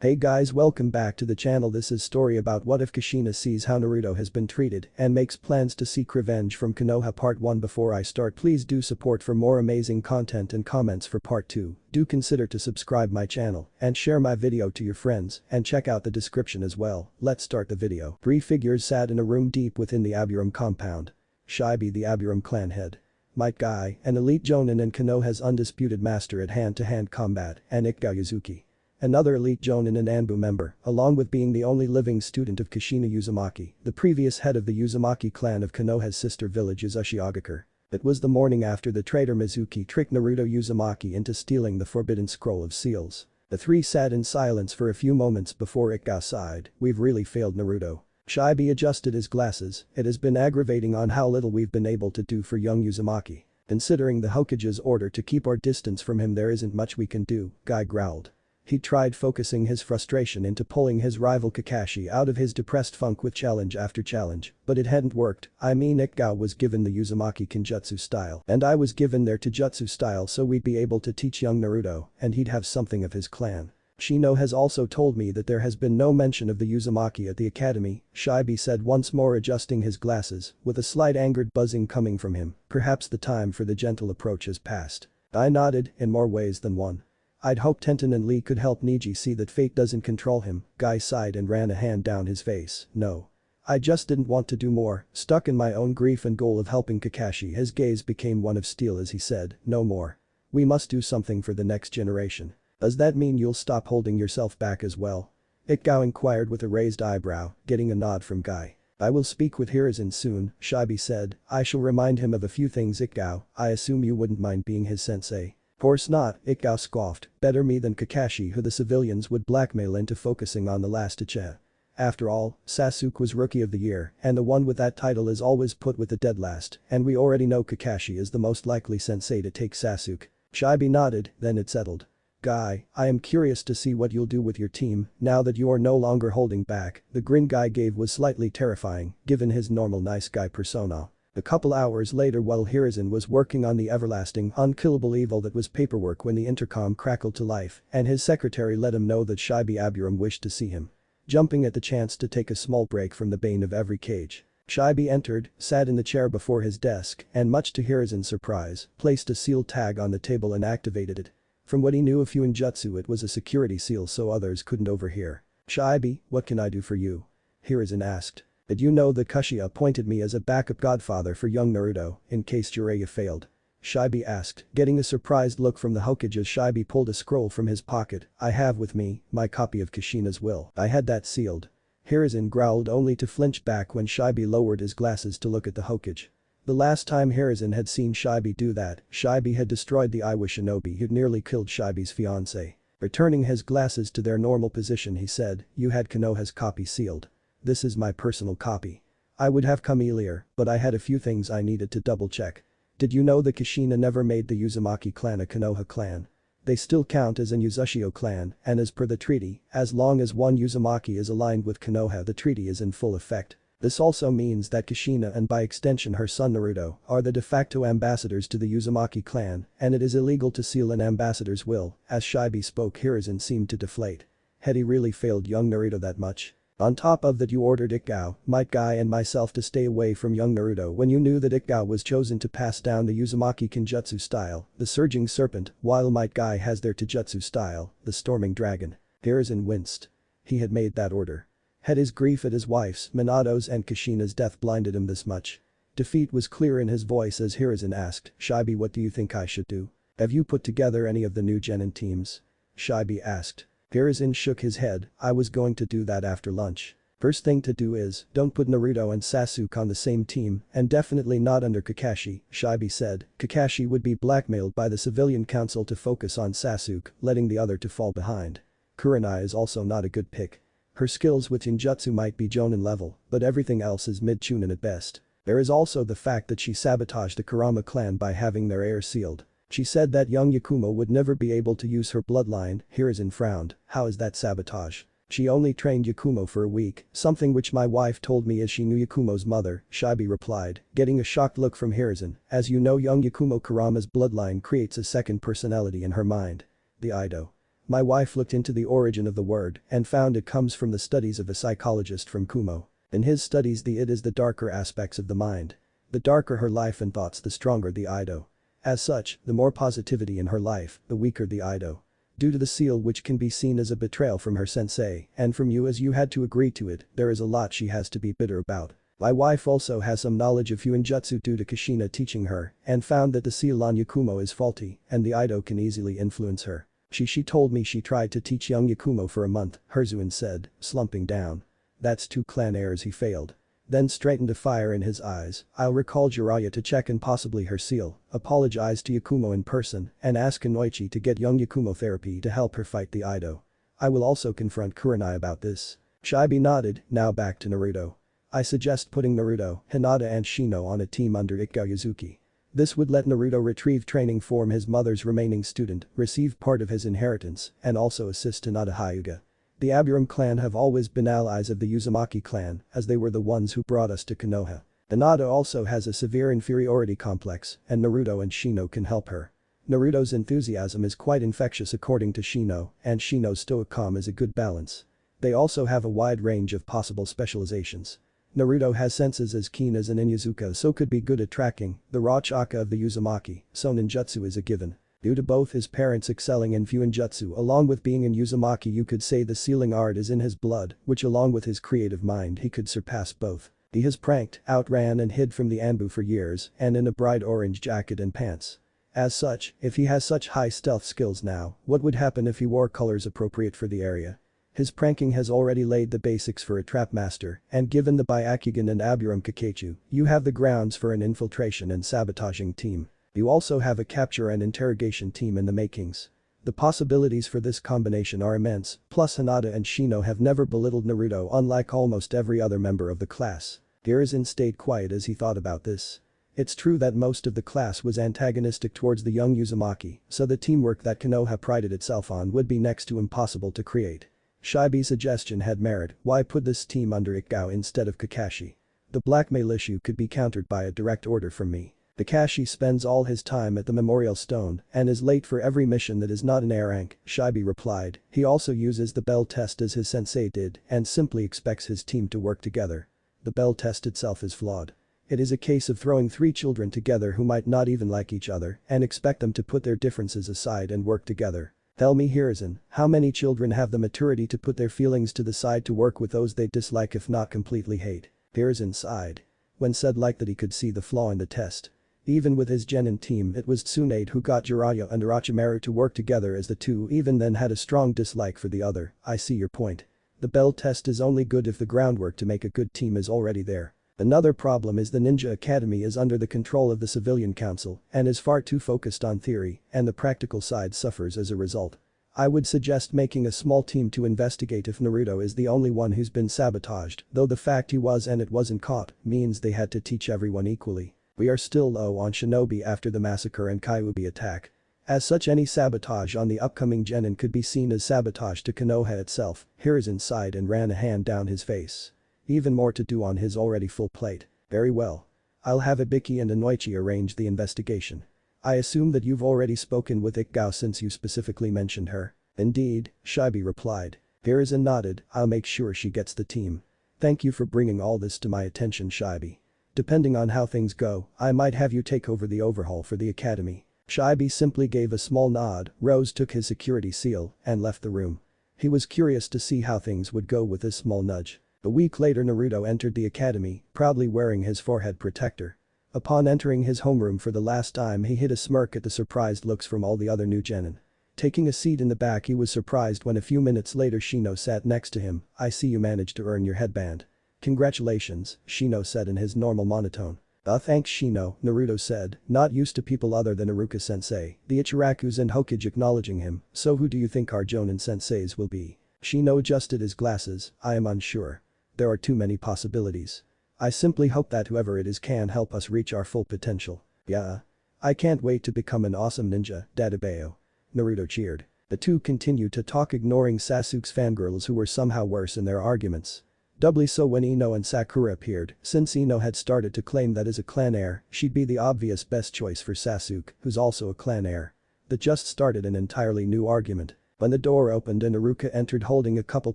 Hey guys, welcome back to the channel. This is story about what if Kushina sees how Naruto has been treated and makes plans to seek revenge from Konoha. Part 1. Before I start, please do support for more amazing content and comments for part 2. Do consider to subscribe my channel and share my video to your friends and check out the description as well. Let's start the video. Three figures sat in a room deep within the Aburum compound. Shibi, the Aburum clan head. Might Guy, an elite jonin and Konoha's undisputed master at hand-to-hand combat, and Ikka Yuzuki, another elite jonin and Anbu member, along with being the only living student of Kushina Uzumaki, the previous head of the Uzumaki clan of Konoha's sister village Uzushiogakure. It was the morning after the traitor Mizuki tricked Naruto Uzumaki into stealing the forbidden scroll of seals. The three sat in silence for a few moments before Ikka sighed, "We've really failed Naruto." Shibi adjusted his glasses. "It has been aggravating on how little we've been able to do for young Uzumaki. Considering the Hokage's order to keep our distance from him, there isn't much we can do," Guy growled. He tried focusing his frustration into pulling his rival Kakashi out of his depressed funk with challenge after challenge, but it hadn't worked. "I mean, Ikka was given the Uzumaki Kenjutsu style and I was given their Taijutsu style, so we'd be able to teach young Naruto and he'd have something of his clan. Shino has also told me that there has been no mention of the Uzumaki at the academy," Shibi said, once more adjusting his glasses, with a slight angered buzzing coming from him. "Perhaps the time for the gentle approach has passed." I nodded, "In more ways than one. I'd hoped Tenten and Lee could help Niji see that fate doesn't control him." Guy sighed and ran a hand down his face. "No. I just didn't want to do more, stuck in my own grief and goal of helping Kakashi." His gaze became one of steel as he said, "No more. We must do something for the next generation." "Does that mean you'll stop holding yourself back as well?" Ikka inquired with a raised eyebrow, getting a nod from Guy. "I will speak with Hiruzen soon," Shibi said. "I shall remind him of a few things." "Ikka, I assume you wouldn't mind being his sensei?" "Course not," Ikka scoffed. "Better me than Kakashi, who the civilians would blackmail into focusing on the last Ichigo. After all, Sasuke was Rookie of the Year and the one with that title is always put with the dead last, and we already know Kakashi is the most likely sensei to take Sasuke." Shibi nodded, then it settled. "Guy, I am curious to see what you'll do with your team now that you are no longer holding back." The grin Guy gave was slightly terrifying, given his normal nice guy persona. A couple hours later, while Hiruzen was working on the everlasting, unkillable evil that was paperwork, when the intercom crackled to life and his secretary let him know that Shibi Aburum wished to see him. Jumping at the chance to take a small break from the bane of every cage, Shibi entered, sat in the chair before his desk, and much to Hiruzen's surprise, placed a seal tag on the table and activated it. From what he knew of Fuinjutsu, it was a security seal so others couldn't overhear. "Shibi, what can I do for you?" Hiruzen asked. "Did you know that Kushina appointed me as a backup godfather for young Naruto, in case Jiraiya failed?" Shibi asked, getting a surprised look from the Hokage as Shibi pulled a scroll from his pocket. "I have with me my copy of Kushina's will. I had that sealed." Hiruzen growled, only to flinch back when Shibi lowered his glasses to look at the Hokage. The last time Hiruzen had seen Shibi do that, Shibi had destroyed the Iwa shinobi who'd nearly killed Shibi's fiancée. Returning his glasses to their normal position, he said, "You had Konoha's copy sealed. This is my personal copy. I would have come earlier, but I had a few things I needed to double check." "Did you know that Kushina never made the Uzumaki clan a Konoha clan? They still count as an Uzushio clan, and as per the treaty, as long as one Uzumaki is aligned with Konoha, the treaty is in full effect. This also means that Kushina, and by extension her son Naruto, are the de facto ambassadors to the Uzumaki clan, and it is illegal to seal an ambassador's will." As Shibi spoke, Hiruzen seemed to deflate. Had he really failed young Naruto that much? "On top of that, you ordered Ikka, Might Guy and myself to stay away from young Naruto when you knew that Ikka was chosen to pass down the Uzumaki Kenjutsu style, the Surging Serpent, while Might Guy has their Taijutsu style, the Storming Dragon." Hiruzen winced. He had made that order. Had his grief at his wife's, Minato's and Kushina's death blinded him this much? Defeat was clear in his voice as Hiruzen asked, "Shibi, what do you think I should do? Have you put together any of the new genin teams?" Shibi asked. Hiruzen shook his head. "I was going to do that after lunch. First thing to do is, don't put Naruto and Sasuke on the same team, and definitely not under Kakashi," Shibi said. "Kakashi would be blackmailed by the civilian council to focus on Sasuke, letting the other to fall behind. Kurenai is also not a good pick. Her skills with Genjutsu might be Jonin level, but everything else is mid-Chunin at best. There is also the fact that she sabotaged the Kurama clan by having their heir sealed. She said that young Yakumo would never be able to use her bloodline." Hiruzen frowned. "How is that sabotage?" "She only trained Yakumo for a week, something which my wife told me as she knew Yakumo's mother," Shibi replied, getting a shocked look from Hiruzen. "As you know, young Yakumo Kurama's bloodline creates a second personality in her mind. The Ido. My wife looked into the origin of the word and found it comes from the studies of a psychologist from Kumo. In his studies the id is the darker aspects of the mind. The darker her life and thoughts the stronger the ido. As such, the more positivity in her life, the weaker the ido. Due to the seal which can be seen as a betrayal from her sensei and from you as you had to agree to it, there is a lot she has to be bitter about. My wife also has some knowledge of Fuinjutsu due to Kushina teaching her and found that the seal on Yakumo is faulty and the ido can easily influence her. She told me she tried to teach young Yakumo for a month, Herzuin said, slumping down. That's 2 clan heirs he failed. Then straightened a fire in his eyes. I'll recall Jiraiya to check and possibly her seal, apologize to Yakumo in person and ask Inoichi to get young Yakumo therapy to help her fight the ido. I will also confront Kurenai about this. Shibi nodded, now back to Naruto. I suggest putting Naruto, Hinata and Shino on a team under Ikao Yuzuki. This would let Naruto retrieve training from his mother's remaining student, receive part of his inheritance, and also assist Hinata Hyuga. The Aburam clan have always been allies of the Uzumaki clan as they were the ones who brought us to Konoha. Hinata also has a severe inferiority complex and Naruto and Shino can help her. Naruto's enthusiasm is quite infectious according to Shino and Shino's stoic calm is a good balance. They also have a wide range of possible specializations. Naruto has senses as keen as an Inyazuka so could be good at tracking the raw chakra of the Uzumaki, so ninjutsu is a given. Due to both his parents excelling in Fuinjutsu along with being in Uzumaki you could say the sealing art is in his blood, which along with his creative mind he could surpass both. He has pranked, outran and hid from the Anbu for years and in a bright orange jacket and pants. As such, if he has such high stealth skills now, what would happen if he wore colors appropriate for the area? His pranking has already laid the basics for a trap master, and given the Byakugan and Aburam Kakechu, you have the grounds for an infiltration and sabotaging team. You also have a capture and interrogation team in the makings. The possibilities for this combination are immense, plus Hinata and Shino have never belittled Naruto unlike almost every other member of the class. Hiruzen stayed quiet as he thought about this. It's true that most of the class was antagonistic towards the young Uzumaki, so the teamwork that Konoha prided itself on would be next to impossible to create. Shibi's suggestion had merit, why put this team under Ikao instead of Kakashi? The blackmail issue could be countered by a direct order from me. Kakashi spends all his time at the Memorial Stone and is late for every mission that is not an A rank, Shibi replied. He also uses the bell test as his sensei did and simply expects his team to work together. The bell test itself is flawed. It is a case of throwing 3 children together who might not even like each other and expect them to put their differences aside and work together. Tell me Hiruzen, how many children have the maturity to put their feelings to the side to work with those they dislike if not completely hate? Hiruzen sighed. When said like that he could see the flaw in the test. Even with his genin team it was Tsunade who got Jiraiya and Orochimaru to work together as the two even then had a strong dislike for the other. I see your point. The bell test is only good if the groundwork to make a good team is already there. Another problem is the Ninja Academy is under the control of the Civilian Council and is far too focused on theory and the practical side suffers as a result. I would suggest making a small team to investigate if Naruto is the only one who's been sabotaged, though the fact he was and it wasn't caught means they had to teach everyone equally. We are still low on shinobi after the massacre and Kyuubi attack. As such any sabotage on the upcoming genin could be seen as sabotage to Konoha itself. Hiruzen sighed and ran a hand down his face. Even more to do on his already full plate. Very well. I'll have Ibiki and Inoichi arrange the investigation. I assume that you've already spoken with Ikao since you specifically mentioned her. Indeed, Shibi replied. Hiruzen nodded, I'll make sure she gets the team. Thank you for bringing all this to my attention Shibi. Depending on how things go, I might have you take over the overhaul for the academy. Shibi simply gave a small nod, Rose took his security seal, and left the room. He was curious to see how things would go with this small nudge. A week later Naruto entered the academy, proudly wearing his forehead protector. Upon entering his homeroom for the last time he hid a smirk at the surprised looks from all the other new genin. Taking a seat in the back he was surprised when a few minutes later Shino sat next to him. I see you managed to earn your headband. Congratulations, Shino said in his normal monotone. Thanks Shino, Naruto said, not used to people other than Iruka-sensei, the Ichirakus and Hokage acknowledging him, so who do you think our Jonin senseis will be? Shino adjusted his glasses, I am unsure. There are too many possibilities. I simply hope that whoever it is can help us reach our full potential. Yeah. I can't wait to become an awesome ninja, Dadabeo. Naruto cheered. The two continued to talk ignoring Sasuke's fangirls who were somehow worse in their arguments. Doubly so when Ino and Sakura appeared, since Ino had started to claim that as a clan heir, she'd be the obvious best choice for Sasuke, who's also a clan heir. That just started an entirely new argument. When the door opened and Iruka entered holding a couple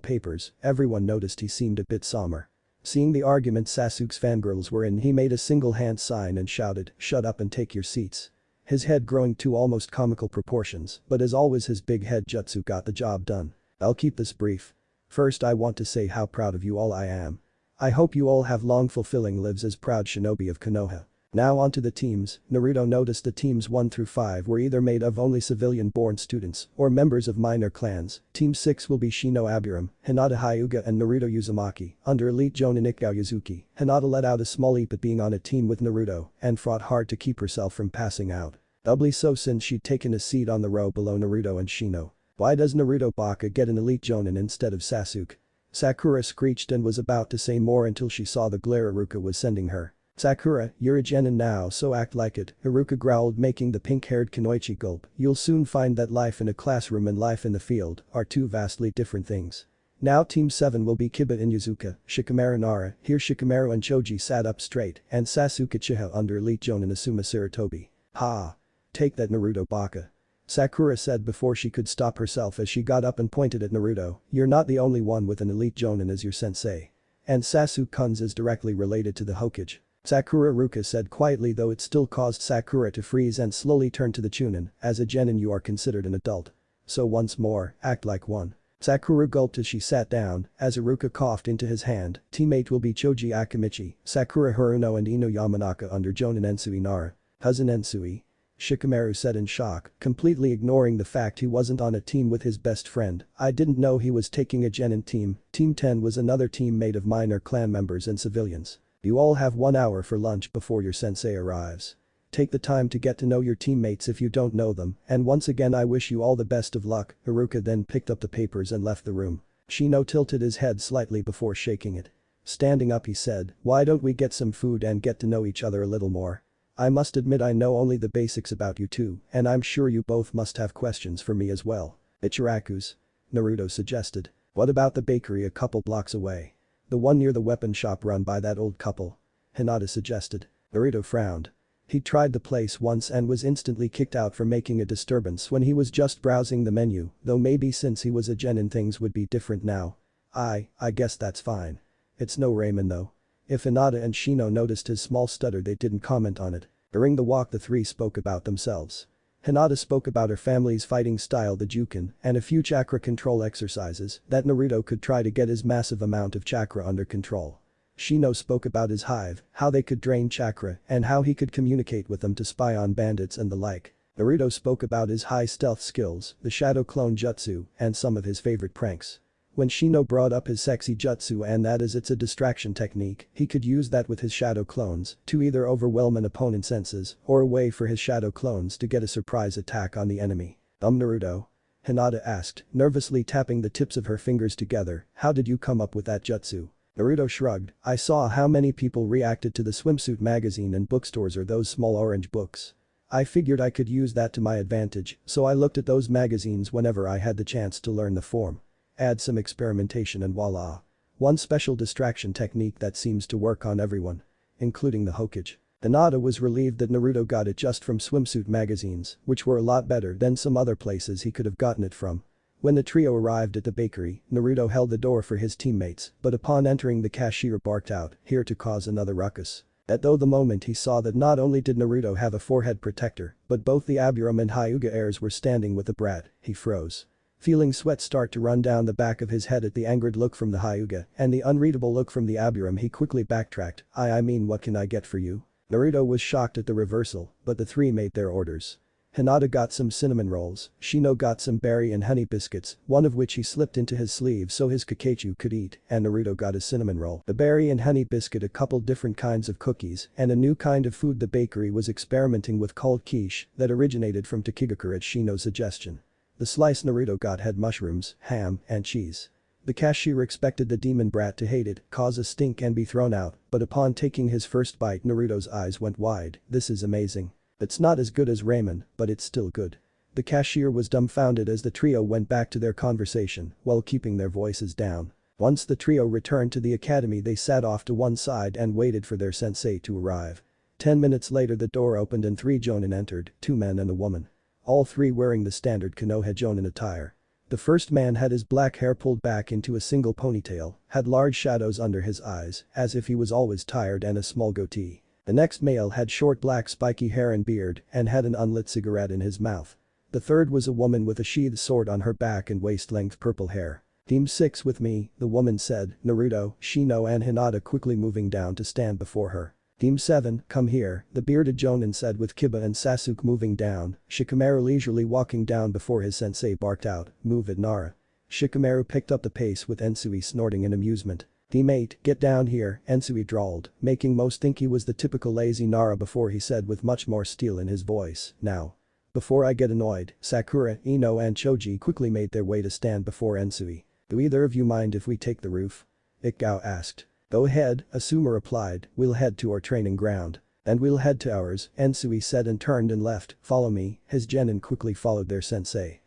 papers, everyone noticed he seemed a bit somber. Seeing the argument Sasuke's fangirls were in, he made a single hand sign and shouted, "Shut up and take your seats." His head growing to almost comical proportions, but as always his big head jutsu got the job done. I'll keep this brief. First I want to say how proud of you all I am. I hope you all have long fulfilling lives as proud shinobi of Konoha. Now onto the teams. Naruto noticed the teams 1 through 5 were either made of only civilian-born students or members of minor clans. Team 6 will be Shino Aburam, Hinata Hyuga and Naruto Uzumaki. Under elite Jonin Ikao Yuzuki, Hinata let out a small eep at being on a team with Naruto and fought hard to keep herself from passing out. Doubly so since she'd taken a seat on the row below Naruto and Shino. Why does Naruto Baka get an elite Jonin instead of Sasuke? Sakura screeched and was about to say more until she saw the glare Iruka was sending her. "Sakura, you're a genin now so act like it," Iruka growled, making the pink-haired Kunoichi gulp. "You'll soon find that life in a classroom and life in the field are two vastly different things." Now team 7 will be Kiba and Yuzuka, Shikamaru Nara. Here Shikamaru and Choji sat up straight and Sasuke Chiha under elite Jonin Asuma Sarutobi. "Ha! Take that Naruto Baka," Sakura said before she could stop herself as she got up and pointed at Naruto. "You're not the only one with an elite Jonin as your sensei. And Sasuke-kun's is directly related to the Hokage." Sakura Ruka said quietly, though it still caused Sakura to freeze and slowly turn to the Chunin. "As a genin you are considered an adult. So once more, act like one." Sakura gulped as she sat down, as Iruka coughed into his hand. Teammate will be Choji Akimichi, Sakura Haruno and Ino Yamanaka under Jonin Ensui Nara. "Cousin Ensui?" Shikamaru said in shock, completely ignoring the fact he wasn't on a team with his best friend. "I didn't know he was taking a genin team." Team 10 was another team made of minor clan members and civilians. "You all have 1 hour for lunch before your sensei arrives. Take the time to get to know your teammates if you don't know them, and once again I wish you all the best of luck." Iruka then picked up the papers and left the room. Shino tilted his head slightly before shaking it. Standing up he said, "Why don't we get some food and get to know each other a little more? I must admit I know only the basics about you two, and I'm sure you both must have questions for me as well." "Ichiraku's," Naruto suggested. "What about the bakery a couple blocks away? The one near the weapon shop run by that old couple?" Hinata suggested. Naruto frowned. He tried the place once and was instantly kicked out for making a disturbance when he was just browsing the menu, though maybe since he was a genin things would be different now. I guess that's fine. It's no ramen though." If Hinata and Shino noticed his small stutter they didn't comment on it. During the walk the three spoke about themselves. Hinata spoke about her family's fighting style, the Jukin, and a few chakra control exercises that Naruto could try to get his massive amount of chakra under control. Shino spoke about his hive, how they could drain chakra, and how he could communicate with them to spy on bandits and the like. Naruto spoke about his high stealth skills, the shadow clone jutsu, and some of his favorite pranks. When Shino brought up his sexy jutsu and that is it's a distraction technique, he could use that with his shadow clones to either overwhelm an opponent's senses or a way for his shadow clones to get a surprise attack on the enemy. Naruto?" Hinata asked, nervously tapping the tips of her fingers together. "How did you come up with that jutsu?" Naruto shrugged. "I saw how many people reacted to the swimsuit magazine in bookstores or those small orange books. I figured I could use that to my advantage, so I looked at those magazines whenever I had the chance to learn the form. Add some experimentation and voila. One special distraction technique that seems to work on everyone. Including the Hokage." Hinata was relieved that Naruto got it just from swimsuit magazines, which were a lot better than some other places he could have gotten it from. When the trio arrived at the bakery, Naruto held the door for his teammates, but upon entering the cashier barked out, here to cause another ruckus. At though the moment he saw that not only did Naruto have a forehead protector, but both the Aburam and Hyuga heirs were standing with the brat, he froze. Feeling sweat start to run down the back of his head at the angered look from the Hyuga and the unreadable look from the Aburam, he quickly backtracked. I mean, what can I get for you?" Naruto was shocked at the reversal, but the three made their orders. Hinata got some cinnamon rolls, Shino got some berry and honey biscuits, one of which he slipped into his sleeve so his Kakashi could eat, and Naruto got a cinnamon roll, the berry and honey biscuit, a couple different kinds of cookies, and a new kind of food the bakery was experimenting with called quiche that originated from Takigakure at Shino's suggestion. The slice Naruto got had mushrooms, ham, and cheese. The cashier expected the demon brat to hate it, cause a stink and be thrown out, but upon taking his first bite Naruto's eyes went wide. "This is amazing. It's not as good as ramen, but it's still good." The cashier was dumbfounded as the trio went back to their conversation while keeping their voices down. Once the trio returned to the academy they sat off to one side and waited for their sensei to arrive. 10 minutes later the door opened and 3 jonin entered, 2 men and a woman. All 3 wearing the standard Konoha jonin attire. The first man had his black hair pulled back into a single ponytail, had large shadows under his eyes, as if he was always tired, and a small goatee. The next male had short black spiky hair and beard and had an unlit cigarette in his mouth. The third was a woman with a sheathed sword on her back and waist-length purple hair. "Team 6 with me," the woman said, Naruto, Shino and Hinata quickly moving down to stand before her. "Team 7, come here," the bearded jonin said with Kiba and Sasuke moving down. Shikamaru leisurely walking down before his sensei barked out, "Move it, Nara." Shikamaru picked up the pace with Ensui snorting in amusement. "Team 8, get down here," Ensui drawled, making most think he was the typical lazy Nara before he said with much more steel in his voice, "Now." Before I get annoyed, Sakura, Ino and Choji quickly made their way to stand before Ensui. "Do either of you mind if we take the roof?" Ikao asked. "Go ahead," Asuma replied, "we'll head to our training ground." "And we'll head to ours," Ensui said and turned and left. "Follow me," his genin quickly followed their sensei.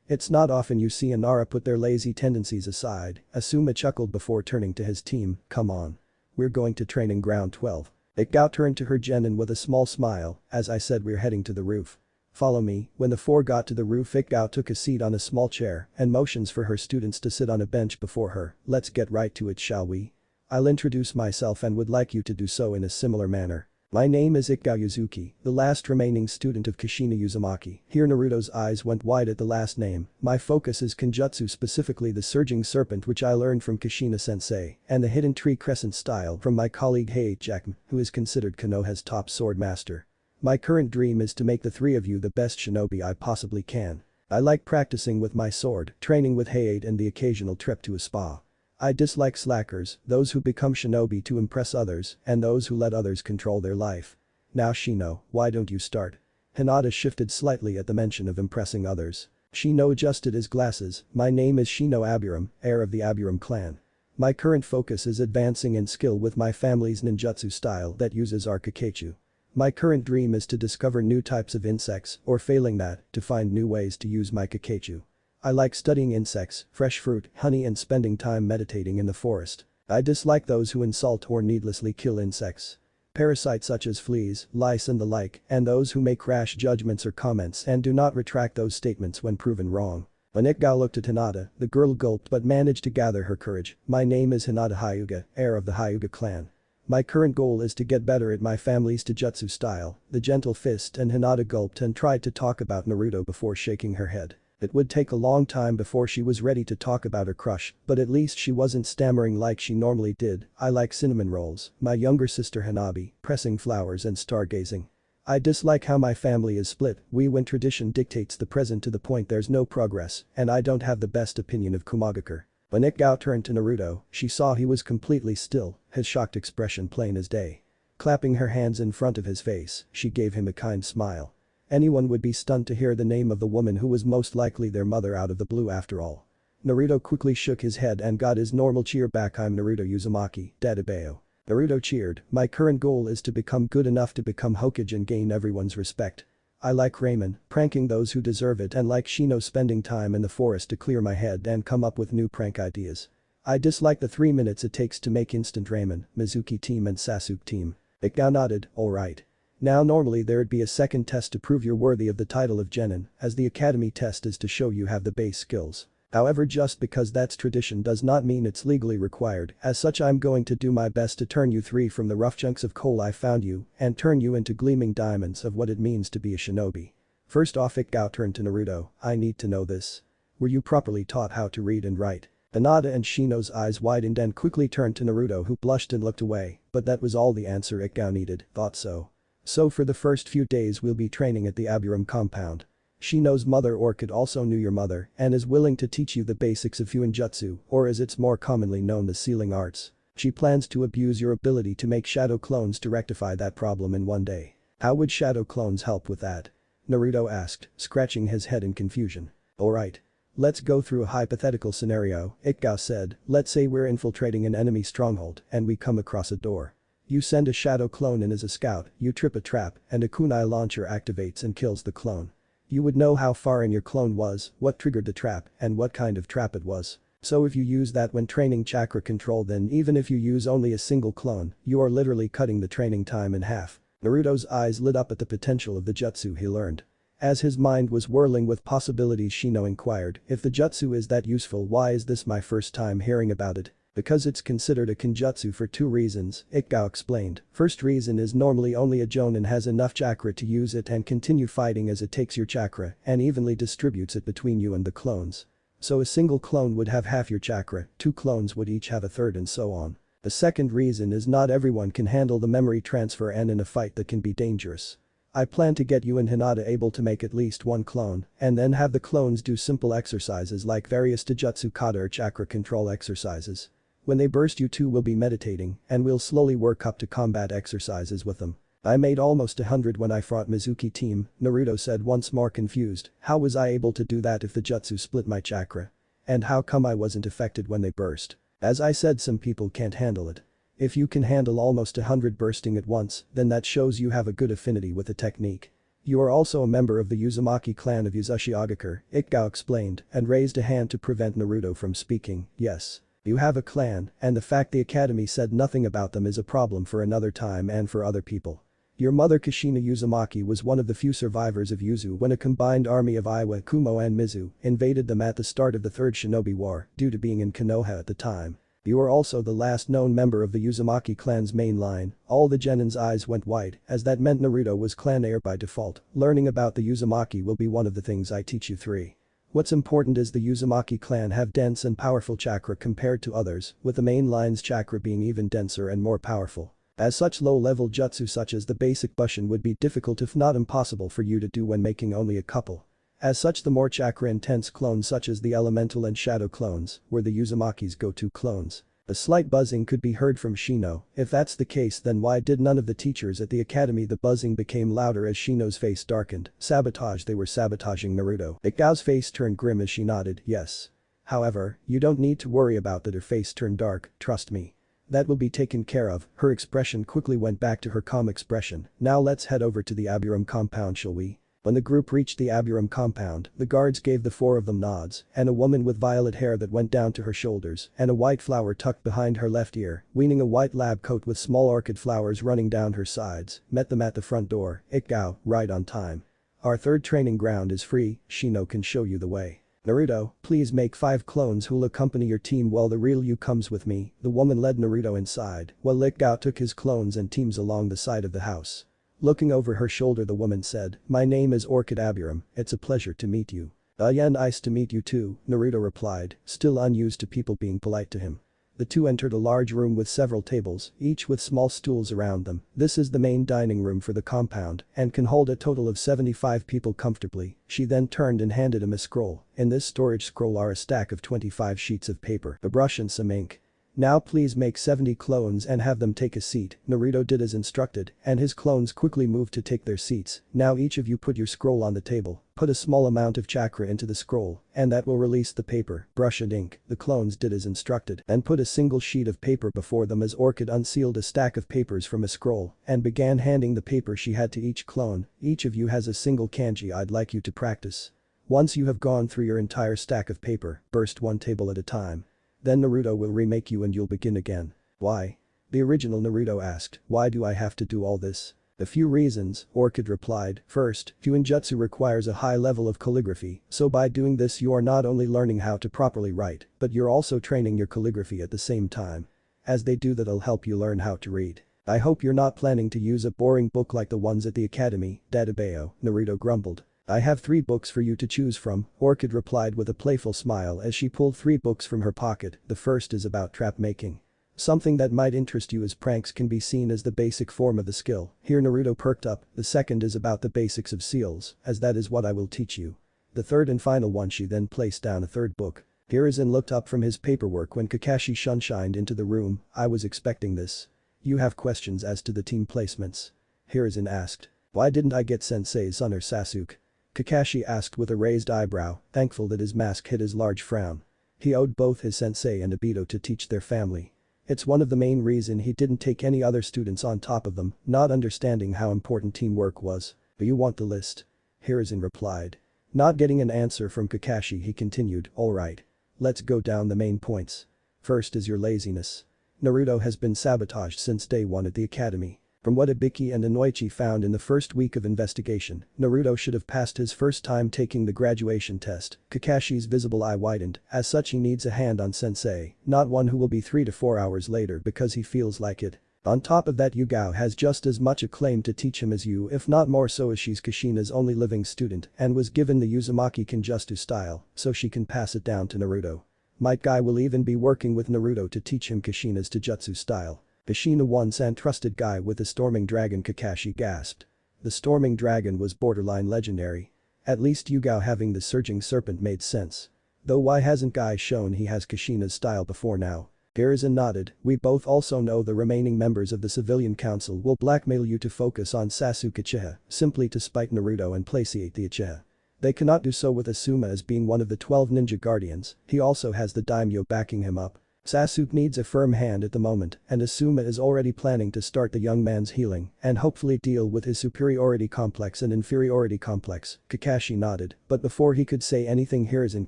It's not often you see a Nara put their lazy tendencies aside, Asuma chuckled before turning to his team, "Come on. We're going to training ground 12. Ikao turned to her genin with a small smile, "As I said, we're heading to the roof. Follow me." When the four got to the roof, Ikao took a seat on a small chair and motions for her students to sit on a bench before her. "Let's get right to it, shall we? I'll introduce myself and would like you to do so in a similar manner. My name is Ikao Yuzuki, the last remaining student of Kushina Uzumaki." Here Naruto's eyes went wide at the last name. "My focus is Kenjutsu, specifically the Surging Serpent, which I learned from Kushina Sensei, and the Hidden Tree Crescent style from my colleague Heiichakm, who is considered Konoha's top sword master. My current dream is to make the three of you the best shinobi I possibly can. I like practicing with my sword, training with Heiate and the occasional trip to a spa. I dislike slackers, those who become shinobi to impress others, and those who let others control their life. Now Shino, why don't you start?" Hinata shifted slightly at the mention of impressing others. Shino adjusted his glasses. "My name is Shino Aburam, heir of the Aburam clan. My current focus is advancing in skill with my family's ninjutsu style that uses Arkakechu. My current dream is to discover new types of insects, or failing that, to find new ways to use my Kakechu. I like studying insects, fresh fruit, honey and spending time meditating in the forest. I dislike those who insult or needlessly kill insects. Parasites such as fleas, lice and the like, and those who make rash judgments or comments and do not retract those statements when proven wrong." When Ikao looked at Hinata, the girl gulped but managed to gather her courage. "My name is Hinata Hyuga, heir of the Hyuga clan. My current goal is to get better at my family's taijutsu style." The gentle fist, and Hinata gulped and tried to talk about Naruto before shaking her head. It would take a long time before she was ready to talk about her crush, but at least she wasn't stammering like she normally did. "I like cinnamon rolls, my younger sister Hanabi, pressing flowers and stargazing. I dislike how my family is split, when tradition dictates the present to the point there's no progress, and I don't have the best opinion of Kumagakure." When Ikao turned to Naruto, she saw he was completely still, his shocked expression plain as day. Clapping her hands in front of his face, she gave him a kind smile. Anyone would be stunned to hear the name of the woman who was most likely their mother out of the blue after all. Naruto quickly shook his head and got his normal cheer back. "I'm Naruto Uzumaki, Dadabeo." Naruto cheered. "My current goal is to become good enough to become Hokage and gain everyone's respect. I like ramen, pranking those who deserve it, and like Shino, spending time in the forest to clear my head and come up with new prank ideas. I dislike the 3 minutes it takes to make instant ramen." Mizuki team and Sasuke team. Ikao nodded, "Alright. Now normally there'd be a second test to prove you're worthy of the title of genin, as the academy test is to show you have the base skills. However, just because that's tradition does not mean it's legally required. As such, I'm going to do my best to turn you three from the rough chunks of coal I found you and turn you into gleaming diamonds of what it means to be a shinobi." First off, Ikao turned to Naruto. "I need to know this. Were you properly taught how to read and write?" Hinata and Shino's eyes widened and quickly turned to Naruto, who blushed and looked away, but that was all the answer Ikao needed. "Thought so. So for the first few days we'll be training at the Aburam compound. Shino's mother Orchid also knew your mother and is willing to teach you the basics of Fuinjutsu, or as it's more commonly known, the sealing arts. She plans to abuse your ability to make shadow clones to rectify that problem in one day." "How would shadow clones help with that?" Naruto asked, scratching his head in confusion. "Alright. Let's go through a hypothetical scenario," Ikao said. "Let's say we're infiltrating an enemy stronghold and we come across a door. You send a shadow clone in as a scout, you trip a trap, and a kunai launcher activates and kills the clone. You would know how far in your clone was, what triggered the trap, and what kind of trap it was. So if you use that when training chakra control, then even if you use only a single clone, you are literally cutting the training time in half." Naruto's eyes lit up at the potential of the jutsu he learned. As his mind was whirling with possibilities, Shino inquired, if the jutsu is that useful, why is this my first time hearing about it? Because it's considered a kenjutsu for two reasons, Ikao explained. First reason is normally only a jonin has enough chakra to use it and continue fighting, as it takes your chakra and evenly distributes it between you and the clones. So a single clone would have half your chakra, two clones would each have a third, and so on. The second reason is not everyone can handle the memory transfer, and in a fight that can be dangerous. I plan to get you and Hinata able to make at least one clone, and then have the clones do simple exercises like various taijutsu kata or chakra control exercises. When they burst, you two will be meditating, and we'll slowly work up to combat exercises with them. I made almost 100 when I fought Mizuki team, Naruto said, once more confused. How was I able to do that if the jutsu split my chakra? And how come I wasn't affected when they burst? As I said, some people can't handle it. If you can handle almost 100 bursting at once, then that shows you have a good affinity with the technique. You are also a member of the Uzumaki clan of Uzushiogakure, Ikao explained, and raised a hand to prevent Naruto from speaking. Yes. You have a clan, and the fact the academy said nothing about them is a problem for another time and for other people. Your mother Kushina Uzumaki was one of the few survivors of Yuzu when a combined army of Iwa, Kumo and Mizu invaded them at the start of the Third Shinobi War due to being in Konoha at the time. You are also the last known member of the Uzumaki clan's main line. All the genin's eyes went wide, as that meant Naruto was clan heir by default. Learning about the Uzumaki will be one of the things I teach you. 3. What's important is the Uzumaki clan have dense and powerful chakra compared to others, with the main line's chakra being even denser and more powerful. As such, low-level jutsu such as the basic Bushin would be difficult if not impossible for you to do when making only a couple. As such, the more chakra-intense clones such as the elemental and shadow clones were the Uzumaki's go-to clones. A slight buzzing could be heard from Shino. If that's the case, then why did none of the teachers at the academy? The buzzing became louder as Shino's face darkened. Sabotage, they were sabotaging Naruto. Ikao's face turned grim as she nodded, yes. However, you don't need to worry about that. Her face turned dark, trust me. That will be taken care of. Her expression quickly went back to her calm expression. Now let's head over to the Aburum compound, shall we? When the group reached the Aburum compound, the guards gave the four of them nods, and a woman with violet hair that went down to her shoulders and a white flower tucked behind her left ear, wearing a white lab coat with small orchid flowers running down her sides, met them at the front door. Ikao, right on time. Our third training ground is free, Shino can show you the way. Naruto, please make 5 clones who'll accompany your team while the real you comes with me. The woman led Naruto inside, while Ikao took his clones and teams along the side of the house. Looking over her shoulder, the woman said, my name is Orchid Aburum, it's a pleasure to meet you. Yeah, nice to meet you too, Naruto replied, still unused to people being polite to him. The two entered a large room with several tables, each with small stools around them. This is the main dining room for the compound and can hold a total of 75 people comfortably. She then turned and handed him a scroll. In this storage scroll are a stack of 25 sheets of paper, a brush and some ink. Now please make 70 clones and have them take a seat. Naruto did as instructed, and his clones quickly moved to take their seats. Now each of you put your scroll on the table, put a small amount of chakra into the scroll, and that will release the paper, brush and ink. The clones did as instructed and put a single sheet of paper before them as Orchid unsealed a stack of papers from a scroll and began handing the paper she had to each clone. Each of you has a single kanji I'd like you to practice. Once you have gone through your entire stack of paper, burst one table at a time. Then Naruto will remake you and you'll begin again. Why? The original Naruto asked, why do I have to do all this? A few reasons, Orchid replied. First, Fuinjutsu requires a high level of calligraphy, so by doing this you are not only learning how to properly write, but you're also training your calligraphy at the same time. As they do that'll help you learn how to read. I hope you're not planning to use a boring book like the ones at the academy, Databeo, Naruto grumbled. I have 3 books for you to choose from, Orchid replied with a playful smile as she pulled 3 books from her pocket. The first is about trap making. Something that might interest you as pranks can be seen as the basic form of the skill. Here Naruto perked up. The second is about the basics of seals, as that is what I will teach you. The third and final one. She then placed down a 3rd book. Hiruzen looked up from his paperwork when Kakashi shunshined into the room. I was expecting this. You have questions as to the team placements? Hiruzen asked. Why didn't I get Sensei's son or Sasuke? Kakashi asked with a raised eyebrow, thankful that his mask hid his large frown. He owed both his sensei and Obito to teach their family. It's one of the main reason he didn't take any other students on top of them, not understanding how important teamwork was. Do you want the list? Hiruzen replied. Not getting an answer from Kakashi, he continued, alright. Let's go down the main points. First is your laziness. Naruto has been sabotaged since day 1 at the academy. From what Ibiki and Inoichi found in the first week of investigation, Naruto should have passed his first time taking the graduation test. Kakashi's visible eye widened, as such he needs a hand on Sensei, not one who will be 3 to 4 hours later because he feels like it. On top of that, Yugao has just as much a claim to teach him as you, if not more so, as she's Kushina's only living student and was given the Uzumaki Kenjutsu style, so she can pass it down to Naruto. Might Guy will even be working with Naruto to teach him Kushina's Taijutsu style. Kushina once entrusted Guy with the Storming Dragon. Kakashi gasped. The Storming Dragon was borderline legendary. At least Yugao having the Surging Serpent made sense. Though why hasn't Guy shown he has Kushina's style before now? Hiruzen nodded. We both also know the remaining members of the Civilian Council will blackmail you to focus on Sasuke Uchiha, simply to spite Naruto and placiate the Uchiha. They cannot do so with Asuma as being one of the 12 ninja guardians, he also has the daimyo backing him up. Sasuke needs a firm hand at the moment, and Asuma is already planning to start the young man's healing and hopefully deal with his superiority complex and inferiority complex. Kakashi nodded, but before he could say anything Hiruzen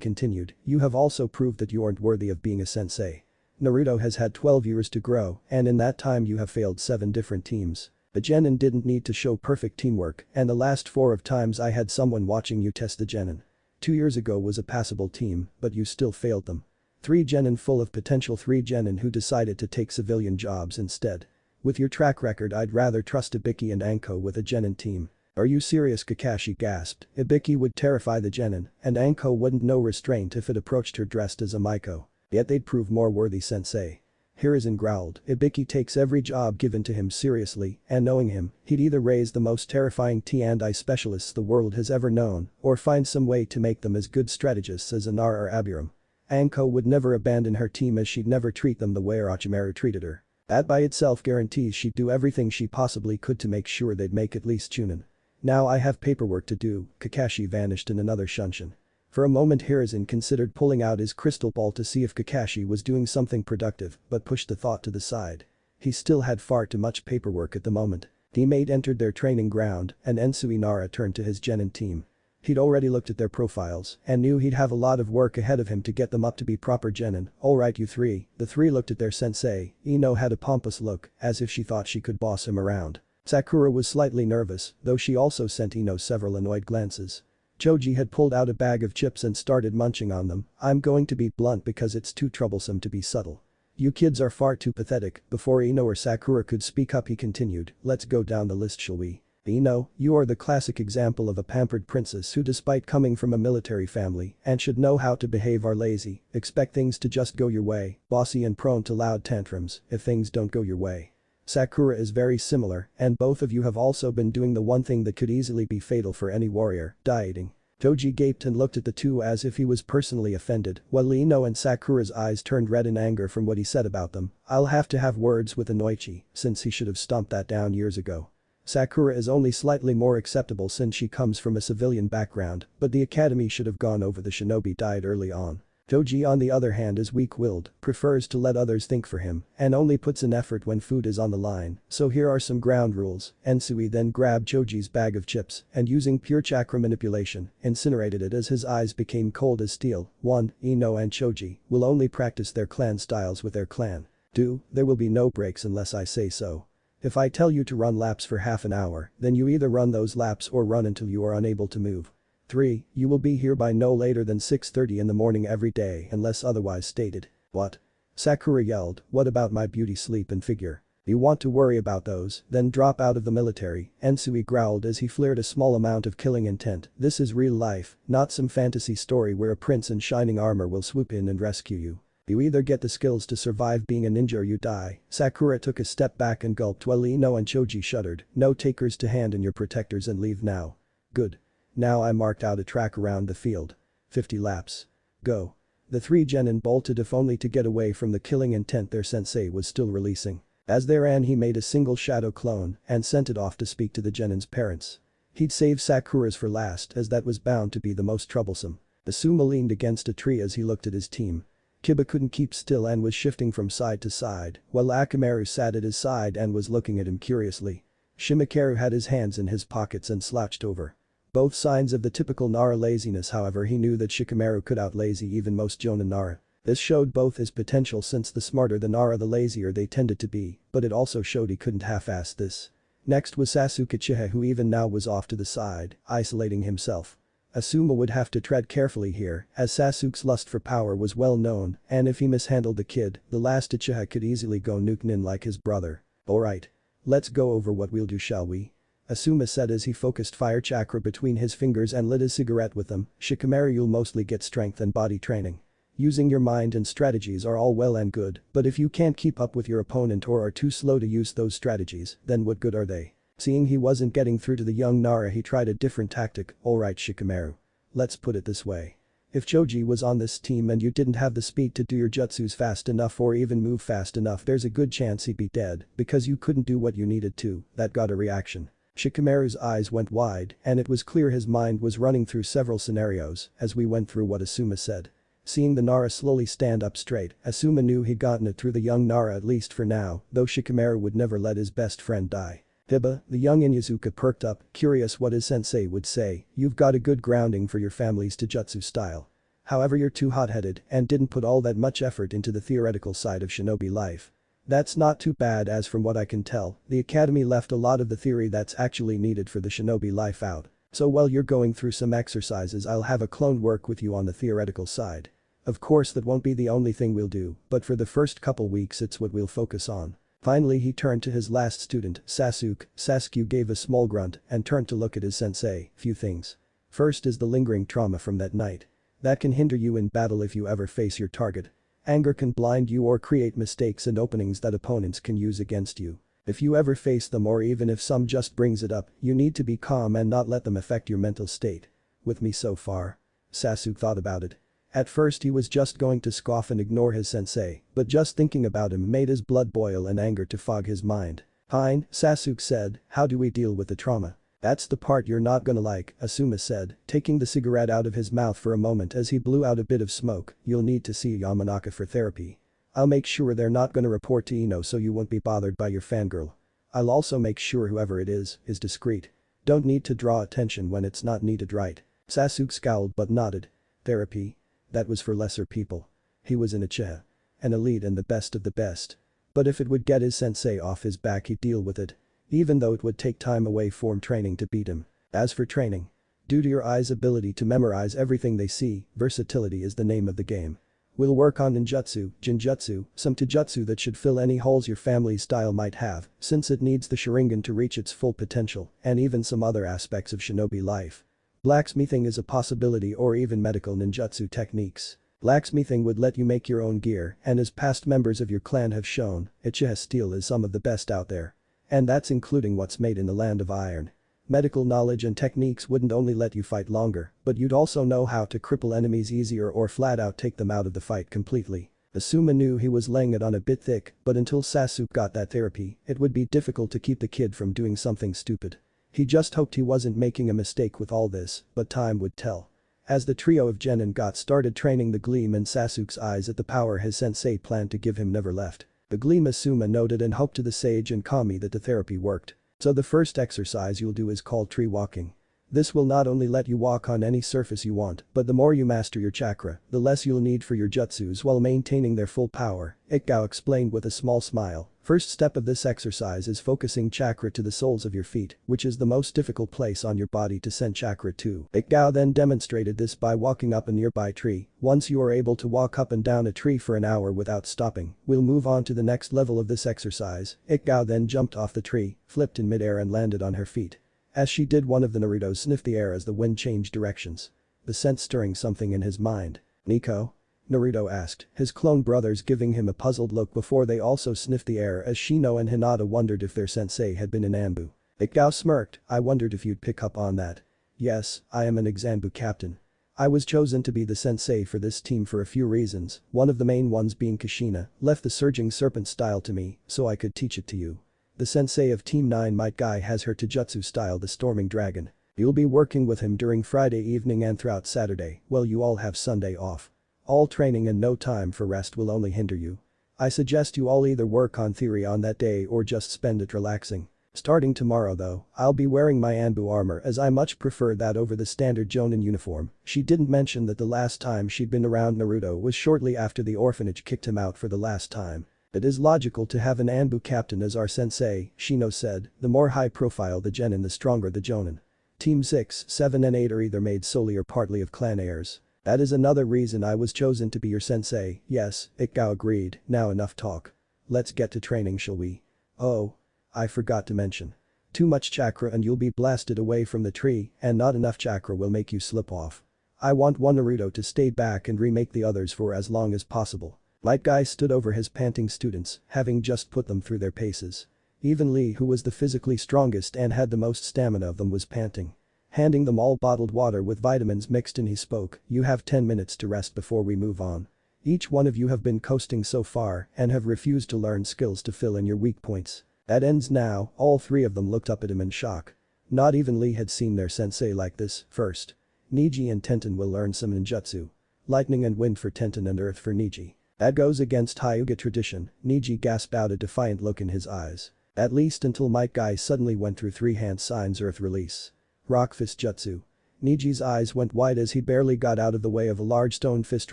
continued, you have also proved that you aren't worthy of being a sensei. Naruto has had 12 years to grow, and in that time you have failed 7 different teams. The genin didn't need to show perfect teamwork, and the last 4 of times I had someone watching you test the genin. 2 years ago was a passable team, but you still failed them. 3 genin full of potential, 3 genin who decided to take civilian jobs instead. With your track record, I'd rather trust Ibiki and Anko with a genin team. Are you serious? Kakashi gasped. Ibiki would terrify the genin, and Anko wouldn't know restraint if it approached her dressed as a Maiko. Yet they'd prove more worthy, sensei. Hiruzen growled. Ibiki takes every job given to him seriously, and knowing him, he'd either raise the most terrifying T&I specialists the world has ever known, or find some way to make them as good strategists as Inara or Abiram. Anko would never abandon her team, as she'd never treat them the way Orochimaru treated her. That by itself guarantees she'd do everything she possibly could to make sure they'd make at least Chunin. Now I have paperwork to do. Kakashi vanished in another shunshin. For a moment Hiruzen considered pulling out his crystal ball to see if Kakashi was doing something productive, but pushed the thought to the side. He still had far too much paperwork at the moment. Teammate entered their training ground, and Ensui Nara turned to his genin team. He'd already looked at their profiles and knew he'd have a lot of work ahead of him to get them up to be proper genin. Alright you 3. The 3 looked at their sensei. Ino had a pompous look, as if she thought she could boss him around. Sakura was slightly nervous, though she also sent Ino several annoyed glances. Choji had pulled out a bag of chips and started munching on them. I'm going to be blunt because it's too troublesome to be subtle. You kids are far too pathetic. Before Ino or Sakura could speak up he continued, let's go down the list, shall we? Ino, you are the classic example of a pampered princess who, despite coming from a military family and should know how to behave, are lazy, expect things to just go your way, bossy and prone to loud tantrums if things don't go your way. Sakura is very similar, and both of you have also been doing the one thing that could easily be fatal for any warrior, dieting. Choji gaped and looked at the two as if he was personally offended, while Ino and Sakura's eyes turned red in anger from what he said about them. I'll have to have words with Inoichi, since he should have stomped that down years ago. Sakura is only slightly more acceptable since she comes from a civilian background, but the academy should have gone over the shinobi diet early on. Choji on the other hand is weak-willed, prefers to let others think for him, and only puts in effort when food is on the line, so here are some ground rules. Ensui then grabbed Choji's bag of chips and using pure chakra manipulation, incinerated it as his eyes became cold as steel. 1. Ino and Choji will only practice their clan styles with their clan. 2. There will be no breaks unless I say so. If I tell you to run laps for half an hour, then you either run those laps or run until you are unable to move. 3. You will be here by no later than 6:30 in the morning every day unless otherwise stated. What? Sakura yelled, what about my beauty, sleep and figure? You want to worry about those, then drop out of the military. Ensui growled as he flared a small amount of killing intent. This is real life, not some fantasy story where a prince in shining armor will swoop in and rescue you. You either get the skills to survive being a ninja or you die. Sakura took a step back and gulped while Ino and Choji shuddered. No takers to hand in your protectors and leave now. Good. Now I marked out a track around the field. 50 laps. Go. The 3 genin bolted if only to get away from the killing intent their sensei was still releasing. As they ran he made a single shadow clone and sent it off to speak to the genin's parents. He'd save Sakura's for last as that was bound to be the most troublesome. Asuma leaned against a tree as he looked at his team. Kiba couldn't keep still and was shifting from side to side, while Akamaru sat at his side and was looking at him curiously. Shimakaru had his hands in his pockets and slouched over. Both signs of the typical Nara laziness, however he knew that Shikamaru could outlazy even most Jonin Nara. This showed both his potential since the smarter the Nara the lazier they tended to be, but it also showed he couldn't half-ass this. Next was Sasuke Uchiha, who even now was off to the side, isolating himself. Asuma would have to tread carefully here, as Sasuke's lust for power was well known, and if he mishandled the kid, the last Uchiha could easily go nuke Nin like his brother. Alright. Let's go over what we'll do, shall we? Asuma said as he focused fire chakra between his fingers and lit his cigarette with them. Shikamaru, you'll mostly get strength and body training. Using your mind and strategies are all well and good, but if you can't keep up with your opponent or are too slow to use those strategies, then what good are they? Seeing he wasn't getting through to the young Nara, he tried a different tactic. Alright Shikamaru. Let's put it this way. If Choji was on this team and you didn't have the speed to do your jutsus fast enough or even move fast enough, there's a good chance he'd be dead because you couldn't do what you needed to. That got a reaction. Shikamaru's eyes went wide and it was clear his mind was running through several scenarios as we went through what Asuma said. Seeing the Nara slowly stand up straight, Asuma knew he'd gotten it through the young Nara, at least for now, though Shikamaru would never let his best friend die. Hiba, the young Inyazuka, perked up, curious what his sensei would say. You've got a good grounding for your family's taijutsu style. However, you're too hot-headed and didn't put all that much effort into the theoretical side of shinobi life. That's not too bad, as from what I can tell, the academy left a lot of the theory that's actually needed for the shinobi life out. So while you're going through some exercises, I'll have a clone work with you on the theoretical side. Of course that won't be the only thing we'll do, but for the first couple weeks it's what we'll focus on. Finally he turned to his last student, Sasuke. Sasuke gave a small grunt and turned to look at his sensei. Few things. First is the lingering trauma from that night. That can hinder you in battle if you ever face your target. Anger can blind you or create mistakes and openings that opponents can use against you. If you ever face them, or even if some just brings it up, you need to be calm and not let them affect your mental state. With me so far? Sasuke thought about it. At first he was just going to scoff and ignore his sensei, but just thinking about him made his blood boil and anger to fog his mind. Fine, Sasuke said, how do we deal with the trauma? That's the part you're not gonna like, Asuma said, taking the cigarette out of his mouth for a moment as he blew out a bit of smoke. You'll need to see Yamanaka for therapy. I'll make sure they're not gonna report to Ino so you won't be bothered by your fangirl. I'll also make sure whoever it is discreet. Don't need to draw attention when it's not needed, right? Sasuke scowled but nodded. Therapy? That was for lesser people. He was an Uchiha. An elite and the best of the best. But if it would get his sensei off his back, he'd deal with it. Even though it would take time away from training to beat him. As for training. Due to your eyes' ability to memorize everything they see, versatility is the name of the game. We'll work on ninjutsu, jinjutsu, some taijutsu that should fill any holes your family's style might have, since it needs the Sharingan to reach its full potential, and even some other aspects of shinobi life. Blacksmithing is a possibility, or even medical ninjutsu techniques. Blacksmithing would let you make your own gear, and as past members of your clan have shown, Uchiha steel is some of the best out there. And that's including what's made in the land of iron. Medical knowledge and techniques wouldn't only let you fight longer, but you'd also know how to cripple enemies easier or flat out take them out of the fight completely. Asuma knew he was laying it on a bit thick, but until Sasuke got that therapy, it would be difficult to keep the kid from doing something stupid. He just hoped he wasn't making a mistake with all this, but time would tell. As the trio of genin got started training, the gleam in Sasuke's eyes at the power his sensei planned to give him never left. The gleam Asuma noted and hoped to the sage and Kami that the therapy worked. So the first exercise you'll do is called tree walking. This will not only let you walk on any surface you want, but the more you master your chakra, the less you'll need for your jutsus while maintaining their full power, Ikao explained with a small smile. First step of this exercise is focusing chakra to the soles of your feet, which is the most difficult place on your body to send chakra to. Ikao then demonstrated this by walking up a nearby tree. Once you are able to walk up and down a tree for an hour without stopping, we'll move on to the next level of this exercise. Ikao then jumped off the tree, flipped in midair and landed on her feet. As she did, one of the Narutos sniffed the air as the wind changed directions. The scent stirring something in his mind. Nico? Naruto asked, his clone brothers giving him a puzzled look before they also sniffed the air as Shino and Hinata wondered if their sensei had been in Anbu. Ikao smirked, I wondered if you'd pick up on that. Yes, I am an Exanbu captain. I was chosen to be the sensei for this team for a few reasons, one of the main ones being Kushina left the surging serpent style to me so I could teach it to you. The sensei of Team 9 Might Guy has her taijutsu style, the Storming Dragon. You'll be working with him during Friday evening and throughout Saturday, while you all have Sunday off. All training and no time for rest will only hinder you. I suggest you all either work on theory on that day or just spend it relaxing. Starting tomorrow though, I'll be wearing my Anbu armor as I much prefer that over the standard Jonin uniform. She didn't mention that the last time she'd been around Naruto was shortly after the orphanage kicked him out for the last time. It is logical to have an Anbu captain as our sensei, Shino said, the more high profile the genin the stronger the jonin. Team 6, 7 and 8 are either made solely or partly of clan heirs. That is another reason I was chosen to be your sensei, yes, Ikao agreed, now enough talk. Let's get to training shall we? Oh. I forgot to mention. Too much chakra and you'll be blasted away from the tree and not enough chakra will make you slip off. I want one Naruto to stay back and remake the others for as long as possible. Light Guy stood over his panting students, having just put them through their paces. Even Lee, who was the physically strongest and had the most stamina of them, was panting. Handing them all bottled water with vitamins mixed in, he spoke, "You have 10 minutes to rest before we move on. Each one of you have been coasting so far and have refused to learn skills to fill in your weak points. That ends now." All three of them looked up at him in shock. Not even Lee had seen their sensei like this. First, Niji and Tenten will learn some ninjutsu. Lightning and wind for Tenten and earth for Niji. That goes against Hyuga tradition, Niji gasped out, a defiant look in his eyes. At least until Might Guy suddenly went through 3 hand signs earth release. Rock fist jutsu. Niji's eyes went wide as he barely got out of the way of a large stone fist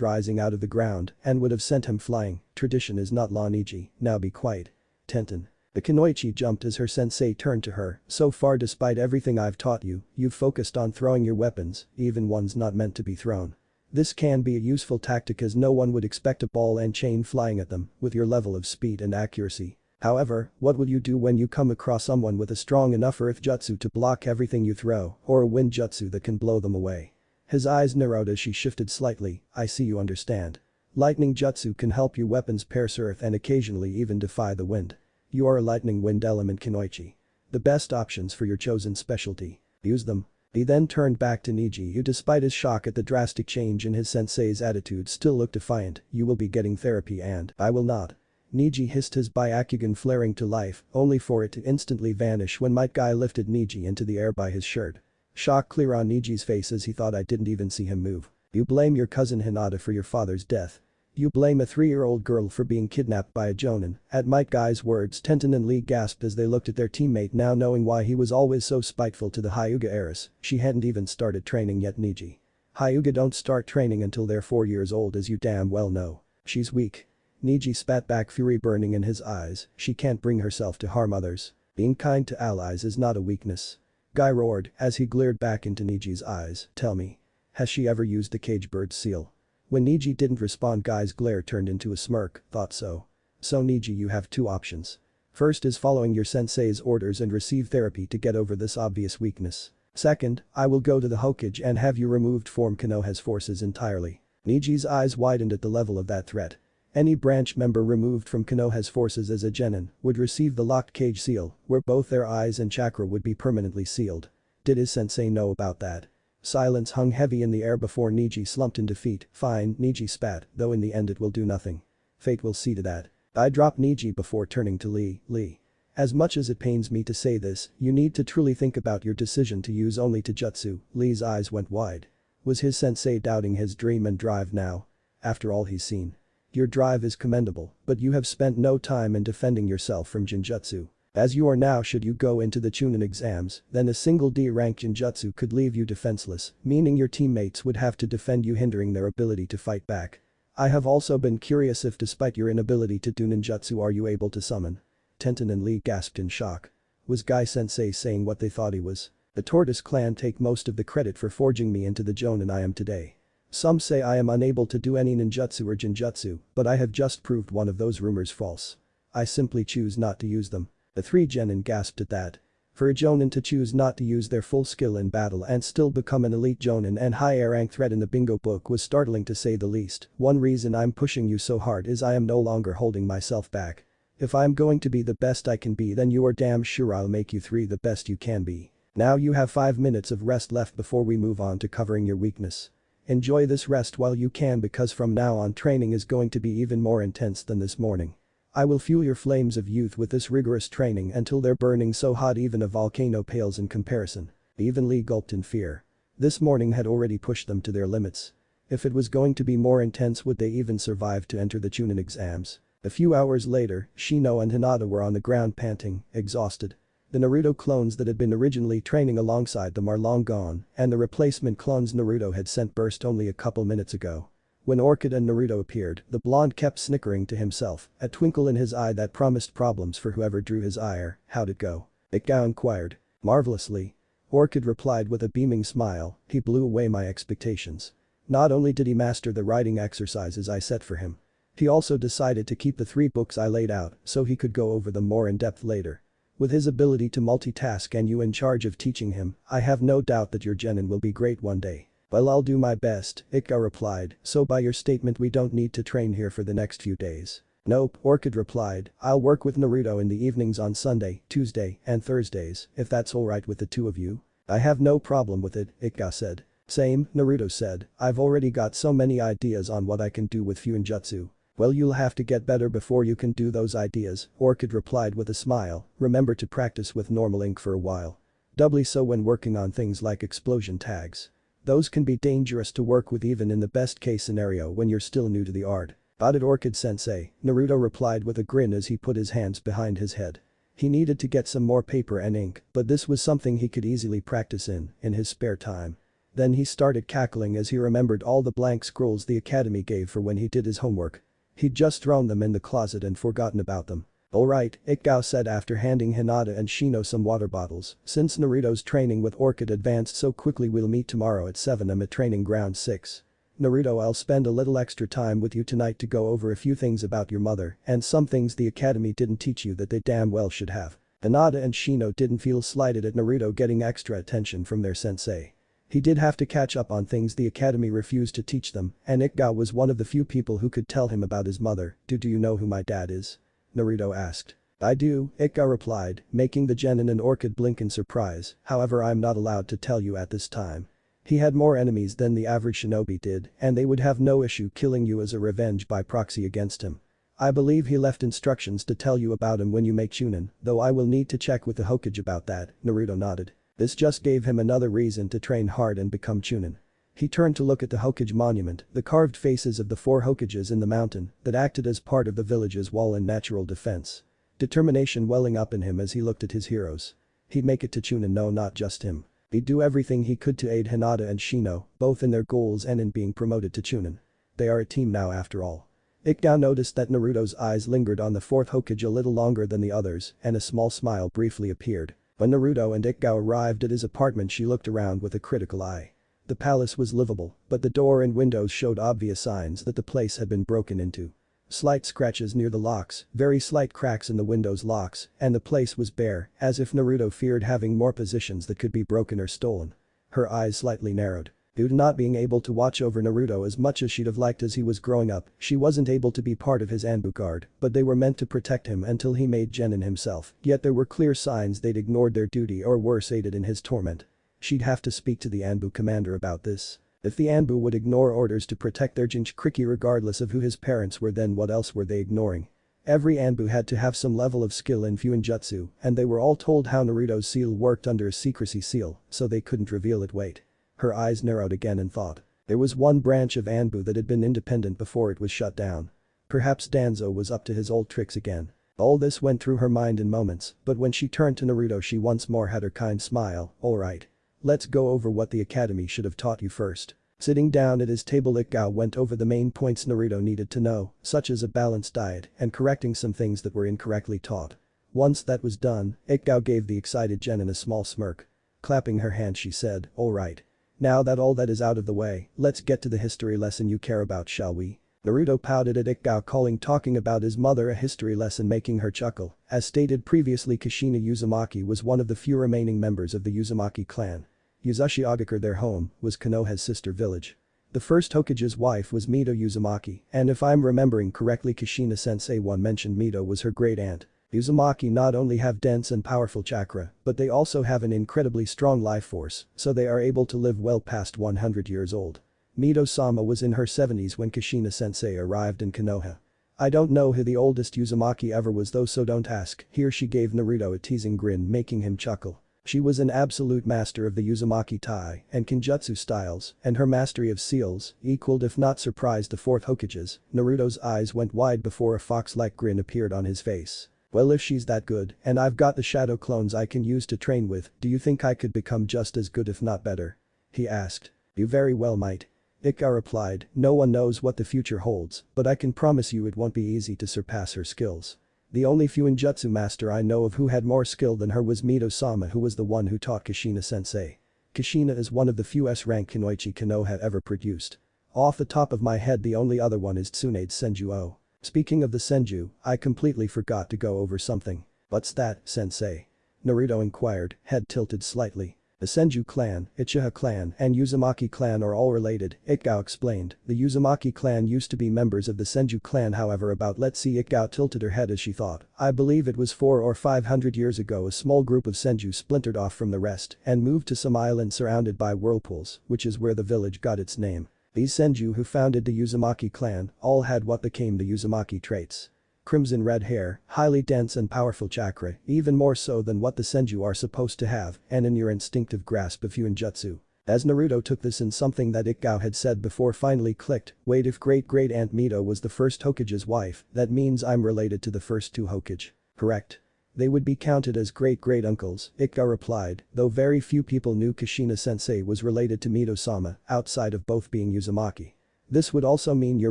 rising out of the ground and would have sent him flying. Tradition is not law, Niji, now be quiet. Tenten. The Kunoichi jumped as her sensei turned to her, "So far despite everything I've taught you, you've focused on throwing your weapons, even ones not meant to be thrown. This can be a useful tactic as no one would expect a ball and chain flying at them with your level of speed and accuracy. However, what will you do when you come across someone with a strong enough earth jutsu to block everything you throw or a wind jutsu that can blow them away?" His eyes narrowed as she shifted slightly. "I see you understand. Lightning jutsu can help your weapons pierce earth and occasionally even defy the wind. You are a lightning wind element Kunoichi. The best options for your chosen specialty. Use them." He then turned back to Niji, who despite his shock at the drastic change in his sensei's attitude still looked defiant. "You will be getting therapy and I will not." Niji hissed, his Byakugan flaring to life, only for it to instantly vanish when Might Guy lifted Niji into the air by his shirt. Shock clear on Niji's face as he thought, "I didn't even see him move. You blame your cousin Hinata for your father's death. You blame a 3-year-old girl for being kidnapped by a jonin." At Might Guy's words, Tenten and Lee gasped as they looked at their teammate, now knowing why he was always so spiteful to the Hyuga heiress. She hadn't even started training yet. "Niji. Hyuga don't start training until they're 4 years old, as you damn well know. She's weak." Niji spat back, fury burning in his eyes. "She can't bring herself to harm others. Being kind to allies is not a weakness." Guy roared as he glared back into Niji's eyes. "Tell me. Has she ever used the cage bird seal?" When Niji didn't respond, Guy's glare turned into a smirk. "Thought so. So Niji, you have 2 options. First is following your sensei's orders and receive therapy to get over this obvious weakness. Second, I will go to the Hokage and have you removed from Konoha's forces entirely." Niji's eyes widened at the level of that threat. Any branch member removed from Konoha's forces as a genin would receive the locked cage seal, where both their eyes and chakra would be permanently sealed. Did his sensei know about that? Silence hung heavy in the air before Niji slumped in defeat. "Fine," Niji spat, "though in the end it will do nothing. Fate will see to that." I dropped Niji before turning to Lee. "Lee. As much as it pains me to say this, you need to truly think about your decision to use only Taijutsu." Lee's eyes went wide. Was his sensei doubting his dream and drive now? After all he's seen. Your drive is commendable, but you have spent no time in defending yourself from Jinjutsu. As you are now, should you go into the Chunin exams, then a single D-rank Jinjutsu could leave you defenseless, meaning your teammates would have to defend you, hindering their ability to fight back. I have also been curious if despite your inability to do ninjutsu are you able to summon. Tenten and Lee gasped in shock. Was Guy Sensei saying what they thought he was? The Tortoise clan take most of the credit for forging me into the jonin I am today. Some say I am unable to do any ninjutsu or jinjutsu, but I have just proved one of those rumors false. I simply choose not to use them. The 3 genin gasped at that. For a jonin to choose not to use their full skill in battle and still become an elite jonin and high rank threat in the bingo book was startling to say the least. One reason I'm pushing you so hard is I am no longer holding myself back. If I'm going to be the best I can be, then you are damn sure I'll make you 3 the best you can be. Now you have 5 minutes of rest left before we move on to covering your weakness. Enjoy this rest while you can, because from now on training is going to be even more intense than this morning. I will fuel your flames of youth with this rigorous training until they're burning so hot even a volcano pales in comparison." Even Lee gulped in fear. This morning had already pushed them to their limits. If it was going to be more intense, would they even survive to enter the Chunin exams? A few hours later, Shino and Hinata were on the ground panting, exhausted. The Naruto clones that had been originally training alongside them are long gone, and the replacement clones Naruto had sent burst only a couple minutes ago. When Orchid and Naruto appeared, the blonde kept snickering to himself, a twinkle in his eye that promised problems for whoever drew his ire. How'd it go? Ikao inquired. Marvelously. Orchid replied with a beaming smile, he blew away my expectations. Not only did he master the writing exercises I set for him, he also decided to keep the 3 books I laid out so he could go over them more in depth later. With his ability to multitask and you in charge of teaching him, I have no doubt that your genin will be great one day. Well, I'll do my best, Ikao replied, so by your statement we don't need to train here for the next few days. Nope, Orchid replied, I'll work with Naruto in the evenings on Sunday, Tuesday, and Thursdays, if that's alright with the 2 of you. I have no problem with it, Ikao said. Same, Naruto said, I've already got so many ideas on what I can do with Fuinjutsu. Well, you'll have to get better before you can do those ideas, Orchid replied with a smile, remember to practice with normal ink for a while. Doubly so when working on things like explosion tags. Those can be dangerous to work with even in the best case scenario when you're still new to the art. Got it, Orchid-sensei, Naruto replied with a grin as he put his hands behind his head. He needed to get some more paper and ink, but this was something he could easily practice in his spare time. Then he started cackling as he remembered all the blank scrolls the academy gave for when he did his homework. He'd just thrown them in the closet and forgotten about them. Alright, Ikao said after handing Hinata and Shino some water bottles, since Naruto's training with Orchid advanced so quickly we'll meet tomorrow at 7 am at training ground 6. Naruto, I'll spend a little extra time with you tonight to go over a few things about your mother and some things the academy didn't teach you that they damn well should have. Hanata and Shino didn't feel slighted at Naruto getting extra attention from their sensei. He did have to catch up on things the academy refused to teach them, and Ikao was one of the few people who could tell him about his mother. Do you know who my dad is? Naruto asked. I do, Ikao replied, making the genin and Orchid blink in surprise, however I'm not allowed to tell you at this time. He had more enemies than the average shinobi did, and they would have no issue killing you as a revenge by proxy against him. I believe he left instructions to tell you about him when you make Chunin, though I will need to check with the Hokage about that, Naruto nodded. This just gave him another reason to train hard and become Chunin. He turned to look at the Hokage monument, the carved faces of the 4 Hokages in the mountain that acted as part of the village's wall and natural defense. Determination welling up in him as he looked at his heroes. He'd make it to Chunin, no, not just him. He'd do everything he could to aid Hinata and Shino, both in their goals and in being promoted to Chunin. They are a team now after all. Ikao noticed that Naruto's eyes lingered on the 4th Hokage a little longer than the others and a small smile briefly appeared. When Naruto and Ikao arrived at his apartment she looked around with a critical eye. The palace was livable, but the door and windows showed obvious signs that the place had been broken into. Slight scratches near the locks, very slight cracks in the windows' locks, and the place was bare, as if Naruto feared having more positions that could be broken or stolen. Her eyes slightly narrowed. Due to not being able to watch over Naruto as much as she'd have liked as he was growing up, she wasn't able to be part of his Anbu guard, but they were meant to protect him until he made genin himself, yet there were clear signs they'd ignored their duty or worse aided in his torment. She'd have to speak to the Anbu commander about this. If the Anbu would ignore orders to protect their Jinchuriki regardless of who his parents were, then what else were they ignoring? Every Anbu had to have some level of skill in Fuinjutsu, and they were all told how Naruto's seal worked under a secrecy seal, so they couldn't reveal it. Wait. Her eyes narrowed again in thought. There was one branch of Anbu that had been independent before it was shut down. Perhaps Danzo was up to his old tricks again. All this went through her mind in moments, but when she turned to Naruto she once more had her kind smile. Alright. Let's go over what the academy should have taught you first. Sitting down at his table, Ikao went over the main points Naruto needed to know, such as a balanced diet and correcting some things that were incorrectly taught. Once that was done, Ikao gave the excited genin a small smirk. Clapping her hands she said, alright. Now that all that is out of the way, let's get to the history lesson you care about, shall we? Naruto pouted at Ikao, calling talking about his mother a history lesson, making her chuckle. As stated previously, Kushina Uzumaki was one of the few remaining members of the Uzumaki clan. Uzushiogakure, their home, was Konoha's sister village. The first Hokage's wife was Mito Uzumaki, and if I'm remembering correctly, Kushina Sensei one mentioned Mito was her great aunt. Uzumaki not only have dense and powerful chakra, but they also have an incredibly strong life force, so they are able to live well past 100 years old. Mito-sama was in her 70s when Kushina Sensei arrived in Konoha. I don't know who the oldest Uzumaki ever was though, so don't ask. Here she gave Naruto a teasing grin, making him chuckle. She was an absolute master of the Uzumaki Tai and Kenjutsu styles, and her mastery of seals equaled if not surprised the 4th Hokage's. Naruto's eyes went wide before a fox-like grin appeared on his face. Well, if she's that good, and I've got the shadow clones I can use to train with, do you think I could become just as good if not better? He asked. You very well might. Ikka replied, no one knows what the future holds, but I can promise you it won't be easy to surpass her skills. The only Fuinjutsu master I know of who had more skill than her was Mito-sama, who was the one who taught Kushina sensei. Kushina is one of the few S-rank kunoichi Konoha ever produced. Off the top of my head the only other one is Tsunade's Senju. Speaking of the Senju, I completely forgot to go over something. What's that, sensei? Naruto inquired, head tilted slightly. The Senju clan, Uchiha clan and Uzumaki clan are all related, Ikko explained. The Uzumaki clan used to be members of the Senju clan, however about let's see, Ikko tilted her head as she thought. I believe it was 400 or 500 years ago a small group of Senju splintered off from the rest and moved to some island surrounded by whirlpools, which is where the village got its name. These Senju who founded the Uzumaki clan all had what became the Uzumaki traits. Crimson red hair, highly dense and powerful chakra, even more so than what the Senju are supposed to have, and a near instinctive grasp of Fuinjutsu. As Naruto took this in, something that Ikko had said before finally clicked, wait, if great-great-aunt Mito was the first Hokage's wife, that means I'm related to the first two Hokage. Correct? They would be counted as great-great-uncles, Ikko replied, though very few people knew Kushina sensei was related to Mito-sama, outside of both being Uzumaki. This would also mean you're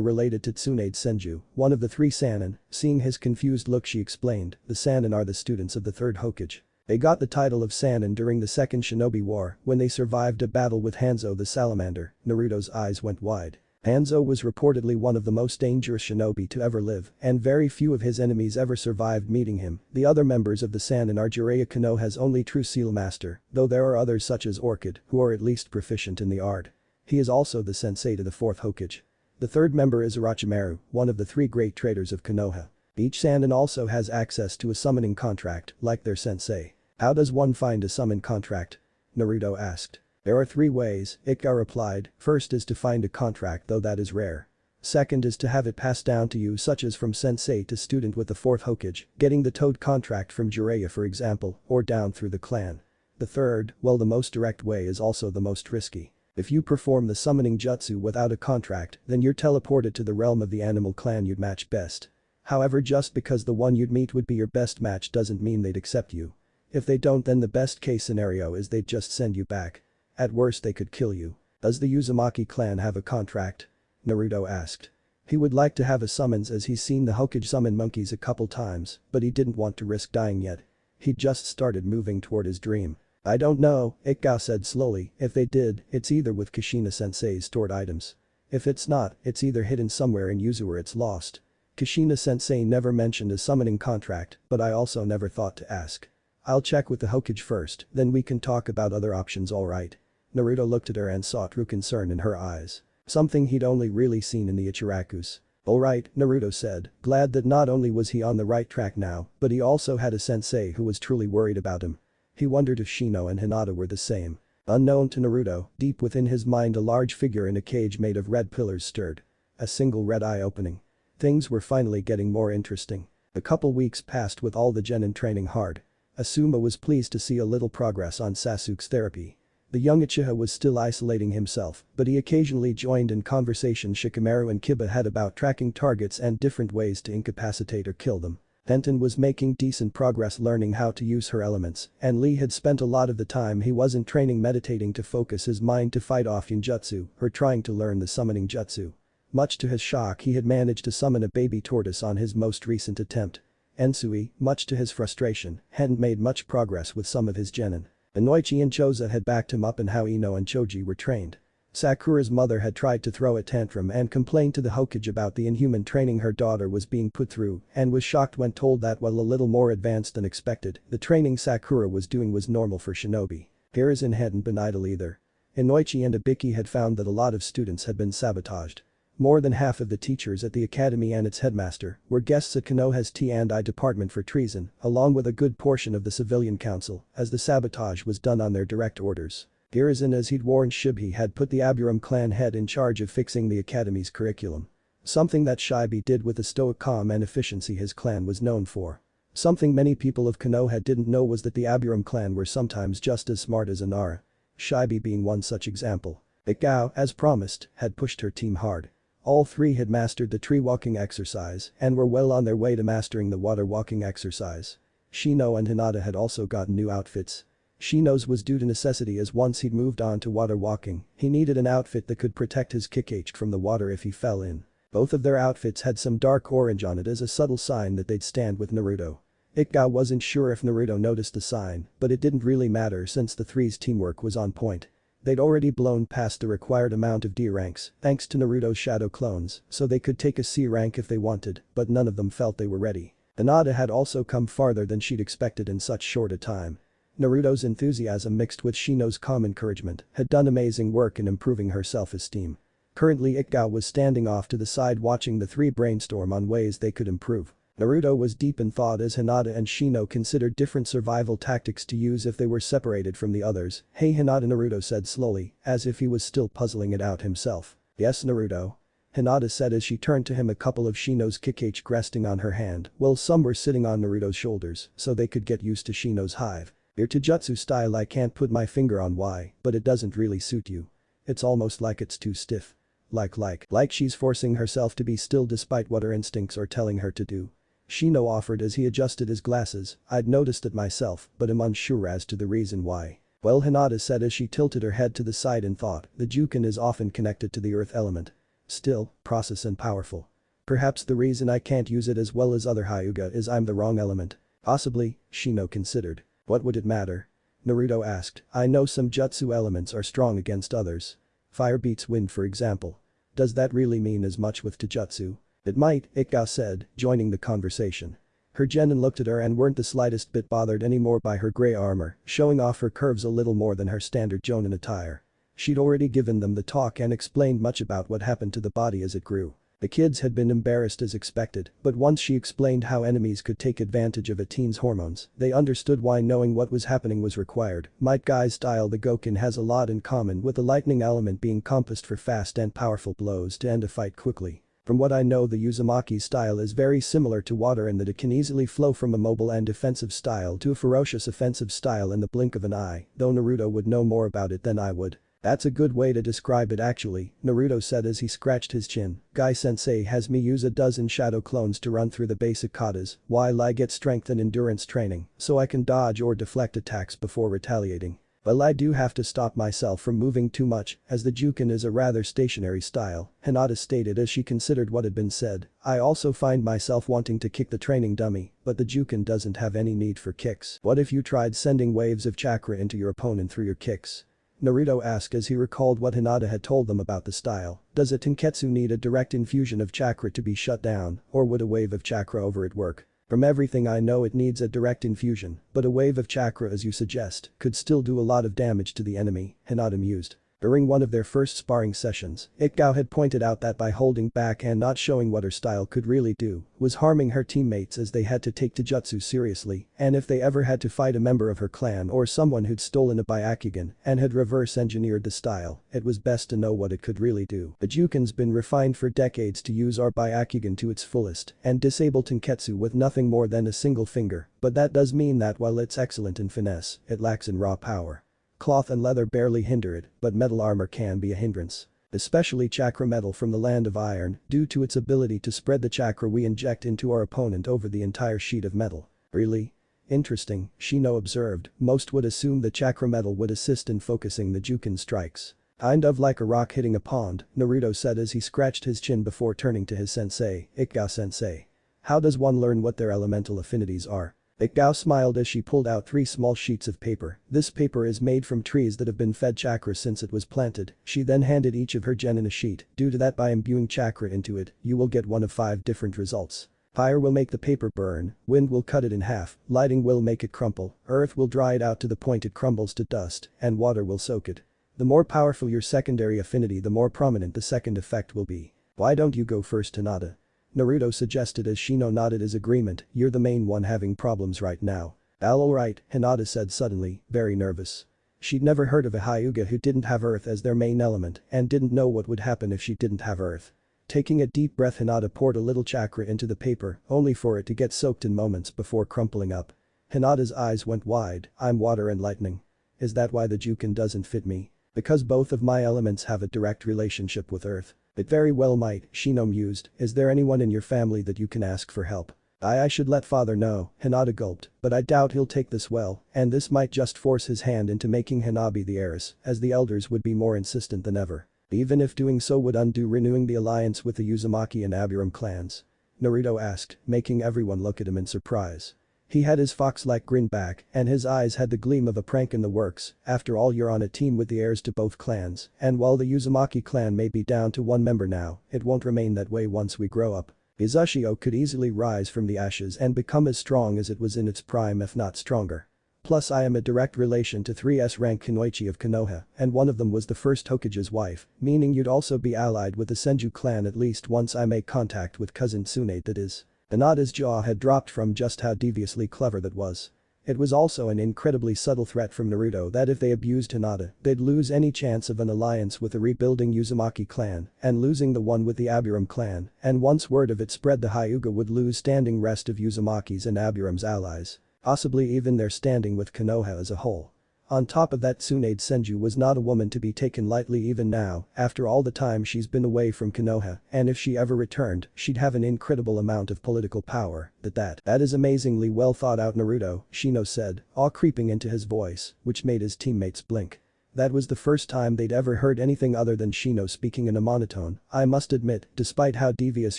related to Tsunade's Senju, one of the three Sannin. Seeing his confused look she explained, the Sannin are the students of the third Hokage. They got the title of Sannin during the Second Shinobi War when they survived a battle with Hanzo the Salamander. Naruto's eyes went wide. Hanzo was reportedly one of the most dangerous shinobi to ever live, and very few of his enemies ever survived meeting him. The other members of the Sannin are Jiraiya Konoha's only true seal master, though there are others such as Orchid, who are at least proficient in the art. He is also the sensei to the fourth Hokage. The third member is Orochimaru, one of the three great traders of Konoha. Each Sannin also has access to a summoning contract, like their sensei. How does one find a summon contract? Naruto asked. There are three ways, Ikko replied. First is to find a contract, though that is rare. Second is to have it passed down to you, such as from sensei to student with the fourth Hokage, getting the Toad contract from Jiraiya for example, or down through the clan. The third, well, the most direct way is also the most risky. If you perform the summoning jutsu without a contract, then you're teleported to the realm of the animal clan you'd match best. However, just because the one you'd meet would be your best match doesn't mean they'd accept you. If they don't, then the best case scenario is they'd just send you back. At worst they could kill you. Does the Uzumaki clan have a contract? Naruto asked. He would like to have a summons as he's seen the Hokage summon monkeys a couple times, but he didn't want to risk dying yet. He'd just started moving toward his dream. I don't know, Ikko said slowly. If they did, it's either with Kushina sensei's stored items. If it's not, it's either hidden somewhere in Uzu or it's lost. Kushina sensei never mentioned a summoning contract, but I also never thought to ask. I'll check with the Hokage first, then we can talk about other options, alright? Naruto looked at her and saw true concern in her eyes. Something he'd only really seen in the Ichirakus. Alright, Naruto said, glad that not only was he on the right track now, but he also had a sensei who was truly worried about him. He wondered if Shino and Hinata were the same. Unknown to Naruto, deep within his mind a large figure in a cage made of red pillars stirred. A single red eye opening. Things were finally getting more interesting. A couple weeks passed with all the genin training hard. Asuma was pleased to see a little progress on Sasuke's therapy. The young Uchiha was still isolating himself, but he occasionally joined in conversation Shikamaru and Kiba had about tracking targets and different ways to incapacitate or kill them. Tenten was making decent progress learning how to use her elements, and Lee had spent a lot of the time he wasn't training meditating to focus his mind to fight off Yunjutsu or trying to learn the summoning jutsu. Much to his shock, he had managed to summon a baby tortoise on his most recent attempt. Ensui, much to his frustration, hadn't made much progress with some of his genin. Inoichi and Choza had backed him up in how Ino and Choji were trained. Sakura's mother had tried to throw a tantrum and complained to the Hokage about the inhuman training her daughter was being put through and was shocked when told that while a little more advanced than expected, the training Sakura was doing was normal for shinobi. Hiruzen hadn't been idle either. Inoichi and Ibiki had found that a lot of students had been sabotaged. More than half of the teachers at the academy and its headmaster were guests at Konoha's T&I department for treason, along with a good portion of the civilian council, as the sabotage was done on their direct orders. Hiruzen, as he'd warned Shibhi, had put the Aburam clan head in charge of fixing the academy's curriculum. Something that Shibi did with the stoic calm and efficiency his clan was known for. Something many people of Konoha didn't know was that the Aburam clan were sometimes just as smart as Inara. Shibi being one such example. Ikko, as promised, had pushed her team hard. All three had mastered the tree walking exercise and were well on their way to mastering the water walking exercise. Shino and Hinata had also gotten new outfits. Shino's was due to necessity as once he'd moved on to water walking, he needed an outfit that could protect his Kakashi from the water if he fell in. Both of their outfits had some dark orange on it as a subtle sign that they'd stand with Naruto. Ikka wasn't sure if Naruto noticed the sign, but it didn't really matter since the three's teamwork was on point. They'd already blown past the required amount of D ranks, thanks to Naruto's shadow clones, so they could take a C rank if they wanted, but none of them felt they were ready. Hinata had also come farther than she'd expected in such short a time. Naruto's enthusiasm mixed with Shino's calm encouragement had done amazing work in improving her self-esteem. Currently Ikka was standing off to the side watching the three brainstorm on ways they could improve. Naruto was deep in thought as Hinata and Shino considered different survival tactics to use if they were separated from the others. "Hey Hinata," Naruto said slowly, as if he was still puzzling it out himself. "Yes Naruto?" Hinata said as she turned to him, a couple of Shino's Kakashi resting on her hand, while some were sitting on Naruto's shoulders so they could get used to Shino's hive. "Your taijutsu style, I can't put my finger on why, but it doesn't really suit you. It's almost like it's too stiff. Like she's forcing herself to be still despite what her instincts are telling her to do." Shino offered as he adjusted his glasses. "I'd noticed it myself, but am unsure as to the reason why." "Well," Hinata said as she tilted her head to the side in thought, "the Juken is often connected to the earth element. Still, process and powerful. Perhaps the reason I can't use it as well as other Hyuga is I'm the wrong element." "Possibly," Shino considered. "What would it matter?" Naruto asked. "I know some jutsu elements are strong against others. Fire beats wind for example. Does that really mean as much with taijutsu?" "It might," Ikka said, joining the conversation. Her genin looked at her and weren't the slightest bit bothered anymore by her grey armor, showing off her curves a little more than her standard jonin attire. She'd already given them the talk and explained much about what happened to the body as it grew. The kids had been embarrassed as expected, but once she explained how enemies could take advantage of a teen's hormones, they understood why knowing what was happening was required. Might Guy's style, the Goken, has a lot in common with the lightning element being compassed for fast and powerful blows to end a fight quickly. From what I know, the Uzumaki style is very similar to water in that it can easily flow from a mobile and defensive style to a ferocious offensive style in the blink of an eye, though Naruto would know more about it than I would." "That's a good way to describe it actually," Naruto said as he scratched his chin. "Guy-sensei has me use a dozen shadow clones to run through the basic katas while I get strength and endurance training so I can dodge or deflect attacks before retaliating. Well, I do have to stop myself from moving too much as the Juken is a rather stationary style," Hinata stated as she considered what had been said. "I also find myself wanting to kick the training dummy, but the Juken doesn't have any need for kicks." "What if you tried sending waves of chakra into your opponent through your kicks?" Naruto asked as he recalled what Hinata had told them about the style. "Does a tenketsu need a direct infusion of chakra to be shut down, or would a wave of chakra over it work?" "From everything I know, it needs a direct infusion, but a wave of chakra, as you suggest, could still do a lot of damage to the enemy," Hinata mused. During one of their first sparring sessions, Ikko had pointed out that by holding back and not showing what her style could really do was harming her teammates as they had to take taijutsu seriously, and if they ever had to fight a member of her clan or someone who'd stolen a Byakugan and had reverse engineered the style, it was best to know what it could really do. "The Juken's been refined for decades to use our Byakugan to its fullest and disable tenketsu with nothing more than a single finger, but that does mean that while it's excellent in finesse, it lacks in raw power. Cloth and leather barely hinder it, but metal armor can be a hindrance. Especially chakra metal from the land of iron, due to its ability to spread the chakra we inject into our opponent over the entire sheet of metal." "Really? Interesting," Shino observed. "Most would assume the chakra metal would assist in focusing the Juken strikes." "Kind of like a rock hitting a pond," Naruto said as he scratched his chin before turning to his sensei, Ikka-sensei. "How does one learn what their elemental affinities are?" Ikko smiled as she pulled out 3 small sheets of paper. "This paper is made from trees that have been fed chakra since it was planted." She then handed each of her genin a sheet. "Due to that, by imbuing chakra into it, you will get one of 5 different results. Fire will make the paper burn, wind will cut it in half, lighting will make it crumple, earth will dry it out to the point it crumbles to dust, and water will soak it. The more powerful your secondary affinity, the more prominent the second effect will be." "Why don't you go first, Hinata?" Naruto suggested as Shino nodded his agreement. "You're the main one having problems right now." Alright," Hinata said suddenly, very nervous. She'd never heard of a Hyuga who didn't have earth as their main element and didn't know what would happen if she didn't have earth. Taking a deep breath, Hinata poured a little chakra into the paper, only for it to get soaked in moments before crumpling up. Hinata's eyes went wide. "I'm water and lightning. Is that why the Juken doesn't fit me? Because both of my elements have a direct relationship with earth." "It very well might," Shino mused. "Is there anyone in your family that you can ask for help?" I should let father know, Hinata gulped, but I doubt he'll take this well, and this might just force his hand into making Hanabi the heiress, as the elders would be more insistent than ever. Even if doing so would undo renewing the alliance with the Uzumaki and Aburam clans. Naruto asked, making everyone look at him in surprise. He had his fox-like grin back, and his eyes had the gleam of a prank in the works. After all, you're on a team with the heirs to both clans, and while the Uzumaki clan may be down to one member now, it won't remain that way once we grow up. Izushio could easily rise from the ashes and become as strong as it was in its prime if not stronger. Plus I am a direct relation to 3S rank Kunoichi of Konoha, and one of them was the first Hokage's wife, meaning you'd also be allied with the Senju clan at least once I make contact with cousin Tsunade, that is. Hinata's jaw had dropped from just how deviously clever that was. It was also an incredibly subtle threat from Naruto that if they abused Hinata, they'd lose any chance of an alliance with the rebuilding Uzumaki clan and losing the one with the Aburam clan, and once word of it spread the Hyuga would lose standing rest of Uzumaki's and Aburam's allies, possibly even their standing with Konoha as a whole. On top of that, Tsunade Senju was not a woman to be taken lightly even now, after all the time she's been away from Konoha, and if she ever returned, she'd have an incredible amount of political power. That is amazingly well thought out, Naruto, Shino said, awe creeping into his voice, which made his teammates blink. That was the first time they'd ever heard anything other than Shino speaking in a monotone. I must admit, despite how devious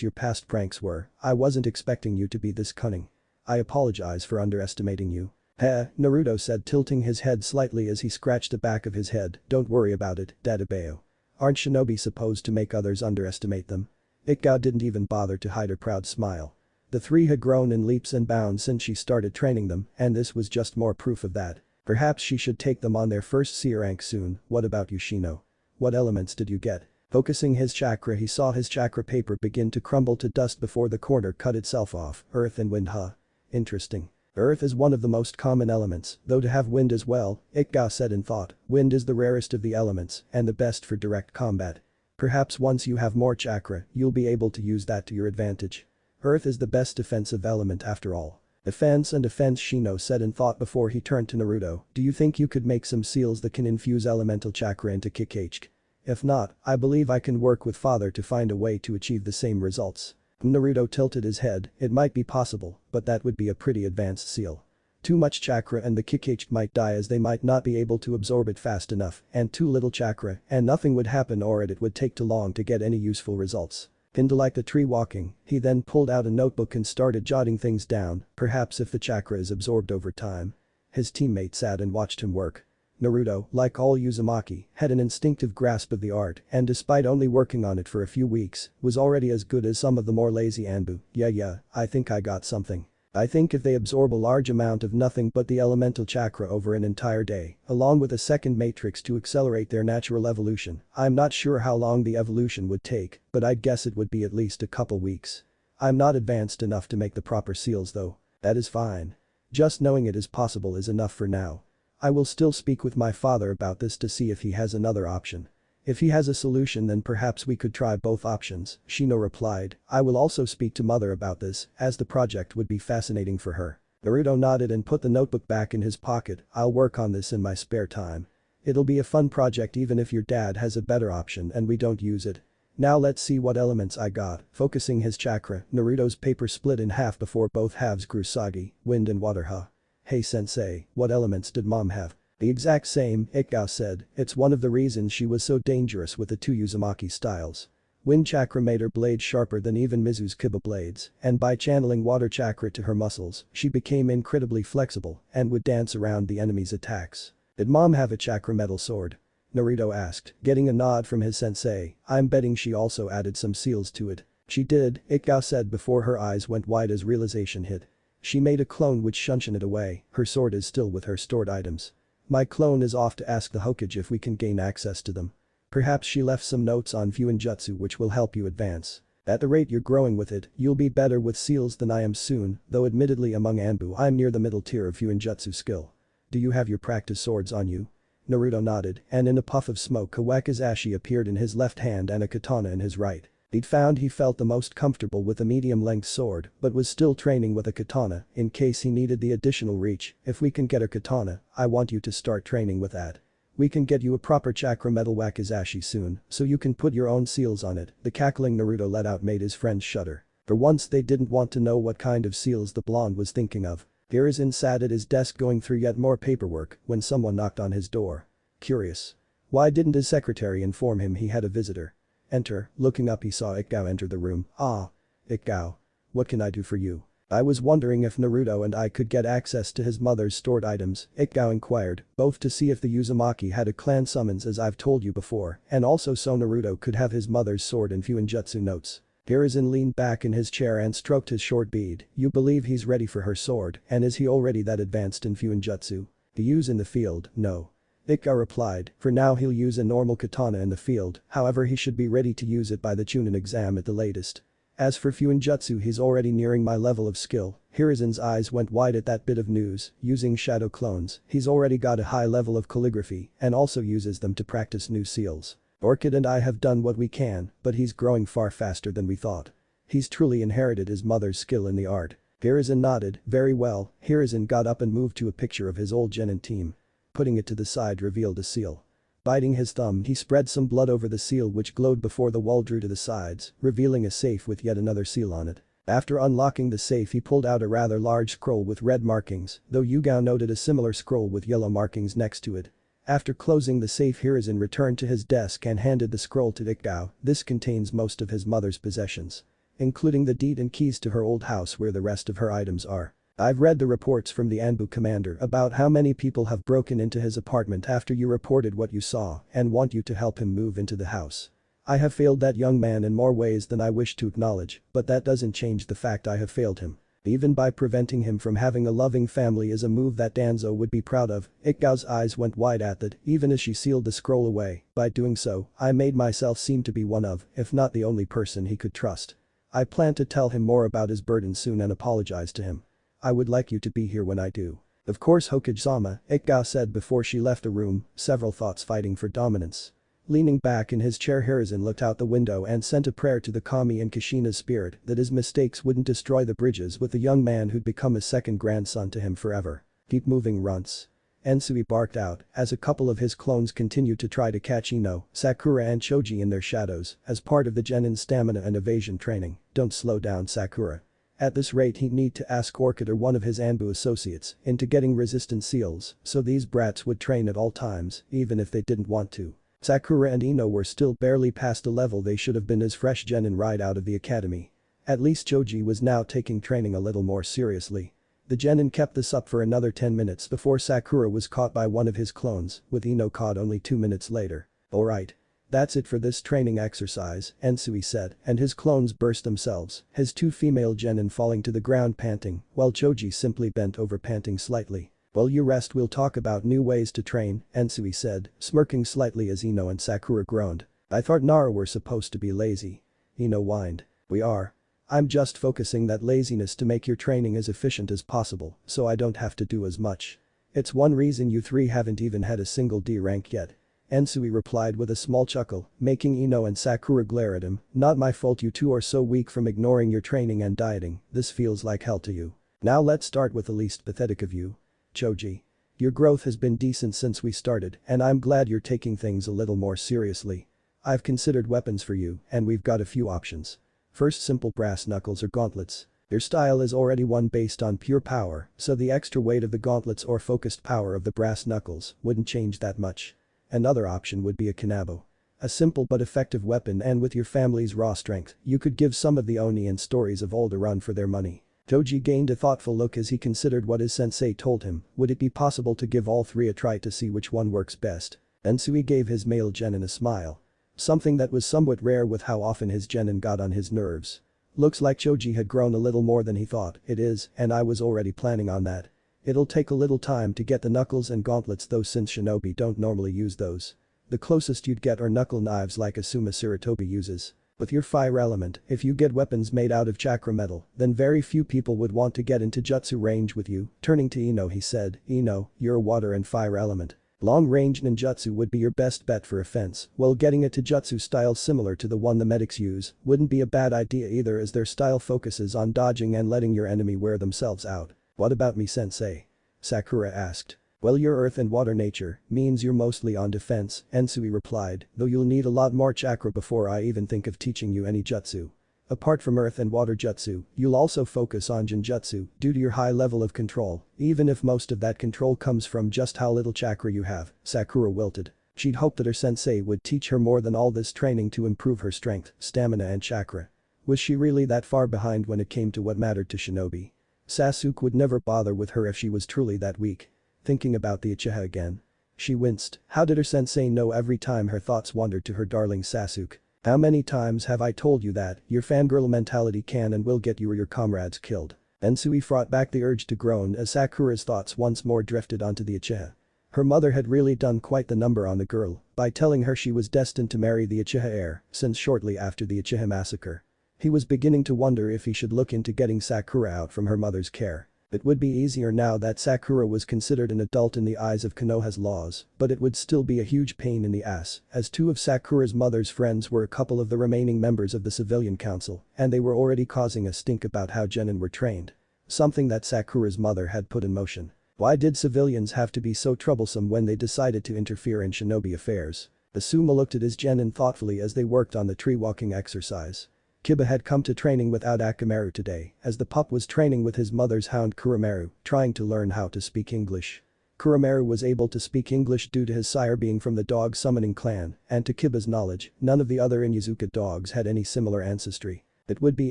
your past pranks were, I wasn't expecting you to be this cunning. I apologize for underestimating you. Heh, Naruto said, tilting his head slightly as he scratched the back of his head. Don't worry about it, Dadabeo. Aren't shinobi supposed to make others underestimate them? Ikao didn't even bother to hide her proud smile. The three had grown in leaps and bounds since she started training them, and this was just more proof of that. Perhaps she should take them on their first C rank soon. What about you, Shino? What elements did you get? Focusing his chakra, he saw his chakra paper begin to crumble to dust before the corner cut itself off. Earth and wind, huh? Interesting. Earth is one of the most common elements, though to have wind as well, Ikao said in thought. Wind is the rarest of the elements and the best for direct combat. Perhaps once you have more chakra, you'll be able to use that to your advantage. Earth is the best defensive element after all. Defense and defense, Shino said in thought before he turned to Naruto. Do you think you could make some seals that can infuse elemental chakra into Kakashi? If not, I believe I can work with father to find a way to achieve the same results. Naruto tilted his head. It might be possible, but that would be a pretty advanced seal. Too much chakra and the Kakashi might die as they might not be able to absorb it fast enough, and too little chakra and nothing would happen, or it would take too long to get any useful results. Kinda like the tree walking, he then pulled out a notebook and started jotting things down, perhaps if the chakra is absorbed over time. His teammate sat and watched him work. Naruto, like all Uzumaki, had an instinctive grasp of the art and despite only working on it for a few weeks, was already as good as some of the more lazy Anbu. Yeah, I think I got something. I think if they absorb a large amount of nothing but the elemental chakra over an entire day, along with a second matrix to accelerate their natural evolution, I'm not sure how long the evolution would take, but I'd guess it would be at least a couple weeks. I'm not advanced enough to make the proper seals though. That is fine. Just knowing it is possible is enough for now. I will still speak with my father about this to see if he has another option. If he has a solution, then perhaps we could try both options, Shino replied. I will also speak to mother about this, as the project would be fascinating for her. Naruto nodded and put the notebook back in his pocket. I'll work on this in my spare time. It'll be a fun project even if your dad has a better option and we don't use it. Now let's see what elements I got. Focusing his chakra, Naruto's paper split in half before both halves grew soggy. Wind and water, huh? Hey sensei, what elements did mom have? The exact same, Ikao said. It's one of the reasons she was so dangerous with the two Uzumaki styles. Wind chakra made her blades sharper than even Mizu's Kiba blades, and by channeling water chakra to her muscles, she became incredibly flexible and would dance around the enemy's attacks. Did mom have a chakra metal sword? Naruto asked, getting a nod from his sensei. I'm betting she also added some seals to it. She did, Ikao said before her eyes went wide as realization hit. She made a clone which shunshin it away. Her sword is still with her stored items. My clone is off to ask the Hokage if we can gain access to them. Perhaps she left some notes on Fuinjutsu which will help you advance. At the rate you're growing with it, you'll be better with seals than I am soon, though admittedly among Anbu I'm near the middle tier of Fuinjutsu skill. Do you have your practice swords on you? Naruto nodded, and in a puff of smoke a wakizashi appeared in his left hand and a katana in his right. He'd found he felt the most comfortable with a medium-length sword, but was still training with a katana in case he needed the additional reach. If we can get a katana, I want you to start training with that. We can get you a proper chakra metal wakizashi soon, so you can put your own seals on it. The cackling Naruto let out made his friends shudder. For once they didn't want to know what kind of seals the blonde was thinking of. Hiruzen sat at his desk going through yet more paperwork when someone knocked on his door. Curious. Why didn't his secretary inform him he had a visitor? Enter. Looking up he saw Ikao enter the room. Ah. Ikao. What can I do for you? I was wondering if Naruto and I could get access to his mother's stored items, Ikao inquired, both to see if the Uzumaki had a clan summons as I've told you before, and also so Naruto could have his mother's sword and Fuinjutsu notes. Hiruzen leaned back in his chair and stroked his short beard. You believe he's ready for her sword, and is he already that advanced in Fuinjutsu? To use in the field, no. Ikao replied, for now he'll use a normal katana in the field, however he should be ready to use it by the Chunin exam at the latest. As for Fuinjutsu he's already nearing my level of skill. Hiruzen's eyes went wide at that bit of news. Using shadow clones, he's already got a high level of calligraphy and also uses them to practice new seals. Orchid and I have done what we can, but he's growing far faster than we thought. He's truly inherited his mother's skill in the art. Hiruzen nodded, very well. Hiruzen got up and moved to a picture of his old genin team. Putting it to the side revealed a seal. Biting his thumb he spread some blood over the seal which glowed before the wall drew to the sides, revealing a safe with yet another seal on it. After unlocking the safe he pulled out a rather large scroll with red markings, though Yugao noted a similar scroll with yellow markings next to it. After closing the safe Hiruzen returned to his desk and handed the scroll to Ikao. This contains most of his mother's possessions. Including the deed and keys to her old house where the rest of her items are. I've read the reports from the Anbu commander about how many people have broken into his apartment after you reported what you saw and want you to help him move into the house. I have failed that young man in more ways than I wish to acknowledge, but that doesn't change the fact I have failed him. Even by preventing him from having a loving family is a move that Danzo would be proud of. Ikao's eyes went wide at that, even as she sealed the scroll away. By doing so, I made myself seem to be one of, if not the only person he could trust. I plan to tell him more about his burden soon and apologize to him. I would like you to be here when I do. Of course Hokage-sama, Ikao said before she left the room, several thoughts fighting for dominance. Leaning back in his chair Hiruzen looked out the window and sent a prayer to the kami and Kushina's spirit that his mistakes wouldn't destroy the bridges with the young man who'd become a second grandson to him forever. Keep moving runts. Ensui barked out as a couple of his clones continued to try to catch Ino, Sakura and Choji in their shadows as part of the genin stamina and evasion training. Don't slow down Sakura. At this rate he'd need to ask Orchid or one of his Anbu associates into getting resistant seals so these brats would train at all times even if they didn't want to. Sakura and Ino were still barely past the level they should have been as fresh genin right out of the academy. At least Choji was now taking training a little more seriously. The genin kept this up for another 10 minutes before Sakura was caught by one of his clones, with Ino caught only 2 minutes later. Alright. That's it for this training exercise, Ensui said, and his clones burst themselves, his 2 female genin falling to the ground panting, while Choji simply bent over panting slightly. While you rest we'll talk about new ways to train, Ensui said, smirking slightly as Ino and Sakura groaned. I thought Nara were supposed to be lazy. Ino whined. We are. I'm just focusing that laziness to make your training as efficient as possible, so I don't have to do as much. It's one reason you 3 haven't even had a single D rank yet. Ensui replied with a small chuckle, making Ino and Sakura glare at him. Not my fault you 2 are so weak from ignoring your training and dieting, this feels like hell to you. Now let's start with the least pathetic of you. Choji. Your growth has been decent since we started and I'm glad you're taking things a little more seriously. I've considered weapons for you and we've got a few options. First, simple brass knuckles or gauntlets. Your style is already one based on pure power, so the extra weight of the gauntlets or focused power of the brass knuckles wouldn't change that much. Another option would be a kanabo. A simple but effective weapon and with your family's raw strength, you could give some of the Oni and stories of old a run for their money. Choji gained a thoughtful look as he considered what his sensei told him. Would it be possible to give all 3 a try to see which one works best? Ensui gave his male genin a smile. Something that was somewhat rare with how often his genin got on his nerves. Looks like Choji had grown a little more than he thought. It is, and I was already planning on that. It'll take a little time to get the knuckles and gauntlets though since shinobi don't normally use those. The closest you'd get are knuckle knives like Asuma Sarutobi uses. With your fire element, if you get weapons made out of chakra metal, then very few people would want to get into jutsu range with you. Turning to Ino he said, Ino, you're a water and fire element. Long-range ninjutsu would be your best bet for offense, while getting a taijutsu style similar to the one the medics use wouldn't be a bad idea either as their style focuses on dodging and letting your enemy wear themselves out. What about me sensei? Sakura asked. Well your earth and water nature means you're mostly on defense, Ensui replied, though you'll need a lot more chakra before I even think of teaching you any jutsu. Apart from earth and water jutsu, you'll also focus on genjutsu due to your high level of control, even if most of that control comes from just how little chakra you have, Sakura wilted. She'd hoped that her sensei would teach her more than all this training to improve her strength, stamina and chakra. Was she really that far behind when it came to what mattered to shinobi? Sasuke would never bother with her if she was truly that weak. Thinking about the Uchiha again. She winced. How did her sensei know every time her thoughts wandered to her darling Sasuke? How many times have I told you that your fangirl mentality can and will get you or your comrades killed? Ensui fought back the urge to groan as Sakura's thoughts once more drifted onto the Uchiha. Her mother had really done quite the number on the girl by telling her she was destined to marry the Uchiha heir since shortly after the Uchiha massacre. He was beginning to wonder if he should look into getting Sakura out from her mother's care. It would be easier now that Sakura was considered an adult in the eyes of Konoha's laws, but it would still be a huge pain in the ass, as two of Sakura's mother's friends were a couple of the remaining members of the civilian council, and they were already causing a stink about how genin were trained. Something that Sakura's mother had put in motion. Why did civilians have to be so troublesome when they decided to interfere in shinobi affairs? Asuma looked at his genin thoughtfully as they worked on the tree walking exercise. Kiba had come to training without Akamaru today, as the pup was training with his mother's hound Kuromaru, trying to learn how to speak English. Kuromaru was able to speak English due to his sire being from the dog summoning clan, and to Kiba's knowledge, none of the other Inyazuka dogs had any similar ancestry. It would be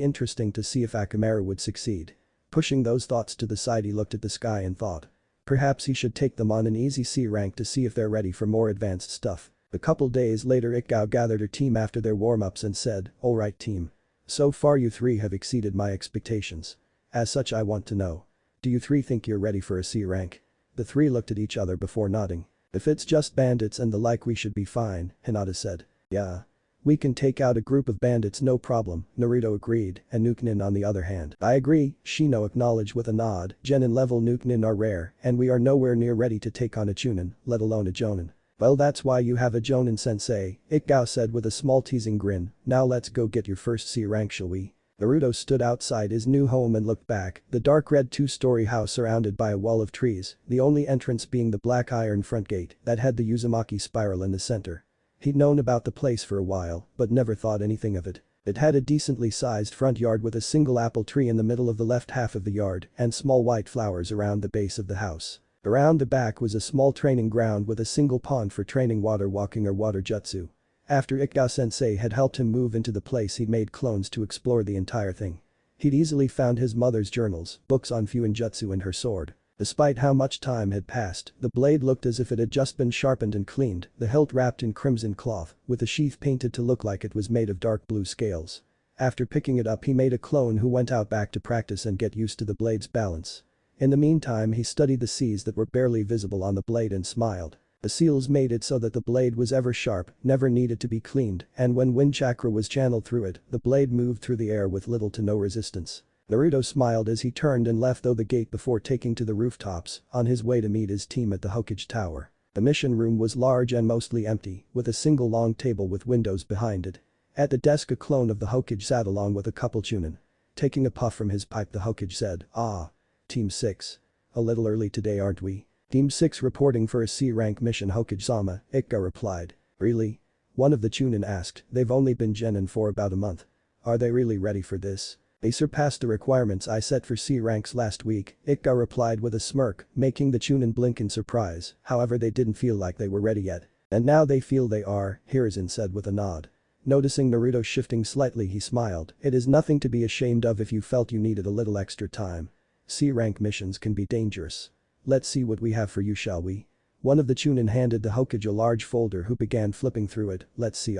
interesting to see if Akamaru would succeed. Pushing those thoughts to the side, he looked at the sky and thought. Perhaps he should take them on an easy C rank to see if they're ready for more advanced stuff. A couple days later, Ikao gathered her team after their warm-ups and said, "Alright team. So far you three have exceeded my expectations. As such, I want to know. Do you three think you're ready for a C rank?" The three looked at each other before nodding. "If it's just bandits and the like, we should be fine," Hinata said. "Yeah. We can take out a group of bandits no problem," Naruto agreed, and Nukenin on the other hand. "I agree," Shino acknowledged with a nod. "Genin level Nukenin are rare, and we are nowhere near ready to take on a Chunin, let alone a Jonin." "Well, that's why you have a Jonin sensei," Ikao said with a small teasing grin. "Now let's go get your first C rank, shall we?" Naruto stood outside his new home and looked back, the dark red two-story house surrounded by a wall of trees, the only entrance being the black iron front gate that had the Uzumaki spiral in the center. He'd known about the place for a while, but never thought anything of it. It had a decently sized front yard with a single apple tree in the middle of the left half of the yard and small white flowers around the base of the house. Around the back was a small training ground with a single pond for training water walking or water jutsu. After Ikao sensei had helped him move into the place, he'd made clones to explore the entire thing. He'd easily found his mother's journals, books on Fuinjutsu and her sword. Despite how much time had passed, the blade looked as if it had just been sharpened and cleaned, the hilt wrapped in crimson cloth, with the sheath painted to look like it was made of dark blue scales. After picking it up, he made a clone who went out back to practice and get used to the blade's balance. In the meantime, he studied the C's that were barely visible on the blade and smiled. The seals made it so that the blade was ever sharp, never needed to be cleaned, and when wind chakra was channeled through it, the blade moved through the air with little to no resistance. Naruto smiled as he turned and left through the gate before taking to the rooftops, on his way to meet his team at the Hokage tower. The mission room was large and mostly empty, with a single long table with windows behind it. At the desk, a clone of the Hokage sat along with a couple chunin. Taking a puff from his pipe, the Hokage said, "Ah. Team 6. A little early today, aren't we?" "Team 6 reporting for a C-rank mission, Hokage-sama," Ikka replied. "Really?" one of the chunin asked. "They've only been genin for about a month. Are they really ready for this?" "They surpassed the requirements I set for C ranks last week," Ikka replied with a smirk, making the chunin blink in surprise. "However, they didn't feel like they were ready yet. And now they feel they are," Hiruzen said with a nod. Noticing Naruto shifting slightly, he smiled. "It is nothing to be ashamed of if you felt you needed a little extra time. C rank missions can be dangerous. Let's see what we have for you, shall we?" One of the chunin handed the Hokage a large folder who began flipping through it. "Let's see.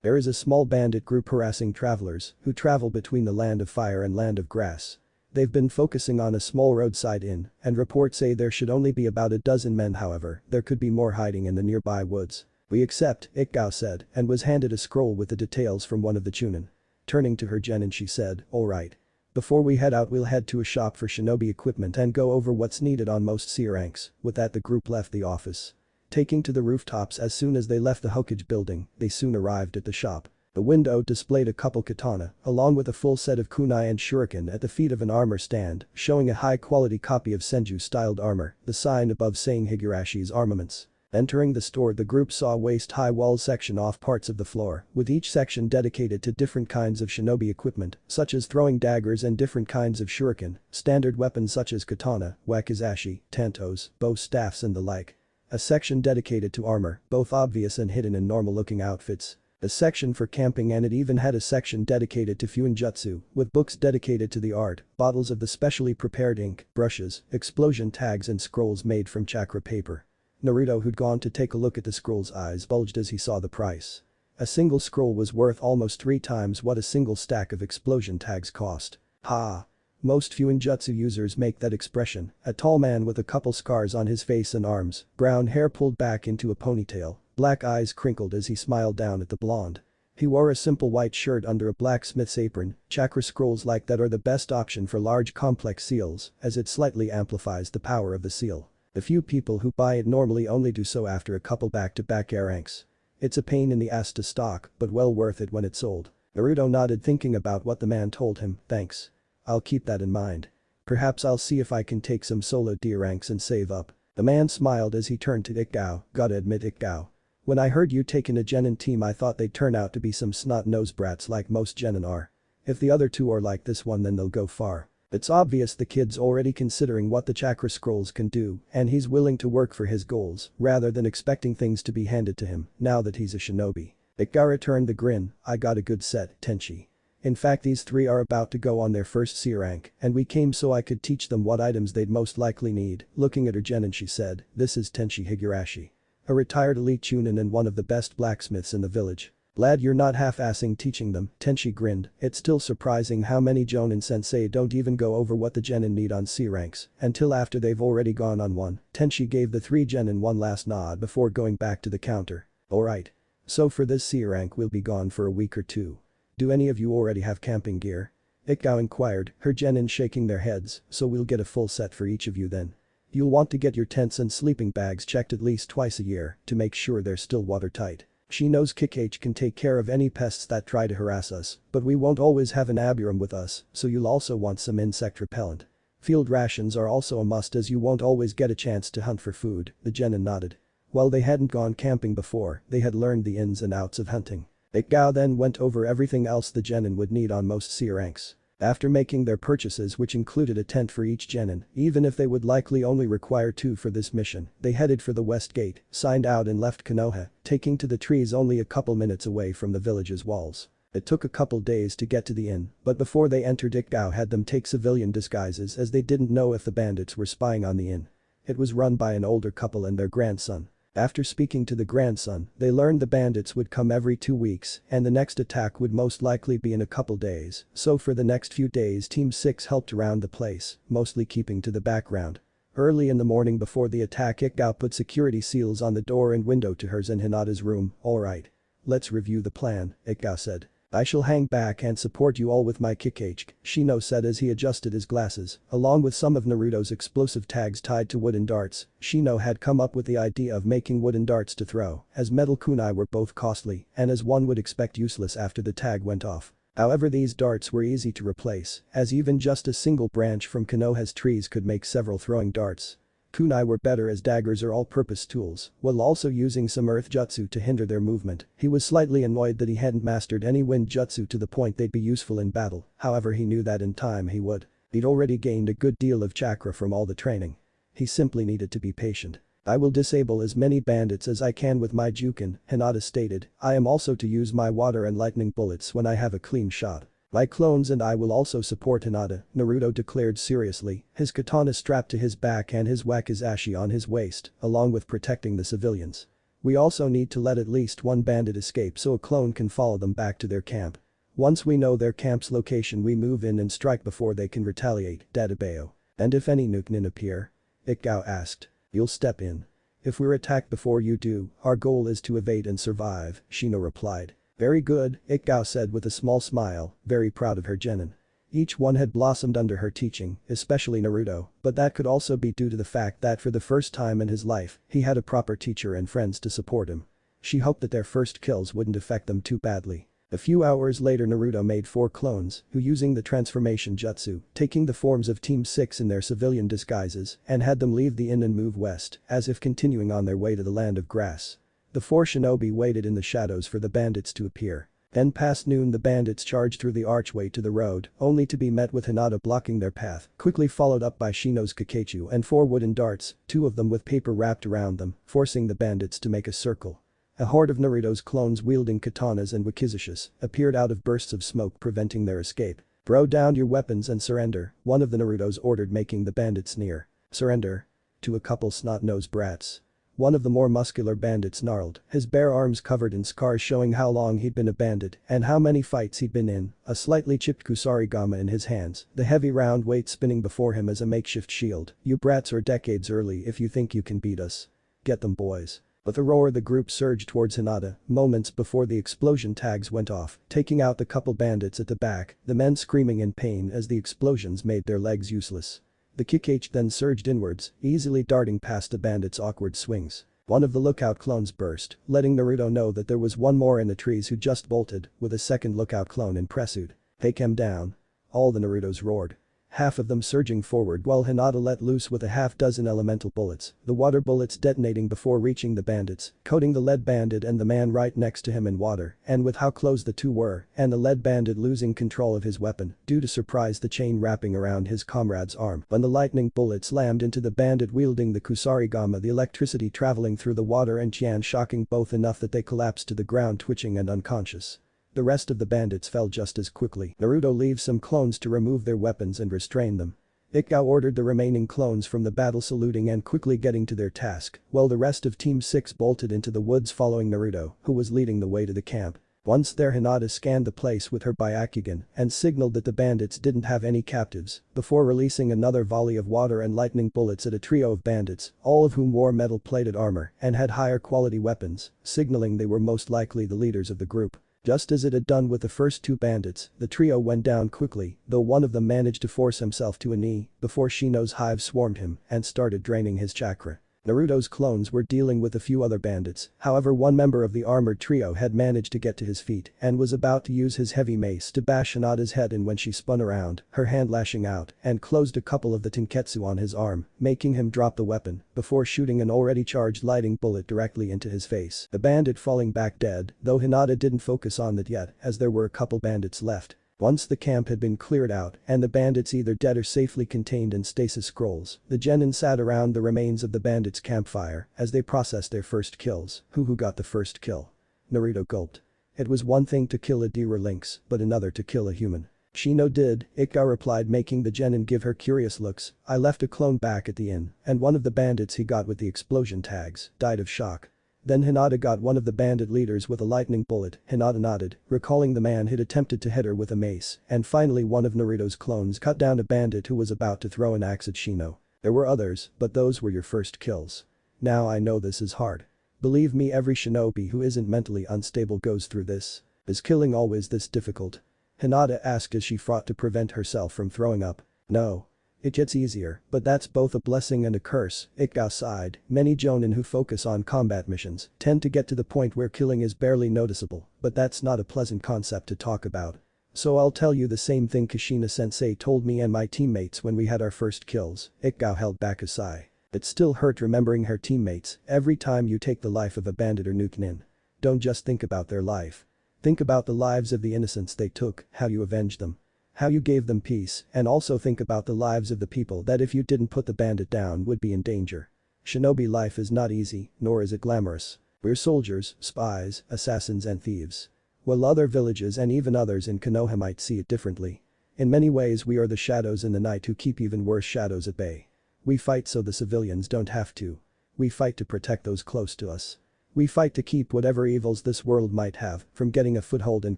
There is a small bandit group harassing travelers who travel between the land of fire and land of grass. They've been focusing on a small roadside inn, and reports say there should only be about a dozen men. However, there could be more hiding in the nearby woods." "We accept," Ikao said, and was handed a scroll with the details from one of the chunin. Turning to her genin, she said, "Alright. Before we head out, we'll head to a shop for shinobi equipment and go over what's needed on most C ranks." With that, the group left the office. Taking to the rooftops as soon as they left the Hokage building, they soon arrived at the shop. The window displayed a couple katana, along with a full set of kunai and shuriken at the feet of an armor stand, showing a high-quality copy of Senju-styled armor, the sign above saying Higurashi's armaments. Entering the store, the group saw a waist-high wall section off parts of the floor, with each section dedicated to different kinds of shinobi equipment, such as throwing daggers and different kinds of shuriken, standard weapons such as katana, wakizashi, tantos, bow staffs and the like. A section dedicated to armor, both obvious and hidden in normal-looking outfits. A section for camping, and it even had a section dedicated to fuinjutsu, with books dedicated to the art, bottles of the specially prepared ink, brushes, explosion tags and scrolls made from chakra paper. Naruto, who'd gone to take a look at the scroll's eyes bulged as he saw the price. A single scroll was worth almost 3 times what a single stack of explosion tags cost. Ha! Most fuinjutsu users make that expression, a tall man with a couple scars on his face and arms, brown hair pulled back into a ponytail, black eyes crinkled as he smiled down at the blonde. He wore a simple white shirt under a blacksmith's apron. Chakra scrolls like that are the best option for large complex seals, as it slightly amplifies the power of the seal. The few people who buy it normally only do so after a couple back-to-back air ranks. It's a pain in the ass to stock, but well worth it when it's sold. Naruto nodded, thinking about what the man told him. Thanks. I'll keep that in mind. Perhaps I'll see if I can take some solo D ranks and save up. The man smiled as he turned to Ikao. Gotta admit, Ikao. When I heard you taking a genin team, I thought they'd turn out to be some snot-nosed brats like most genin are. If the other two are like this one, then they'll go far. It's obvious the kid's already considering what the chakra scrolls can do, and he's willing to work for his goals rather than expecting things to be handed to him now that he's a shinobi. Ikao returned the grin. I got a good set, Tenchi. In fact, these 3 are about to go on their first C rank, and we came so I could teach them what items they'd most likely need. Looking at her genin, she said, this is Tenchi Higurashi. A retired elite chunin and one of the best blacksmiths in the village. Glad you're not half-assing teaching them, Tenchi grinned. It's still surprising how many Jonin sensei don't even go over what the genin need on C ranks until after they've already gone on one. Tenchi gave the 3 genin one last nod before going back to the counter. Alright. So for this C rank we'll be gone for a week or 2. Do any of you already have camping gear? Ikao inquired, her genin shaking their heads. So we'll get a full set for each of you then. You'll want to get your tents and sleeping bags checked at least twice a year to make sure they're still watertight. Shino's Kakashi can take care of any pests that try to harass us, but we won't always have an aburum with us, so you'll also want some insect repellent. Field rations are also a must, as you won't always get a chance to hunt for food, the genin nodded. While they hadn't gone camping before, they had learned the ins and outs of hunting. Ikao then went over everything else the genin would need on most C ranks. After making their purchases, which included a tent for each genin, even if they would likely only require 2 for this mission, they headed for the west gate, signed out and left Konoha, taking to the trees only a couple minutes away from the village's walls. It took a couple days to get to the inn, but before they entered, Ikao had them take civilian disguises as they didn't know if the bandits were spying on the inn. It was run by an older couple and their grandson. After speaking to the grandson, they learned the bandits would come every 2 weeks and the next attack would most likely be in a couple days, so for the next few days Team 6 helped around the place, mostly keeping to the background. Early in the morning before the attack, Ikao put security seals on the door and window to hers and Hinata's room. Alright. Let's review the plan, Ikao said. I shall hang back and support you all with my Kakashi, Shino said as he adjusted his glasses, along with some of Naruto's explosive tags tied to wooden darts. Shino had come up with the idea of making wooden darts to throw, as metal kunai were both costly and as one would expect useless after the tag went off. However, these darts were easy to replace, as even just a single branch from Konoha's trees could make several throwing darts. Kunai were better as daggers or all-purpose tools, while also using some earth jutsu to hinder their movement. He was slightly annoyed that he hadn't mastered any wind jutsu to the point they'd be useful in battle, however he knew that in time he would. He'd already gained a good deal of chakra from all the training. He simply needed to be patient. I will disable as many bandits as I can with my Jukin, Hinata stated. I am also to use my water and lightning bullets when I have a clean shot. My clones and I will also support Hinata, Naruto declared seriously, his katana strapped to his back and his wakizashi on his waist, along with protecting the civilians. We also need to let at least one bandit escape so a clone can follow them back to their camp. Once we know their camp's location, we move in and strike before they can retaliate, Databeo. And if any Nukenin appear? Ikao asked. You'll step in. If we're attacked before you do, our goal is to evade and survive, Shino replied. Very good, Ikao said with a small smile, very proud of her genin. Each one had blossomed under her teaching, especially Naruto, but that could also be due to the fact that for the first time in his life, he had a proper teacher and friends to support him. She hoped that their first kills wouldn't affect them too badly. A few hours later Naruto made 4 clones, who using the transformation jutsu, taking the forms of Team 6 in their civilian disguises, and had them leave the inn and move west, as if continuing on their way to the land of grass. The 4 shinobi waited in the shadows for the bandits to appear. Then past noon the bandits charged through the archway to the road, only to be met with Hinata blocking their path, quickly followed up by Shino's Kakechu and 4 wooden darts, 2 of them with paper wrapped around them, forcing the bandits to make a circle. A horde of Naruto's clones wielding katanas and wakizashis appeared out of bursts of smoke preventing their escape. "Throw down your weapons and surrender," one of the Narutos ordered, making the bandits sneer. "Surrender?" To a couple snot-nosed brats. One of the more muscular bandits snarled, his bare arms covered in scars showing how long he'd been a bandit and how many fights he'd been in, a slightly chipped kusarigama in his hands, the heavy round weight spinning before him as a makeshift shield. "You brats are decades early if you think you can beat us. Get them, boys." With a roar the group surged towards Hinata, moments before the explosion tags went off, taking out the couple bandits at the back, the men screaming in pain as the explosions made their legs useless. The Kakashi then surged inwards, easily darting past the bandits' awkward swings. One of the lookout clones burst, letting Naruto know that there was one more in the trees who just bolted, with a second lookout clone in pursuit. "Take him down." All the Narutos roared. Half of them surging forward while Hinata let loose with a half-dozen elemental bullets, the water bullets detonating before reaching the bandits, coating the lead bandit and the man right next to him in water, and with how close the two were, and the lead bandit losing control of his weapon, due to surprise the chain wrapping around his comrade's arm when the lightning bullet slammed into the bandit wielding the kusarigama, the electricity traveling through the water and Qian shocking both enough that they collapsed to the ground twitching and unconscious. The rest of the bandits fell just as quickly. Naruto leaves some clones to remove their weapons and restrain them. Ikao ordered the remaining clones from the battle saluting and quickly getting to their task, while the rest of Team 6 bolted into the woods following Naruto, who was leading the way to the camp. Once there Hinata scanned the place with her Byakugan and signaled that the bandits didn't have any captives, before releasing another volley of water and lightning bullets at a trio of bandits, all of whom wore metal-plated armor and had higher quality weapons, signaling they were most likely the leaders of the group. Just as it had done with the first 2 bandits, the trio went down quickly, though one of them managed to force himself to a knee before Shino's hive swarmed him and started draining his chakra. Naruto's clones were dealing with a few other bandits, however one member of the armored trio had managed to get to his feet and was about to use his heavy mace to bash Hinata's head in when she spun around, her hand lashing out, and closed a couple of the tenketsu on his arm, making him drop the weapon before shooting an already charged lightning bullet directly into his face, the bandit falling back dead, though Hinata didn't focus on that yet as there were a couple bandits left. Once the camp had been cleared out and the bandits either dead or safely contained in stasis scrolls, the genin sat around the remains of the bandits' campfire as they processed their first kills. Who got the first kill? Naruto gulped. It was one thing to kill a deer or lynx, but another to kill a human. Shino did, Ikka replied, making the genin give her curious looks. "I left a clone back at the inn, and one of the bandits he got with the explosion tags died of shock. Then Hinata got one of the bandit leaders with a lightning bullet." Hinata nodded, recalling the man who'd attempted to hit her with a mace, and finally one of Naruto's clones cut down a bandit who was about to throw an axe at Shino. "There were others, but those were your first kills. Now I know this is hard. Believe me, every shinobi who isn't mentally unstable goes through this. Is killing always this difficult?" Hinata asked as she fought to prevent herself from throwing up. "No. It gets easier, but that's both a blessing and a curse," Ikka sighed. "Many jonin who focus on combat missions tend to get to the point where killing is barely noticeable, but that's not a pleasant concept to talk about. So I'll tell you the same thing Kushina sensei told me and my teammates when we had our first kills." Ikka held back a sigh. It still hurt remembering her teammates. Every time you take the life of a bandit or nukenin, don't just think about their life. Think about the lives of the innocents they took, how you avenged them, how you gave them peace, and also think about the lives of the people that if you didn't put the bandit down would be in danger. Shinobi life is not easy, nor is it glamorous. We're soldiers, spies, assassins and thieves. While other villages and even others in Konoha might see it differently. In many ways we are the shadows in the night who keep even worse shadows at bay. We fight so the civilians don't have to. We fight to protect those close to us. We fight to keep whatever evils this world might have from getting a foothold and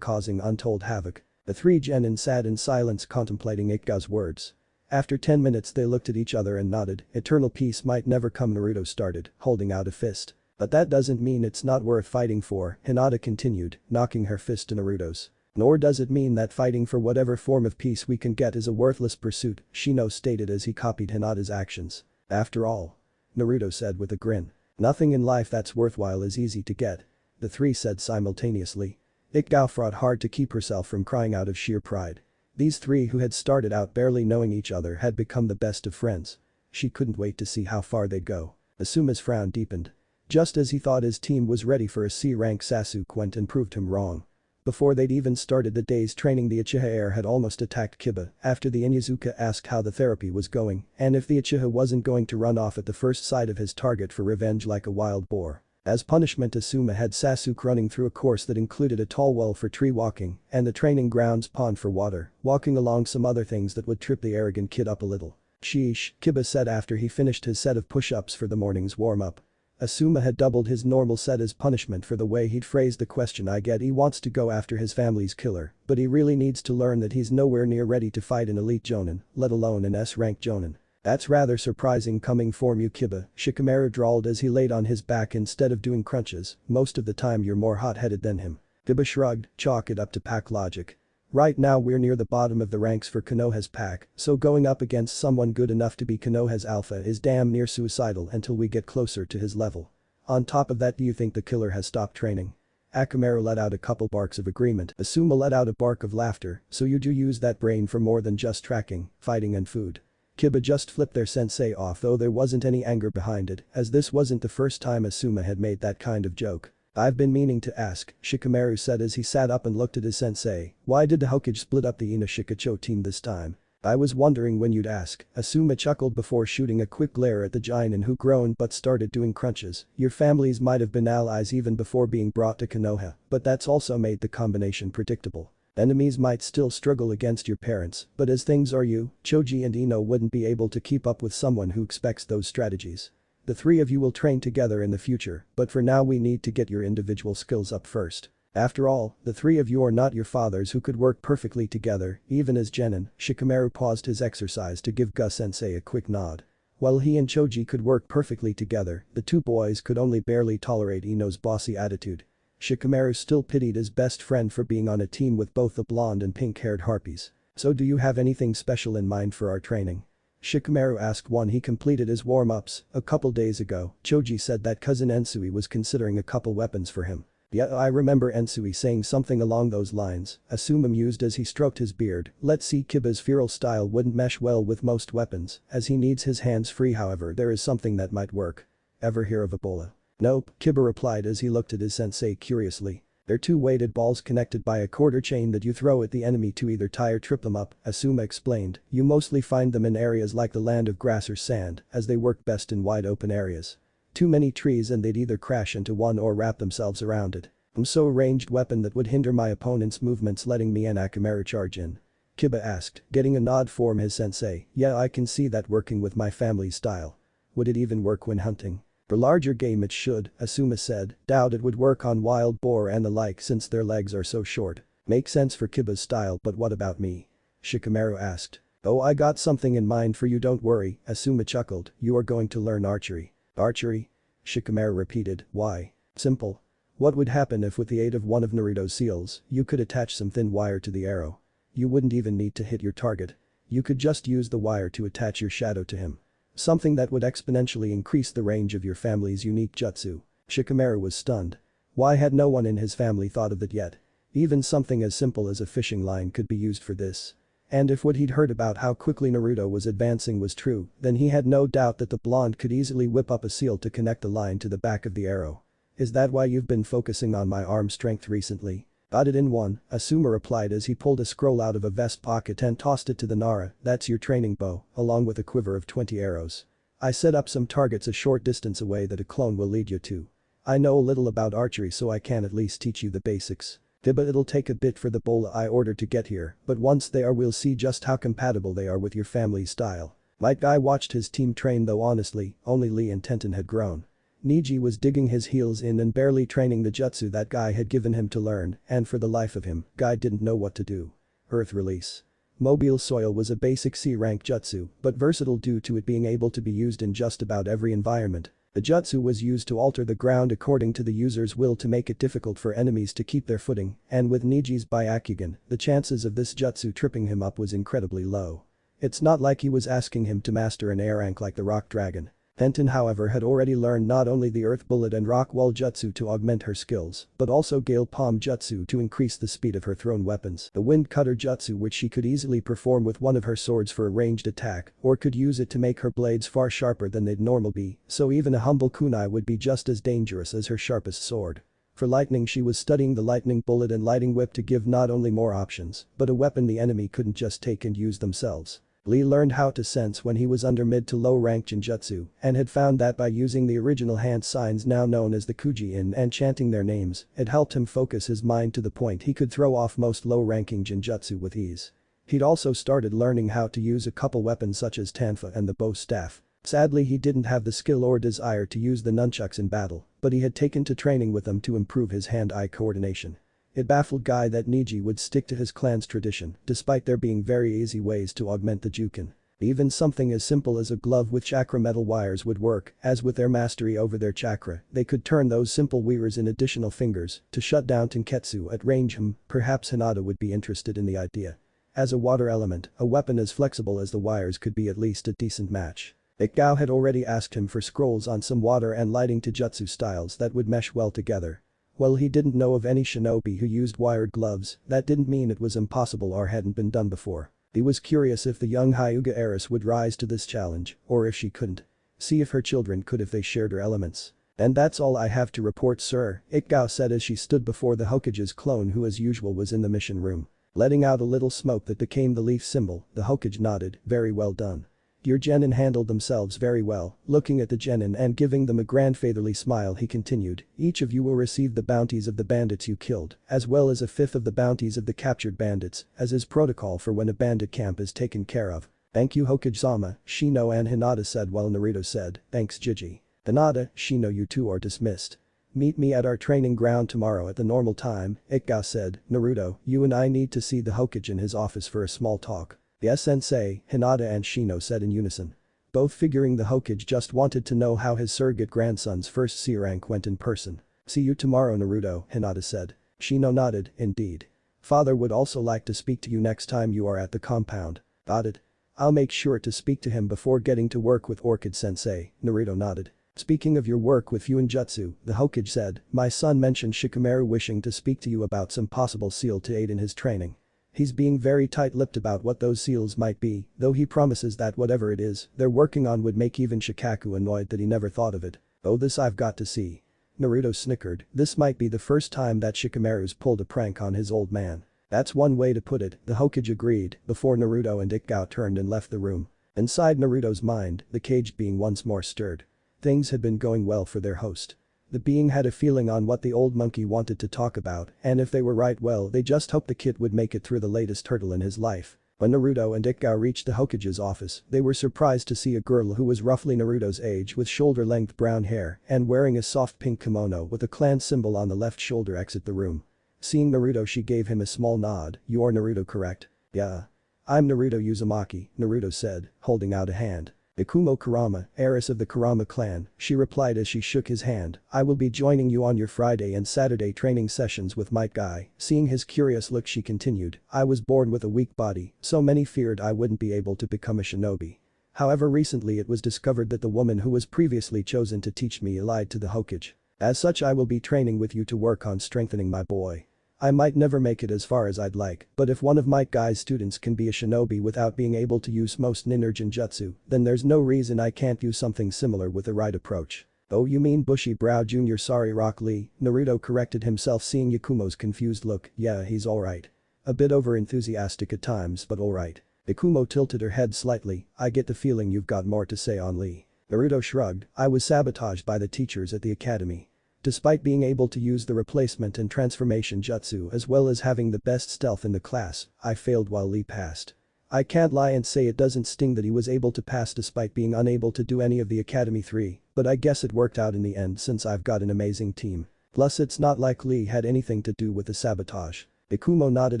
causing untold havoc." The 3 genin sat in silence contemplating Ikka's words. After 10 minutes they looked at each other and nodded. "Eternal peace might never come," Naruto started, holding out a fist. "But that doesn't mean it's not worth fighting for," Hinata continued, knocking her fist to Naruto's. "Nor does it mean that fighting for whatever form of peace we can get is a worthless pursuit," Shino stated as he copied Hinata's actions. "After all," Naruto said with a grin, "nothing in life that's worthwhile is easy to get." The 3 said simultaneously. Ikgao fought hard to keep herself from crying out of sheer pride. These three who had started out barely knowing each other had become the best of friends. She couldn't wait to see how far they'd go. Asuma's frown deepened. Just as he thought his team was ready for a C-rank, Sasu went and proved him wrong. Before they'd even started the day's training, the Uchiha heir had almost attacked Kiba after the Inuzuka asked how the therapy was going and if the Uchiha wasn't going to run off at the first sight of his target for revenge like a wild boar. As punishment, Asuma had Sasuke running through a course that included a tall wall for tree walking and the training grounds pond for water, walking along some other things that would trip the arrogant kid up a little. Sheesh, Kiba said after he finished his set of push-ups for the morning's warm-up. Asuma had doubled his normal set as punishment for the way he'd phrased the question. I get he wants to go after his family's killer, but he really needs to learn that he's nowhere near ready to fight an elite jonin, let alone an S-rank jonin. That's rather surprising coming from you, Kiba, Shikamaru drawled as he laid on his back instead of doing crunches. Most of the time you're more hot-headed than him. Kiba shrugged, chalk it up to pack logic. Right now we're near the bottom of the ranks for Konoha's pack, so going up against someone good enough to be Konoha's alpha is damn near suicidal until we get closer to his level. On top of that, do you think the killer has stopped training? Akamaru let out a couple barks of agreement. Asuma let out a bark of laughter. So you do use that brain for more than just tracking, fighting and food. Kiba just flipped their sensei off, though there wasn't any anger behind it, as this wasn't the first time Asuma had made that kind of joke. I've been meaning to ask, Shikamaru said as he sat up and looked at his sensei, why did the Hokage split up the Inoshikacho team this time? I was wondering when you'd ask, Asuma chuckled before shooting a quick glare at the Jonin who groaned but started doing crunches. Your families might have been allies even before being brought to Konoha, but that's also made the combination predictable. Enemies might still struggle against your parents, but as things are you, Choji and Ino wouldn't be able to keep up with someone who expects those strategies. The three of you will train together in the future, but for now we need to get your individual skills up first. After all, the three of you are not your fathers who could work perfectly together, even as genin. Shikamaru paused his exercise to give Gus-sensei a quick nod. While he and Choji could work perfectly together, the two boys could only barely tolerate Ino's bossy attitude. Shikamaru still pitied his best friend for being on a team with both the blonde and pink-haired harpies. So do you have anything special in mind for our training? Shikamaru asked when he completed his warm-ups. A couple days ago, Choji said that cousin Ensui was considering a couple weapons for him. Yeah, I remember Ensui saying something along those lines, Asuma mused as he stroked his beard. Let's see, Kiba's feral style wouldn't mesh well with most weapons, as he needs his hands free. However, there is something that might work. Ever hear of Ebola? Nope, Kiba replied as he looked at his sensei curiously. They're two weighted balls connected by a quarter chain that you throw at the enemy to either tie or trip them up, Asuma explained. You mostly find them in areas like the land of grass or sand, as they work best in wide open areas. Too many trees and they'd either crash into one or wrap themselves around it. So a ranged weapon that would hinder my opponent's movements, letting me and Akamaru charge in. Kiba asked, getting a nod from his sensei. Yeah, I can see that working with my family's style. Would it even work when hunting? For larger game it should, Asuma said. Doubt it would work on wild boar and the like since their legs are so short. Makes sense for Kiba's style, but what about me? Shikamaru asked. Oh, I got something in mind for you, don't worry, Asuma chuckled. You are going to learn archery. Archery? Shikamaru repeated. Why? Simple. What would happen if with the aid of one of Naruto's seals, you could attach some thin wire to the arrow? You wouldn't even need to hit your target. You could just use the wire to attach your shadow to him. Something that would exponentially increase the range of your family's unique jutsu. Shikamaru was stunned. Why had no one in his family thought of it yet? Even something as simple as a fishing line could be used for this. And if what he'd heard about how quickly Naruto was advancing was true, then he had no doubt that the blonde could easily whip up a seal to connect the line to the back of the arrow. Is that why you've been focusing on my arm strength recently? Got it in one, Asuma replied as he pulled a scroll out of a vest pocket and tossed it to the Nara. That's your training bow, along with a quiver of 20 arrows. I set up some targets a short distance away that a clone will lead you to. I know a little about archery, so I can at least teach you the basics. But it'll take a bit for the bola I ordered to get here, but once they are we'll see just how compatible they are with your family's style. Might I watched his team train, though honestly, only Lee and Tenten had grown. Niji was digging his heels in and barely training the jutsu that Guy had given him to learn, and for the life of him, Guy didn't know what to do. Earth Release. Mobile Soil was a basic C-rank jutsu, but versatile due to it being able to be used in just about every environment. The jutsu was used to alter the ground according to the user's will to make it difficult for enemies to keep their footing, and with Niji's Byakugan, the chances of this jutsu tripping him up was incredibly low. It's not like he was asking him to master an air rank like the Rock Dragon. Tenten however had already learned not only the earth bullet and rock wall jutsu to augment her skills, but also gale palm jutsu to increase the speed of her thrown weapons. The wind cutter jutsu which she could easily perform with one of her swords for a ranged attack, or could use it to make her blades far sharper than they'd normally be, so even a humble kunai would be just as dangerous as her sharpest sword. For lightning she was studying the lightning bullet and lighting whip to give not only more options, but a weapon the enemy couldn't just take and use themselves. Lee learned how to sense when he was under mid to low rank Jinjutsu and had found that by using the original hand signs now known as the Kuji-in and chanting their names, it helped him focus his mind to the point he could throw off most low-ranking Jinjutsu with ease. He'd also started learning how to use a couple weapons such as Tanfa and the bow staff. Sadly he didn't have the skill or desire to use the nunchucks in battle, but he had taken to training with them to improve his hand-eye coordination. It baffled Guy that Niji would stick to his clan's tradition, despite there being very easy ways to augment the Jukin. Even something as simple as a glove with chakra metal wires would work, as with their mastery over their chakra, they could turn those simple weavers in additional fingers to shut down Tenketsu at range. Perhaps Hinata would be interested in the idea. As a water element, a weapon as flexible as the wires could be at least a decent match. Ikao had already asked him for scrolls on some water and lighting Taijutsu styles that would mesh well together. Well, he didn't know of any shinobi who used wired gloves, that didn't mean it was impossible or hadn't been done before. He was curious if the young Hyuga heiress would rise to this challenge, or if she couldn't. See if her children could if they shared her elements. And that's all I have to report, sir, Ikao said as she stood before the Hokage's clone who as usual was in the mission room. Letting out a little smoke that became the leaf symbol, the Hokage nodded, very well done. Your genin handled themselves very well. Looking at the genin and giving them a grandfatherly smile he continued, each of you will receive the bounties of the bandits you killed, as well as a fifth of the bounties of the captured bandits, as is protocol for when a bandit camp is taken care of. Thank you Hokage-sama, Shino and Hinata said while Naruto said, thanks Jiji. Hinata, Shino you two are dismissed. Meet me at our training ground tomorrow at the normal time, Ikao said, Naruto, you and I need to see the Hokage in his office for a small talk. Yes Sensei, Hinata and Shino said in unison. Both figuring the Hokage just wanted to know how his surrogate grandson's first C rank went in person. See you tomorrow Naruto, Hinata said. Shino nodded, indeed. Father would also like to speak to you next time you are at the compound. Got it. I'll make sure to speak to him before getting to work with Orchid Sensei, Naruto nodded. Speaking of your work with Fuinjutsu, the Hokage said, my son mentioned Shikamaru wishing to speak to you about some possible seal to aid in his training. He's being very tight-lipped about what those seals might be, though he promises that whatever it is they're working on would make even Shikaku annoyed that he never thought of it. Oh, this I've got to see. Naruto snickered, this might be the first time that Shikamaru's pulled a prank on his old man. That's one way to put it, the Hokage agreed, before Naruto and Ikao turned and left the room. Inside Naruto's mind, the caged being once more stirred. Things had been going well for their host. The being had a feeling on what the old monkey wanted to talk about, and if they were right, well, they just hoped the kid would make it through the latest hurdle in his life. When Naruto and Ikao reached the Hokage's office, they were surprised to see a girl who was roughly Naruto's age with shoulder-length brown hair and wearing a soft pink kimono with a clan symbol on the left shoulder exit the room. Seeing Naruto she gave him a small nod, you're Naruto correct? Yeah. I'm Naruto Uzumaki, Naruto said, holding out a hand. Ikumo Kurama, heiress of the Kurama clan, she replied as she shook his hand, I will be joining you on your Friday and Saturday training sessions with Might Guy. Seeing his curious look she continued, I was born with a weak body, so many feared I wouldn't be able to become a shinobi. However recently it was discovered that the woman who was previously chosen to teach me lied to the Hokage. As such I will be training with you to work on strengthening my boy. I might never make it as far as I'd like, but if one of Might Guy's students can be a shinobi without being able to use most ninja Jinjutsu, then there's no reason I can't do something similar with the right approach. Oh you mean bushy brow junior, sorry Rock Lee, Naruto corrected himself seeing Yakumo's confused look, yeah he's alright. A bit over enthusiastic at times but alright. Ikumo tilted her head slightly, I get the feeling you've got more to say on Lee. Naruto shrugged, I was sabotaged by the teachers at the academy. Despite being able to use the replacement and transformation jutsu as well as having the best stealth in the class, I failed while Lee passed. I can't lie and say it doesn't sting that he was able to pass despite being unable to do any of the Academy 3, but I guess it worked out in the end since I've got an amazing team. Plus it's not like Lee had anything to do with the sabotage. Ikumo nodded,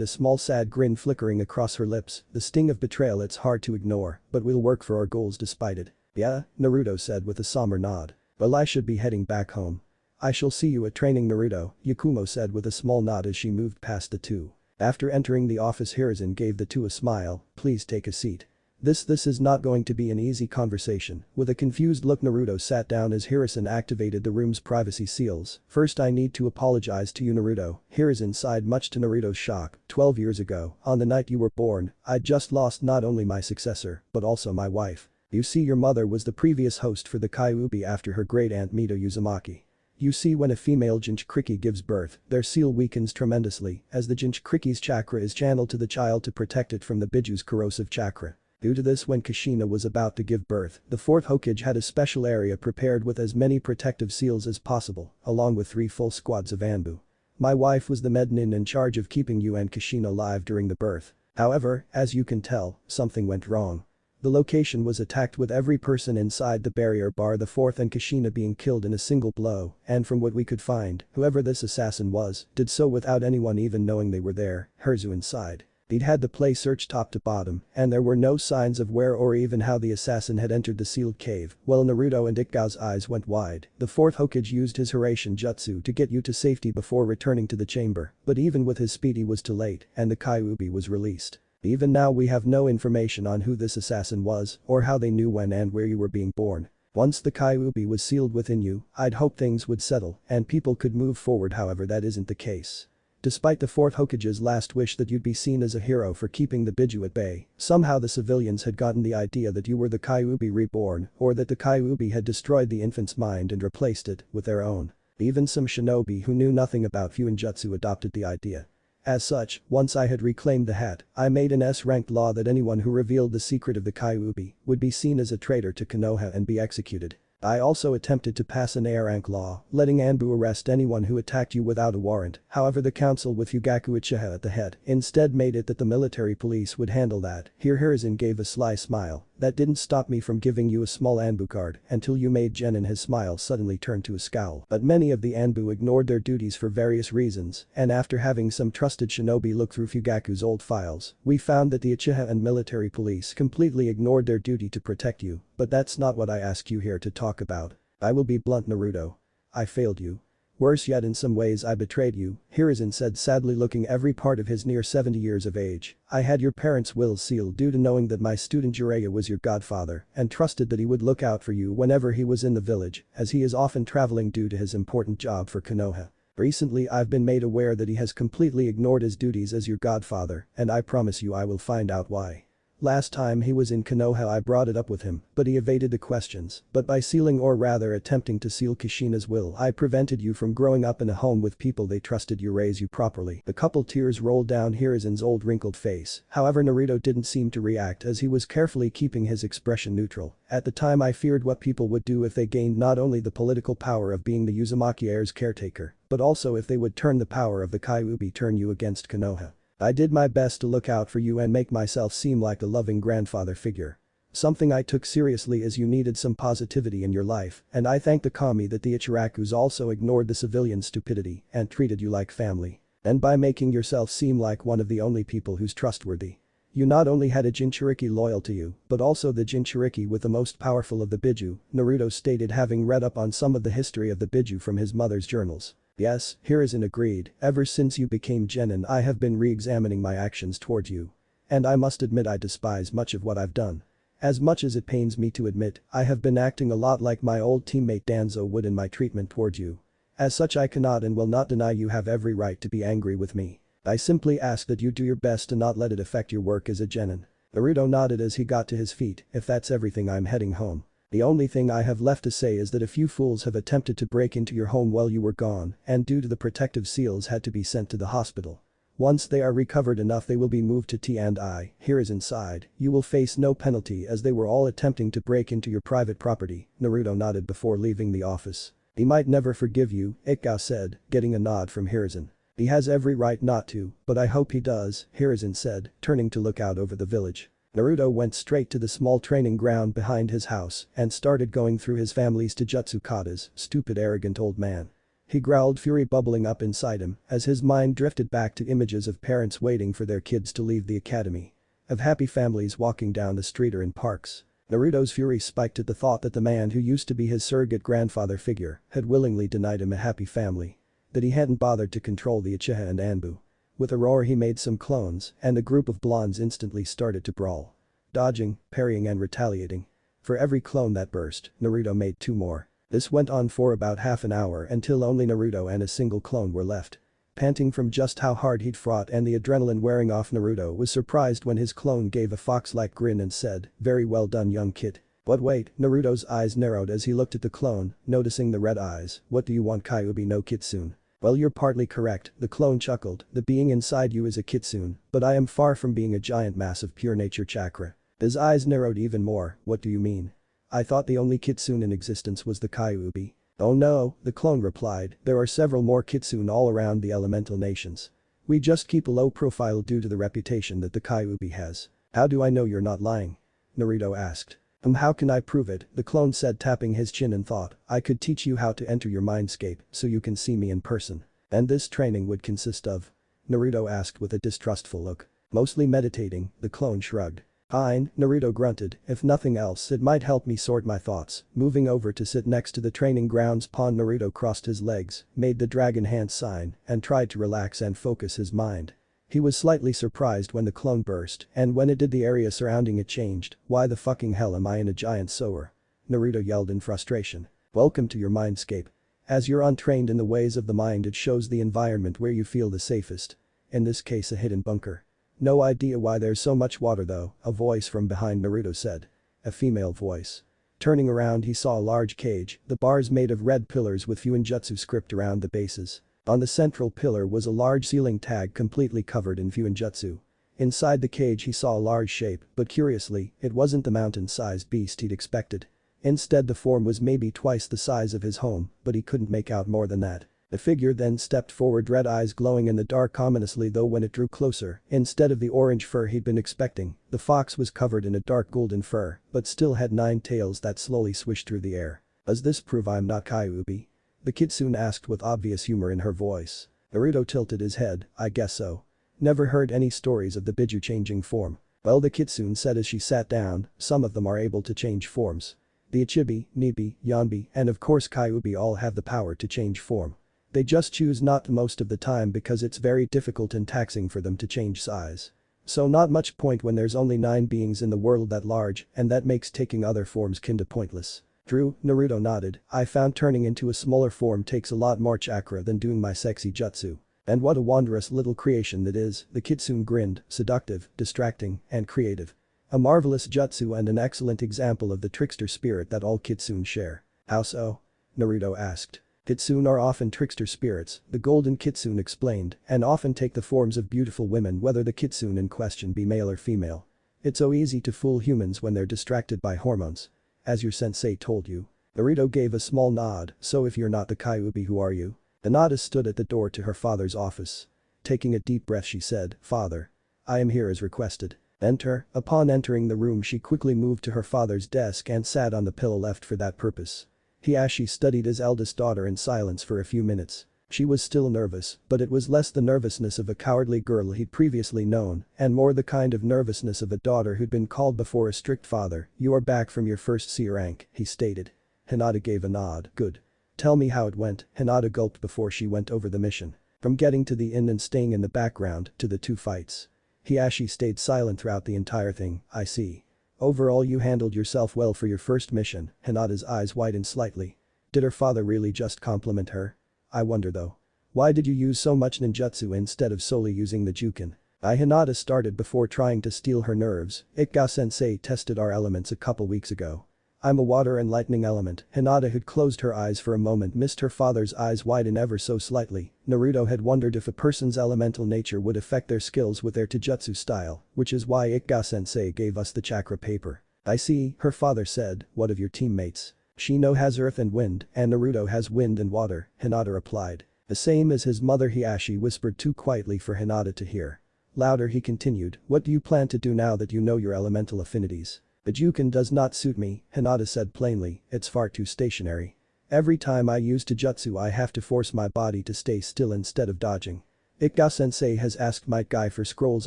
a small sad grin flickering across her lips, the sting of betrayal it's hard to ignore, but we'll work for our goals despite it. Yeah, Naruto said with a somber nod. Well I should be heading back home. I shall see you at training Naruto, Yakumo said with a small nod as she moved past the two. After entering the office Hiruzen gave the two a smile, please take a seat. This is not going to be an easy conversation." With a confused look Naruto sat down as Hiruzen activated the room's privacy seals. "First I need to apologize to you Naruto." Hiruzen sighed much to Naruto's shock. 12 years ago, on the night you were born, I'd just lost not only my successor, but also my wife. You see your mother was the previous host for the Kyuubi after her great aunt Mito Uzumaki. You see when a female Jinchuriki gives birth, their seal weakens tremendously as the Jinchuriki's chakra is channeled to the child to protect it from the Biju's corrosive chakra. Due to this when Kushina was about to give birth, the 4th Hokage had a special area prepared with as many protective seals as possible, along with 3 full squads of Anbu. My wife was the Mednin in charge of keeping you and Kushina alive during the birth. However, as you can tell, something went wrong. The location was attacked with every person inside the barrier bar the 4th and Kushina being killed in a single blow, and from what we could find, whoever this assassin was, did so without anyone even knowing they were there. Herzu inside. They'd had the place searched top to bottom, and there were no signs of where or even how the assassin had entered the sealed cave. Well Naruto and Ikao's eyes went wide. The 4th Hokage used his Hiraishin jutsu to get you to safety before returning to the chamber, but even with his speed he was too late, and the Kyuubi was released. Even now we have no information on who this assassin was, or how they knew when and where you were being born. Once the Kyuubi was sealed within you, I'd hope things would settle, and people could move forward however that isn't the case. Despite the 4th Hokage's last wish that you'd be seen as a hero for keeping the Biju at bay, somehow the civilians had gotten the idea that you were the Kyuubi reborn or that the Kyuubi had destroyed the infant's mind and replaced it with their own. Even some shinobi who knew nothing about Fuinjutsu adopted the idea. As such, once I had reclaimed the hat, I made an S-ranked law that anyone who revealed the secret of the Kyuubi would be seen as a traitor to Konoha and be executed. I also attempted to pass an A-rank law, letting Anbu arrest anyone who attacked you without a warrant, however the council with Fugaku Uchiha at the head instead made it that the military police would handle that. Here Hiruzen gave a sly smile. That didn't stop me from giving you a small Anbu card until you made Genin. His smile suddenly turned to a scowl. But many of the Anbu ignored their duties for various reasons, and after having some trusted shinobi look through Fugaku's old files, we found that the Uchiha and military police completely ignored their duty to protect you, but that's not what I ask you here to talk about. I will be blunt Naruto. I failed you. Worse yet in some ways I betrayed you, Hiruzen said sadly looking every part of his near 70 years of age. I had your parents' wills sealed due to knowing that my student Jiraiya was your godfather and trusted that he would look out for you whenever he was in the village, as he is often traveling due to his important job for Konoha. Recently I've been made aware that he has completely ignored his duties as your godfather, and I promise you I will find out why. Last time he was in Konoha I brought it up with him, but he evaded the questions. But by sealing or rather attempting to seal Kushina's will I prevented you from growing up in a home with people they trusted you raise you properly. A couple tears rolled down Hiruzen's old wrinkled face, however Naruto didn't seem to react as he was carefully keeping his expression neutral. At the time I feared what people would do if they gained not only the political power of being the Uzumaki heir's caretaker, but also if they would turn the power of the Kyuubi turn you against Konoha. I did my best to look out for you and make myself seem like a loving grandfather figure. Something I took seriously as you needed some positivity in your life, and I thank the kami that the Ichirakus also ignored the civilian stupidity and treated you like family. And by making yourself seem like one of the only people who's trustworthy. You not only had a Jinchuriki loyal to you, but also the Jinchuriki with the most powerful of the Biju, Naruto stated having read up on some of the history of the Biju from his mother's journals. Yes, Hiruzen agreed, ever since you became Genin I have been re-examining my actions toward you. And I must admit I despise much of what I've done. As much as it pains me to admit, I have been acting a lot like my old teammate Danzo would in my treatment toward you. As such I cannot and will not deny you have every right to be angry with me. I simply ask that you do your best to not let it affect your work as a Genin. Naruto nodded as he got to his feet. If that's everything I'm heading home. The only thing I have left to say is that a few fools have attempted to break into your home while you were gone and due to the protective seals had to be sent to the hospital. Once they are recovered enough they will be moved to T&I, Hiruzen sighed. You will face no penalty as they were all attempting to break into your private property, Naruto nodded before leaving the office. He might never forgive you, Ikao said, getting a nod from Hiruzen. He has every right not to, but I hope he does, Hiruzen said, turning to look out over the village. Naruto went straight to the small training ground behind his house and started going through his family's taijutsu katas, stupid arrogant old man. He growled fury bubbling up inside him as his mind drifted back to images of parents waiting for their kids to leave the academy. Of happy families walking down the street or in parks. Naruto's fury spiked at the thought that the man who used to be his surrogate grandfather figure had willingly denied him a happy family. That he hadn't bothered to control the Uchiha and Anbu. With a roar he made some clones and a group of blondes instantly started to brawl. dodging, parrying and retaliating. For every clone that burst, Naruto made 2 more. This went on for about half an hour until only Naruto and a single clone were left. Panting from just how hard he'd fought and the adrenaline wearing off, Naruto was surprised when his clone gave a fox-like grin and said, "Very well done, young kid." But wait, Naruto's eyes narrowed as he looked at the clone, noticing the red eyes. "What do you want, Kyuubi no Kitsun?" "Well, you're partly correct," the clone chuckled, "the being inside you is a Kitsune, but I am far from being a giant mass of pure nature chakra." His eyes narrowed even more. "What do you mean?" "I thought the only Kitsune in existence was the Kyuubi." "Oh no," the clone replied, "there are several more Kitsune all around the elemental nations. We just keep a low profile due to the reputation that the Kyuubi has." "How do I know you're not lying?" Naruto asked. How can I prove it?" the clone said, tapping his chin in thought. "I could teach you how to enter your mindscape so you can see me in person." "And this training would consist of?" Naruto asked with a distrustful look. "Mostly meditating," the clone shrugged. "Fine," Naruto grunted, "if nothing else it might help me sort my thoughts." Moving over to sit next to the training grounds pond, Naruto crossed his legs, made the dragon hand sign, and tried to relax and focus his mind. He was slightly surprised when the clone burst, and when it did the area surrounding it changed. "Why the fucking hell am I in a giant sewer?" Naruto yelled in frustration. "Welcome to your mindscape. As you're untrained in the ways of the mind, it shows the environment where you feel the safest. In this case, a hidden bunker. No idea why there's so much water though," a voice from behind Naruto said. A female voice. Turning around, he saw a large cage, the bars made of red pillars with Fuinjutsu script around the bases. On the central pillar was a large ceiling tag completely covered in Fuinjutsu. Inside the cage he saw a large shape, but curiously, it wasn't the mountain-sized beast he'd expected. Instead, the form was maybe twice the size of his home, but he couldn't make out more than that. The figure then stepped forward, red eyes glowing in the dark ominously, though when it drew closer, instead of the orange fur he'd been expecting, the fox was covered in a dark golden fur, but still had 9 tails that slowly swished through the air. "Does this prove I'm not Kyuubi?" the Kitsune asked with obvious humor in her voice. Naruto tilted his head. "I guess so. Never heard any stories of the Biju changing form." "Well," the Kitsune said as she sat down, "some of them are able to change forms. The Ichibi, Nibi, Yanbi, and of course Kyuubi all have the power to change form. They just choose not to most of the time because it's very difficult and taxing for them to change size. So not much point when there's only 9 beings in the world that large, and that makes taking other forms kinda pointless." "True," Naruto nodded. "I found turning into a smaller form takes a lot more chakra than doing my sexy jutsu. And what a wondrous little creation that is," the Kitsune grinned, "seductive, distracting, and creative. A marvelous jutsu and an excellent example of the trickster spirit that all Kitsune share." "How so?" Naruto asked. "Kitsune are often trickster spirits," the golden Kitsune explained, "and often take the forms of beautiful women, whether the Kitsune in question be male or female. It's so easy to fool humans when they're distracted by hormones. As your sensei told you." Naruto gave a small nod. "So if you're not the Kyuubi, who are you?" Hinata stood at the door to her father's office. Taking a deep breath, she said, "Father. I am here as requested." "Enter." Upon entering the room, she quickly moved to her father's desk and sat on the pillow left for that purpose. Hiashi studied his eldest daughter in silence for a few minutes. She was still nervous, but it was less the nervousness of a cowardly girl he'd previously known and more the kind of nervousness of a daughter who'd been called before a strict father. "You are back from your first C rank," he stated. Hinata gave a nod. "Good. Tell me how it went." Hinata gulped before she went over the mission. "From getting to the inn and staying in the background to the 2 fights." Hiashi stayed silent throughout the entire thing. "I see. Overall you handled yourself well for your first mission." Hinata's eyes widened slightly. Did her father really just compliment her? "I wonder though. Why did you use so much ninjutsu instead of solely using the Juken?" Hinata started before trying to steel her nerves. "Ikka-sensei tested our elements a couple weeks ago. I'm a water and lightning element." Hinata, who'd closed her eyes for a moment, missed her father's eyes widen ever so slightly. Naruto had wondered if a person's elemental nature would affect their skills with their taijutsu style, which is why Ikka-sensei gave us the chakra paper. "I see," her father said. "What of your teammates?" "Shino has earth and wind, and Naruto has wind and water," Hinata replied. "The same as his mother," Hiashi whispered too quietly for Hinata to hear. Louder he continued, "What do you plan to do now that you know your elemental affinities?" "The Juken does not suit me," Hinata said plainly, "it's far too stationary. Every time I use taijutsu I have to force my body to stay still instead of dodging. Ikka-sensei has asked Might Guy for scrolls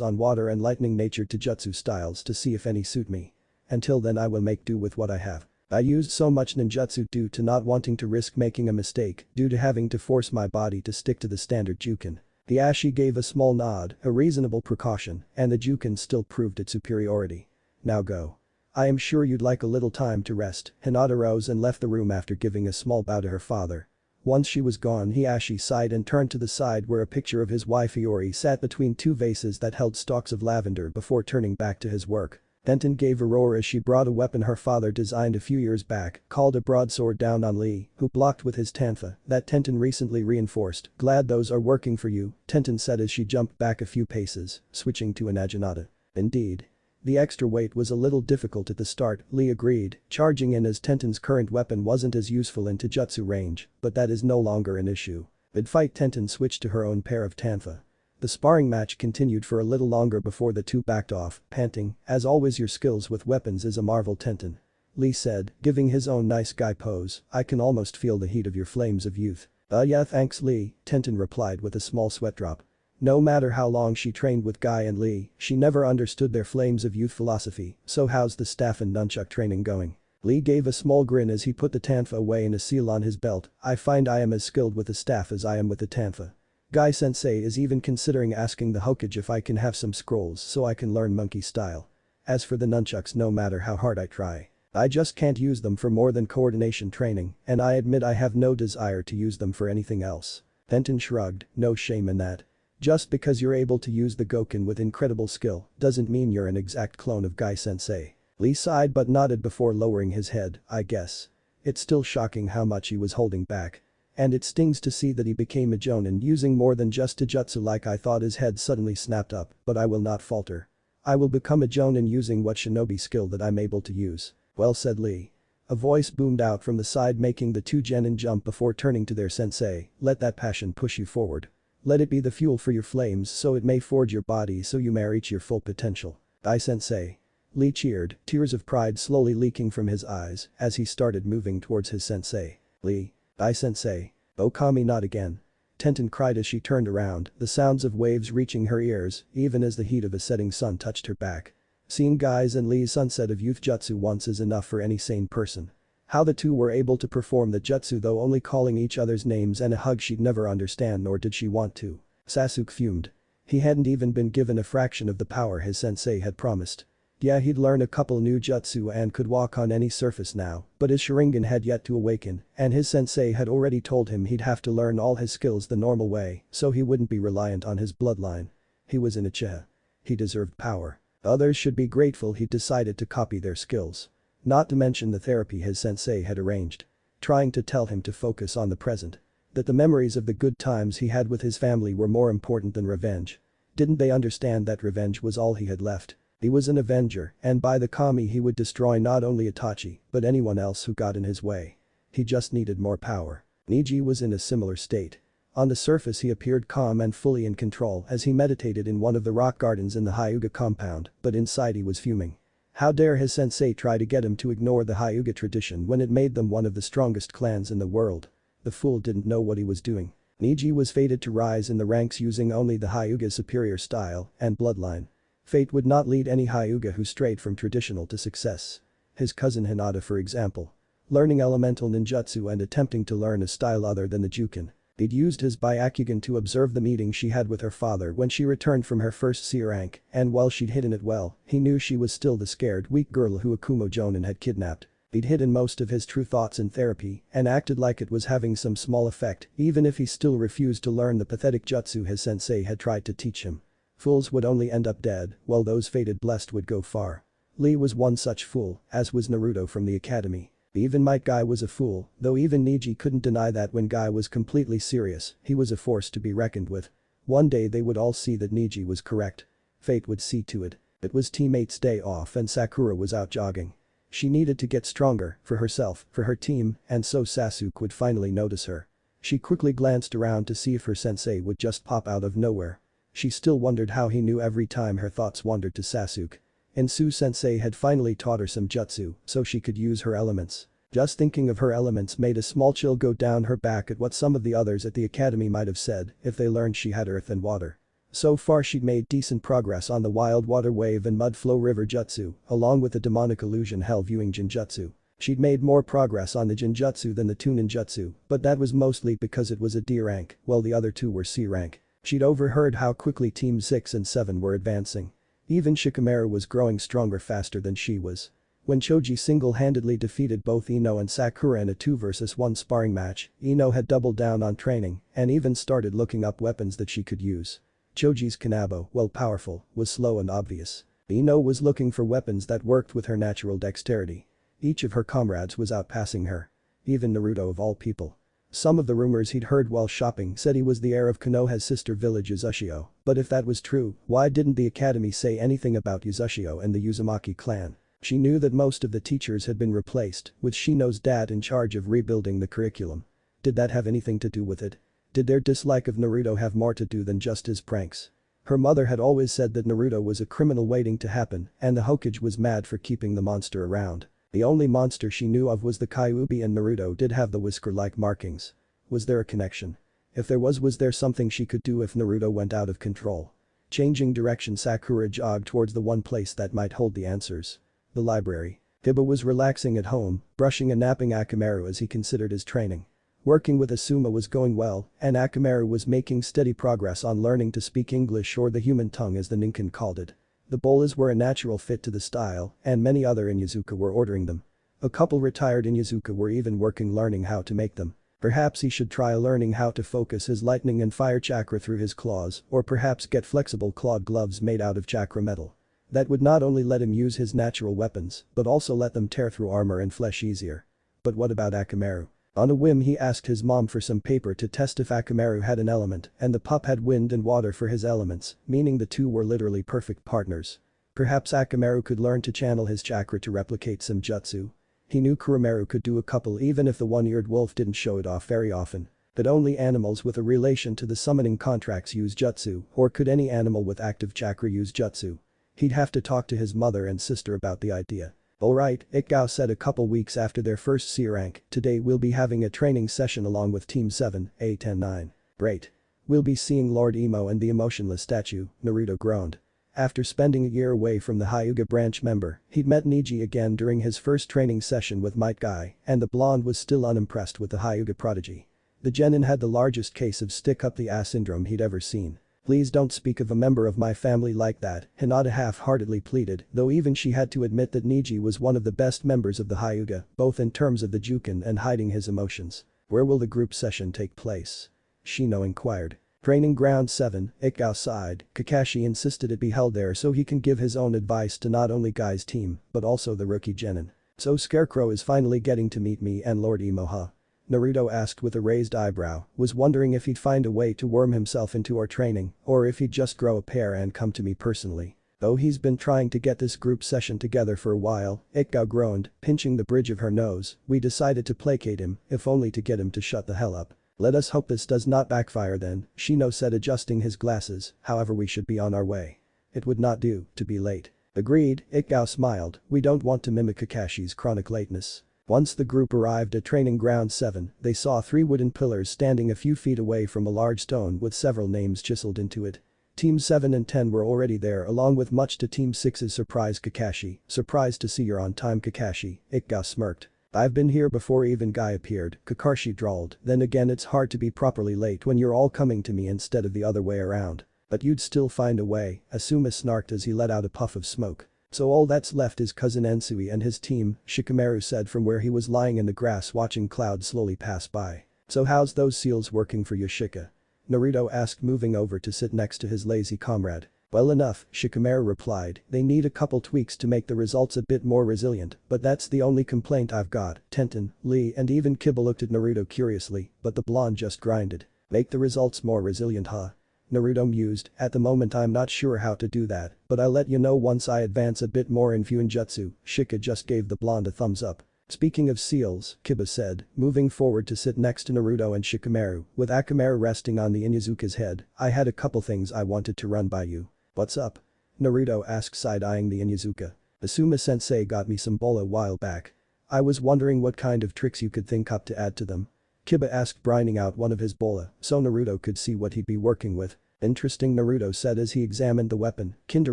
on water and lightning nature taijutsu styles to see if any suit me. Until then I will make do with what I have. I used so much ninjutsu due to not wanting to risk making a mistake, due to having to force my body to stick to the standard Juken." Hiashi gave a small nod, a reasonable precaution, and the Juken still proved its superiority. Now go. I am sure you'd like a little time to rest." Hinata rose and left the room after giving a small bow to her father. Once she was gone, Hiashi sighed and turned to the side where a picture of his wife Iori sat between two vases that held stalks of lavender before turning back to his work. Tenten gave a roar as she brought a weapon her father designed a few years back, called a broadsword down on Lee, who blocked with his tanfa that Tenten recently reinforced. "Glad those are working for you," Tenten said as she jumped back a few paces, switching to an Ajinata. "Indeed. The extra weight was a little difficult at the start," Lee agreed, charging in as Tenten's current weapon wasn't as useful in Taijutsu range, but that is no longer an issue. Mid-fight Tenten switched to her own pair of tanfa. The sparring match continued for a little longer before the two backed off, panting. "As always, your skills with weapons is a marvel, Tenten," Lee said, giving his own nice guy pose. "I can almost feel the heat of your flames of youth." Yeah, thanks Lee," Tenten replied with a small sweat drop. No matter how long she trained with Guy and Lee, she never understood their flames of youth philosophy. "So how's the staff and nunchuck training going?" Lee gave a small grin as he put the tanfa away in a seal on his belt. "I find I am as skilled with the staff as I am with the tanfa. Guy-sensei is even considering asking the Hokage if I can have some scrolls so I can learn monkey style. As for the nunchucks, no matter how hard I try, I just can't use them for more than coordination training, and I admit I have no desire to use them for anything else." Tenten shrugged, "No shame in that. Just because you're able to use the Goken with incredible skill doesn't mean you're an exact clone of Guy-sensei." Lee sighed but nodded before lowering his head. "I guess. It's still shocking how much he was holding back. And it stings to see that he became a jonin using more than just Taijutsu like I thought." His head suddenly snapped up, "But I will not falter. I will become a jonin using what shinobi skill that I'm able to use." "Well said, Lee." A voice boomed out from the side, making the two genin jump before turning to their sensei. "Let that passion push you forward. Let it be the fuel for your flames so it may forge your body so you may reach your full potential." "Aye, sensei." Lee cheered, tears of pride slowly leaking from his eyes as he started moving towards his sensei. "Lee. Aye, sensei." "Okami, not again." Tenten cried as she turned around, the sounds of waves reaching her ears even as the heat of a setting sun touched her back. Seeing Guy's and Lee's sunset of youth jutsu once is enough for any sane person. How the two were able to perform the jutsu though only calling each other's names and a hug she'd never understand, nor did she want to. Sasuke fumed. He hadn't even been given a fraction of the power his sensei had promised. Yeah, he'd learned a couple new jutsu and could walk on any surface now, but his Sharingan had yet to awaken, and his sensei had already told him he'd have to learn all his skills the normal way so he wouldn't be reliant on his bloodline. He was in Uchiha. He deserved power. Others should be grateful he'd decided to copy their skills. Not to mention the therapy his sensei had arranged. Trying to tell him to focus on the present. That the memories of the good times he had with his family were more important than revenge. Didn't they understand that revenge was all he had left? He was an avenger, and by the kami he would destroy not only Itachi, but anyone else who got in his way. He just needed more power. Niji was in a similar state. On the surface he appeared calm and fully in control as he meditated in one of the rock gardens in the Hyuga compound, but inside he was fuming. How dare his sensei try to get him to ignore the Hyuga tradition when it made them one of the strongest clans in the world. The fool didn't know what he was doing. Niji was fated to rise in the ranks using only the Hyuga's superior style and bloodline. Fate would not lead any Hyuga who strayed from traditional to success. His cousin Hinata, for example. Learning elemental ninjutsu and attempting to learn a style other than the Juken. He'd used his Byakugan to observe the meeting she had with her father when she returned from her first C rank, and while she'd hidden it well, he knew she was still the scared weak girl who Akumo Jonin had kidnapped. He'd hidden most of his true thoughts in therapy and acted like it was having some small effect even if he still refused to learn the pathetic jutsu his sensei had tried to teach him. Fools would only end up dead, while those fated blessed would go far. Lee was one such fool, as was Naruto from the academy. Even Might Guy was a fool, though even Niji couldn't deny that when Guy was completely serious, he was a force to be reckoned with. One day they would all see that Niji was correct. Fate would see to it. It was teammates' day off and Sakura was out jogging. She needed to get stronger, for herself, for her team, and so Sasuke would finally notice her. She quickly glanced around to see if her sensei would just pop out of nowhere. She still wondered how he knew every time her thoughts wandered to Sasuke. And Sensei had finally taught her some jutsu so she could use her elements. Just thinking of her elements made a small chill go down her back at what some of the others at the academy might have said if they learned she had earth and water. So far she'd made decent progress on the wild water wave and mud flow river jutsu, along with the demonic illusion hell viewing jinjutsu. She'd made more progress on the jinjutsu than the two ninjutsu, but that was mostly because it was a D rank, while the other two were C rank. She'd overheard how quickly teams 6 and 7 were advancing. Even Shikamaru was growing stronger faster than she was. When Choji single-handedly defeated both Ino and Sakura in a 2 versus 1 sparring match, Ino had doubled down on training and even started looking up weapons that she could use. Choji's kanabo, while powerful, was slow and obvious. Ino was looking for weapons that worked with her natural dexterity. Each of her comrades was outpassing her. Even Naruto of all people. Some of the rumors he'd heard while shopping said he was the heir of Konoha's sister village Uzushio, but if that was true, why didn't the academy say anything about Uzushio and the Uzumaki clan? She knew that most of the teachers had been replaced, with Shino's dad in charge of rebuilding the curriculum. Did that have anything to do with it? Did their dislike of Naruto have more to do than just his pranks? Her mother had always said that Naruto was a criminal waiting to happen and the Hokage was mad for keeping the monster around. The only monster she knew of was the Kyuubi and Naruto did have the whisker-like markings. Was there a connection? If there was there something she could do if Naruto went out of control? Changing direction, Sakura jogged towards the one place that might hold the answers. The library. Kiba was relaxing at home, brushing and napping Akamaru as he considered his training. Working with Asuma was going well, and Akamaru was making steady progress on learning to speak English, or the human tongue as the Ninken called it. The bolas were a natural fit to the style, and many other Inyazuka were ordering them. A couple retired Inyazuka were even working learning how to make them. Perhaps he should try learning how to focus his lightning and fire chakra through his claws, or perhaps get flexible clawed gloves made out of chakra metal. That would not only let him use his natural weapons, but also let them tear through armor and flesh easier. But what about Akamaru? On a whim he asked his mom for some paper to test if Akamaru had an element, and the pup had wind and water for his elements, meaning the two were literally perfect partners. Perhaps Akamaru could learn to channel his chakra to replicate some jutsu. He knew Kuromaru could do a couple even if the one-eared wolf didn't show it off very often. But only animals with a relation to the summoning contracts use jutsu, or could any animal with active chakra use jutsu? He'd have to talk to his mother and sister about the idea. Alright, Ikgao said a couple weeks after their first C rank, today we'll be having a training session along with Team 7, 8 and 9. Great. We'll be seeing Lord Emo and the emotionless statue, Naruto groaned. After spending a year away from the Hyuga branch member, he'd met Neji again during his first training session with Might Guy, and the blonde was still unimpressed with the Hyuga prodigy. The genin had the largest case of stick-up-the-ass syndrome he'd ever seen. Please don't speak of a member of my family like that, Hinata half-heartedly pleaded, though even she had to admit that Neji was one of the best members of the Hyuga, both in terms of the Juken and hiding his emotions. Where will the group session take place? Shino inquired. Training Ground 7, Ikgao sighed. Kakashi insisted it be held there so he can give his own advice to not only Guy's team, but also the rookie genin. So Scarecrow is finally getting to meet me and Lord Emo, huh? Naruto asked with a raised eyebrow, was wondering if he'd find a way to worm himself into our training, or if he'd just grow a pair and come to me personally. Though he's been trying to get this group session together for a while, Ikgao groaned, pinching the bridge of her nose, we decided to placate him, if only to get him to shut the hell up. Let us hope this does not backfire then, Shino said adjusting his glasses, however we should be on our way. It would not do to be late. Agreed, Ikgao smiled, we don't want to mimic Kakashi's chronic lateness. Once the group arrived at Training Ground 7, they saw 3 wooden pillars standing a few feet away from a large stone with several names chiseled into it. Team 7 and 10 were already there along with much to Team 6's surprise. Kakashi, surprised to see you're on time Kakashi, Ikgao smirked. I've been here before even Guy appeared, Kakashi drawled, then again it's hard to be properly late when you're all coming to me instead of the other way around. But you'd still find a way, Asuma snarked as he let out a puff of smoke. So all that's left is cousin Ensui and his team, Shikamaru said from where he was lying in the grass watching clouds slowly pass by. So how's those seals working for Yoshika? Naruto asked moving over to sit next to his lazy comrade. Well enough, Shikamaru replied, they need a couple tweaks to make the results a bit more resilient, but that's the only complaint I've got. Tenten, Lee and even Kiba looked at Naruto curiously, but the blonde just grinded. Make the results more resilient, huh? Naruto mused, at the moment I'm not sure how to do that, but I'll let you know once I advance a bit more in Fuinjutsu. Shika just gave the blonde a thumbs up. Speaking of seals, Kiba said, moving forward to sit next to Naruto and Shikamaru, with Akamaru resting on the Inyazuka's head, I had a couple things I wanted to run by you. What's up? Naruto asked side-eyeing the Inyazuka. Asuma sensei got me some bola a while back. I was wondering what kind of tricks you could think up to add to them. Kiba asked brining out one of his bola so Naruto could see what he'd be working with. Interesting, Naruto said as he examined the weapon, kinda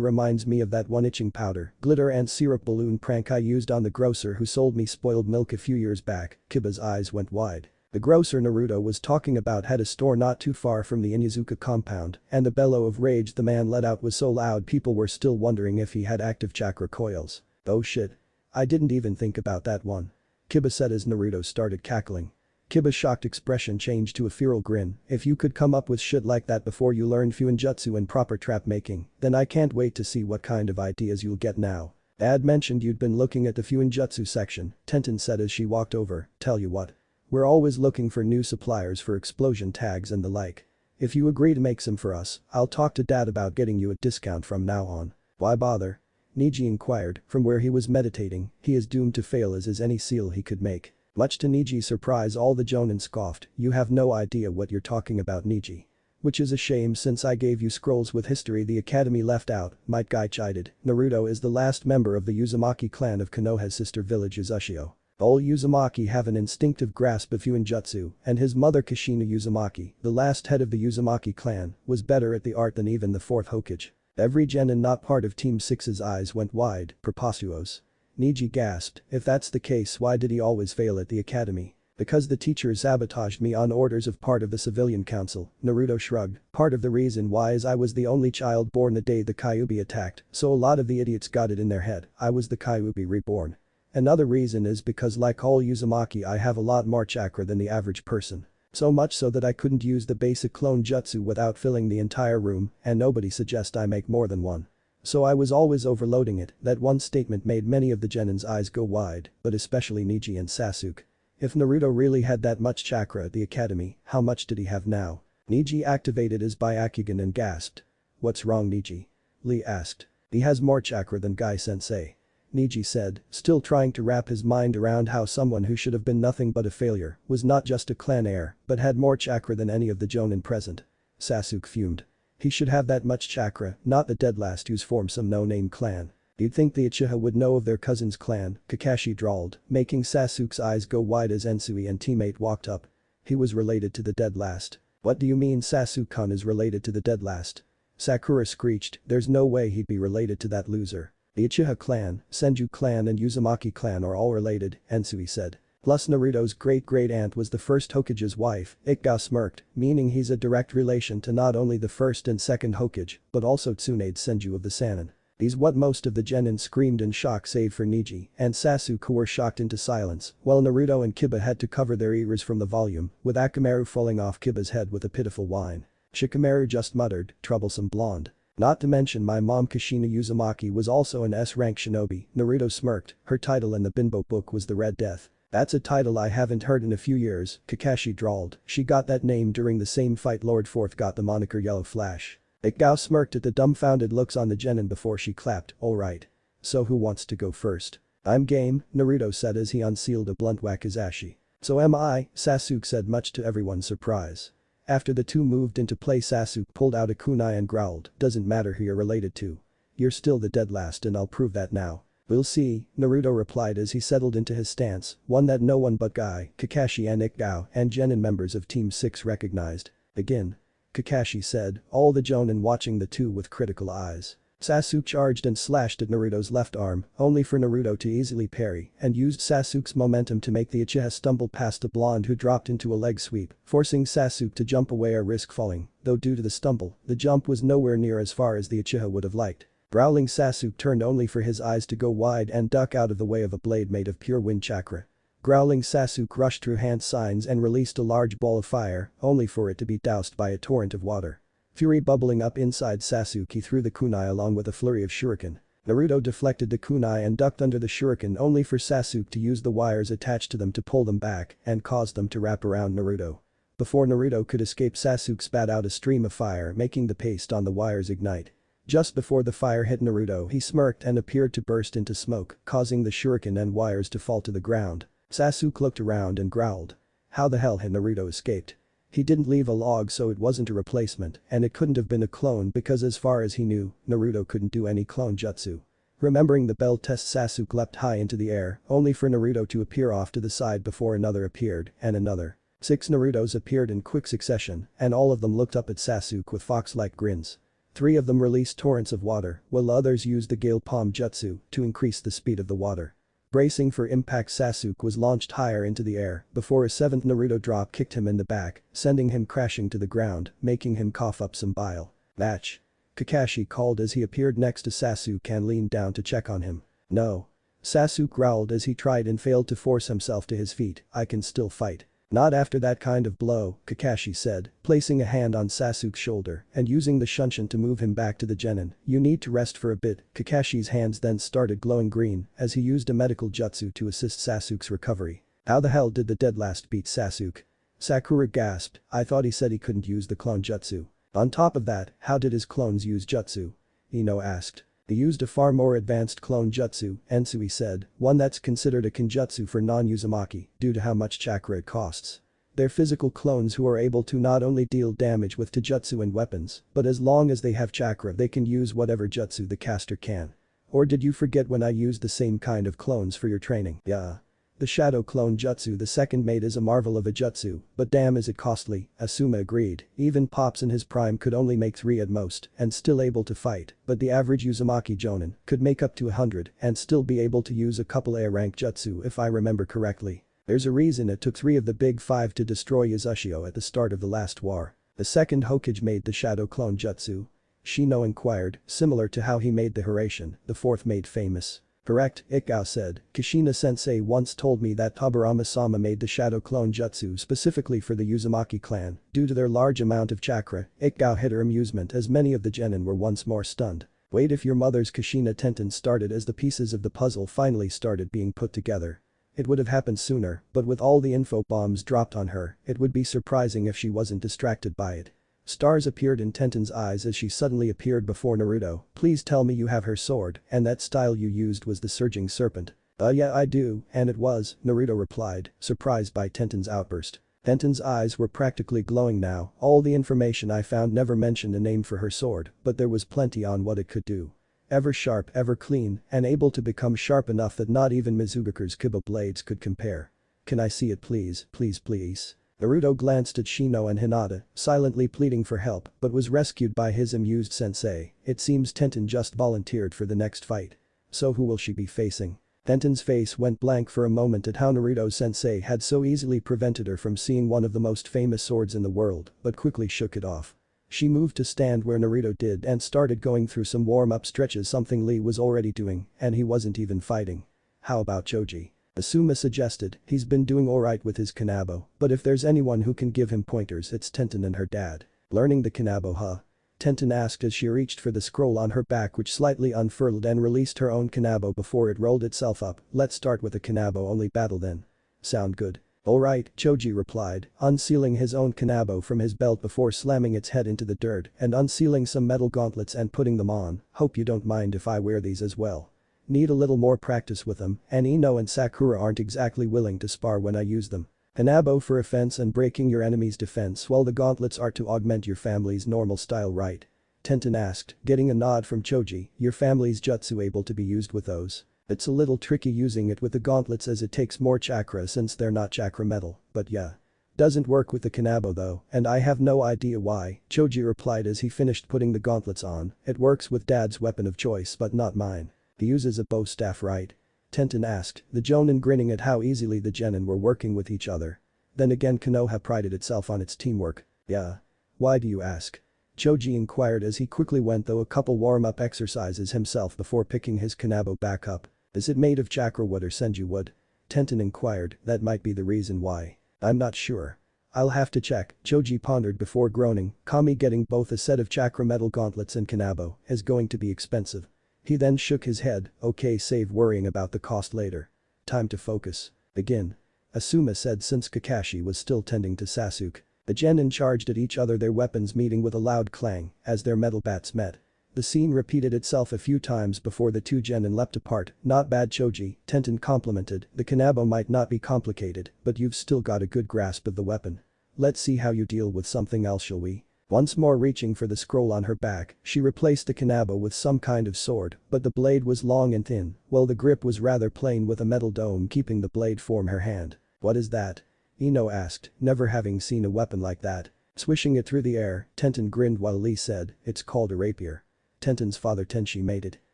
reminds me of that one itching powder, glitter and syrup balloon prank I used on the grocer who sold me spoiled milk a few years back. Kiba's eyes went wide. The grocer Naruto was talking about had a store not too far from the Inuzuka compound, and the bellow of rage the man let out was so loud people were still wondering if he had active chakra coils. Oh shit. I didn't even think about that one. Kiba said as Naruto started cackling. Kiba's shocked expression changed to a feral grin. If you could come up with shit like that before you learned Fuinjutsu and proper trap making, then I can't wait to see what kind of ideas you'll get now. Dad mentioned you'd been looking at the Fuinjutsu section, Tenten said as she walked over. Tell you what. We're always looking for new suppliers for explosion tags and the like. If you agree to make some for us, I'll talk to Dad about getting you a discount from now on. Why bother? Niji inquired, from where he was meditating, he is doomed to fail as is any seal he could make. Much to Niji's surprise all the Jonin scoffed, you have no idea what you're talking about Niji. Which is a shame since I gave you scrolls with history the academy left out, Might Guy chided. Naruto is the last member of the Uzumaki clan of Konoha's sister village Uzushio. All Uzumaki have an instinctive grasp of Fuinjutsu, and his mother Kushina Uzumaki, the last head of the Uzumaki clan, was better at the art than even the fourth Hokage. Every genin not part of Team 6's eyes went wide, preposterous. Niji gasped, if that's the case why did he always fail at the academy? Because the teacher sabotaged me on orders of part of the civilian council, Naruto shrugged. Part of the reason why is I was the only child born the day the Kyuubi attacked, so a lot of the idiots got it in their head, I was the Kyuubi reborn. Another reason is because like all Uzumaki I have a lot more chakra than the average person. So much so that I couldn't use the basic clone jutsu without filling the entire room, and nobody suggests I make more than one. So I was always overloading it. That one statement made many of the genin's eyes go wide, but especially Niji and Sasuke. If Naruto really had that much chakra at the academy, how much did he have now? Niji activated his Byakugan and gasped. What's wrong Niji? Lee asked. He has more chakra than Guy Sensei. Niji said, still trying to wrap his mind around how someone who should have been nothing but a failure was not just a clan heir, but had more chakra than any of the Jonin present. Sasuke fumed. He should have that much chakra, not the dead last who's formed some no-name clan. You'd think the Uchiha would know of their cousin's clan, Kakashi drawled, making Sasuke's eyes go wide as Ensui and teammate walked up. He was related to the dead last. What do you mean Sasuke-kun is related to the dead last? Sakura screeched, there's no way he'd be related to that loser. The Uchiha clan, Senju clan and Uzumaki clan are all related, Ensui said. Plus Naruto's great-great-aunt was the first Hokage's wife, Ikka smirked, meaning he's a direct relation to not only the first and second Hokage, but also Tsunade Senju of the Sannin. These what most of the genin screamed in shock save for Niji and Sasuke who were shocked into silence, while Naruto and Kiba had to cover their ears from the volume, with Akamaru falling off Kiba's head with a pitiful whine. Shikamaru just muttered, troublesome blonde. Not to mention my mom Kushina Uzumaki was also an S-rank shinobi, Naruto smirked, her title in the Binbo book was the Red Death. That's a title I haven't heard in a few years, Kakashi drawled, she got that name during the same fight Lord Fourth got the moniker Yellow Flash. Ikao smirked at the dumbfounded looks on the genin before she clapped, alright. So who wants to go first? I'm game, Naruto said as he unsealed a blunt wakizashi. So am I, Sasuke said much to everyone's surprise. After the two moved into play Sasuke pulled out a kunai and growled, doesn't matter who you're related to. You're still the dead last and I'll prove that now. We'll see, Naruto replied as he settled into his stance, one that no one but Guy, Kakashi and Ikao and genin members of Team 6 recognized. Begin. Kakashi said, all the jonin watching the two with critical eyes. Sasuke charged and slashed at Naruto's left arm, only for Naruto to easily parry, and used Sasuke's momentum to make the Uchiha stumble past a blonde who dropped into a leg sweep, forcing Sasuke to jump away or risk falling, though due to the stumble, the jump was nowhere near as far as the Uchiha would have liked. Growling Sasuke turned only for his eyes to go wide and duck out of the way of a blade made of pure wind chakra. Growling Sasuke rushed through hand signs and released a large ball of fire, only for it to be doused by a torrent of water. Fury bubbling up inside Sasuke he threw the kunai along with a flurry of shuriken. Naruto deflected the kunai and ducked under the shuriken only for Sasuke to use the wires attached to them to pull them back and cause them to wrap around Naruto. Before Naruto could escape Sasuke spat out a stream of fire making the paste on the wires ignite. Just before the fire hit Naruto he smirked and appeared to burst into smoke, causing the shuriken and wires to fall to the ground. Sasuke looked around and growled. How the hell had Naruto escaped? He didn't leave a log so it wasn't a replacement and it couldn't have been a clone because as far as he knew, Naruto couldn't do any clone jutsu. Remembering the bell test Sasuke leapt high into the air only for Naruto to appear off to the side before another appeared and another. 6 Narutos appeared in quick succession and all of them looked up at Sasuke with fox-like grins. 3 of them released torrents of water while others used the Gale Palm jutsu to increase the speed of the water. Bracing for impact, Sasuke was launched higher into the air before a seventh Naruto drop kicked him in the back, sending him crashing to the ground, making him cough up some bile. Match. Kakashi called as he appeared next to Sasuke and leaned down to check on him. No. Sasuke growled as he tried and failed to force himself to his feet. I can still fight. Not after that kind of blow, Kakashi said, placing a hand on Sasuke's shoulder and using the Shunshin to move him back to the genin. You need to rest for a bit. Kakashi's hands then started glowing green as he used a medical jutsu to assist Sasuke's recovery. How the hell did the dead last beat Sasuke? Sakura gasped. I thought he said he couldn't use the clone jutsu. On top of that, how did his clones use jutsu? Ino asked. He used a far more advanced clone jutsu, Ensui said, one that's considered a kinjutsu for non-Uzumaki due to how much chakra it costs. They're physical clones who are able to not only deal damage with taijutsu and weapons, but as long as they have chakra they can use whatever jutsu the caster can. Or did you forget when I used the same kind of clones for your training? Yeah. The shadow clone jutsu the second made is a marvel of a jutsu, but damn is it costly, Asuma agreed. Even Pops in his prime could only make 3 at most and still able to fight, but the average Uzumaki jonin could make up to 100 and still be able to use a couple A rank jutsu if I remember correctly. There's a reason it took 3 of the big 5 to destroy Uzushio at the start of the last war. The second Hokage made the shadow clone jutsu. Shino inquired, similar to how he made the Hiraishin, the fourth made famous. Correct, Ikao said. Kushina sensei once told me that Tobirama-sama made the shadow clone jutsu specifically for the Uzumaki clan due to their large amount of chakra. Ikao hid her amusement as many of the genin were once more stunned. Wait, if your mother's Kushina Tenten started as the pieces of the puzzle finally started being put together. It would have happened sooner, but with all the info bombs dropped on her, it would be surprising if she wasn't distracted by it. Stars appeared in Tenten's eyes as she suddenly appeared before Naruto. Please tell me you have her sword, and that style you used was the surging serpent. Yeah I do, and it was, Naruto replied, surprised by Tenten's outburst. Tenten's eyes were practically glowing now. All the information I found never mentioned a name for her sword, but there was plenty on what it could do. Ever sharp, ever clean, and able to become sharp enough that not even Mizugaku's Kiba blades could compare. Can I see it please, please please? Naruto glanced at Shino and Hinata, silently pleading for help, but was rescued by his amused sensei. It seems Tenten just volunteered for the next fight. So who will she be facing? Tenten's face went blank for a moment at how Naruto's sensei had so easily prevented her from seeing one of the most famous swords in the world, but quickly shook it off. She moved to stand where Naruto did and started going through some warm-up stretches, something Lee was already doing, and he wasn't even fighting. How about Choji? Asuma suggested. He's been doing alright with his Kanabo, but if there's anyone who can give him pointers it's Tenten and her dad. Learning the Kanabo huh? Tenten asked as she reached for the scroll on her back, which slightly unfurled and released her own Kanabo before it rolled itself up. Let's start with a Kanabo only battle then. Sound good? Alright, Choji replied, unsealing his own Kanabo from his belt before slamming its head into the dirt and unsealing some metal gauntlets and putting them on. Hope you don't mind if I wear these as well. Need a little more practice with them, and Ino and Sakura aren't exactly willing to spar when I use them. Kanabo for offense and breaking your enemy's defense, while the gauntlets are to augment your family's normal style, right? Tenten asked, getting a nod from Choji. Your family's jutsu able to be used with those? It's a little tricky using it with the gauntlets as it takes more chakra since they're not chakra metal, but yeah. Doesn't work with the Kanabo though, and I have no idea why, Choji replied as he finished putting the gauntlets on. It works with dad's weapon of choice but not mine. He uses a bow staff, right? Tenten asked, the jonin grinning at how easily the genin were working with each other. Then again, Konoha prided itself on its teamwork. Yeah. Why do you ask? Choji inquired as he quickly went through a couple warm-up exercises himself before picking his Kanabo back up. Is it made of chakra wood or senju wood? Tenten inquired. That might be the reason why. I'm not sure. I'll have to check, Choji pondered before groaning. Kami getting both a set of chakra metal gauntlets and Kanabo is going to be expensive. He then shook his head. Okay, save worrying about the cost later. Time to focus. Begin. Asuma said since Kakashi was still tending to Sasuke. The genin charged at each other, their weapons meeting with a loud clang as their metal bats met. The scene repeated itself a few times before the two genin leapt apart. Not bad, Choji, Tenten complimented. The Kanabo might not be complicated, but you've still got a good grasp of the weapon. Let's see how you deal with something else, shall we? Once more reaching for the scroll on her back, she replaced the Kanabo with some kind of sword, but the blade was long and thin, while the grip was rather plain with a metal dome keeping the blade from her hand. What is that? Ino asked, never having seen a weapon like that. Swishing it through the air, Tenten grinned while Lee said, it's called a rapier. Tenten's father Tenshi made it.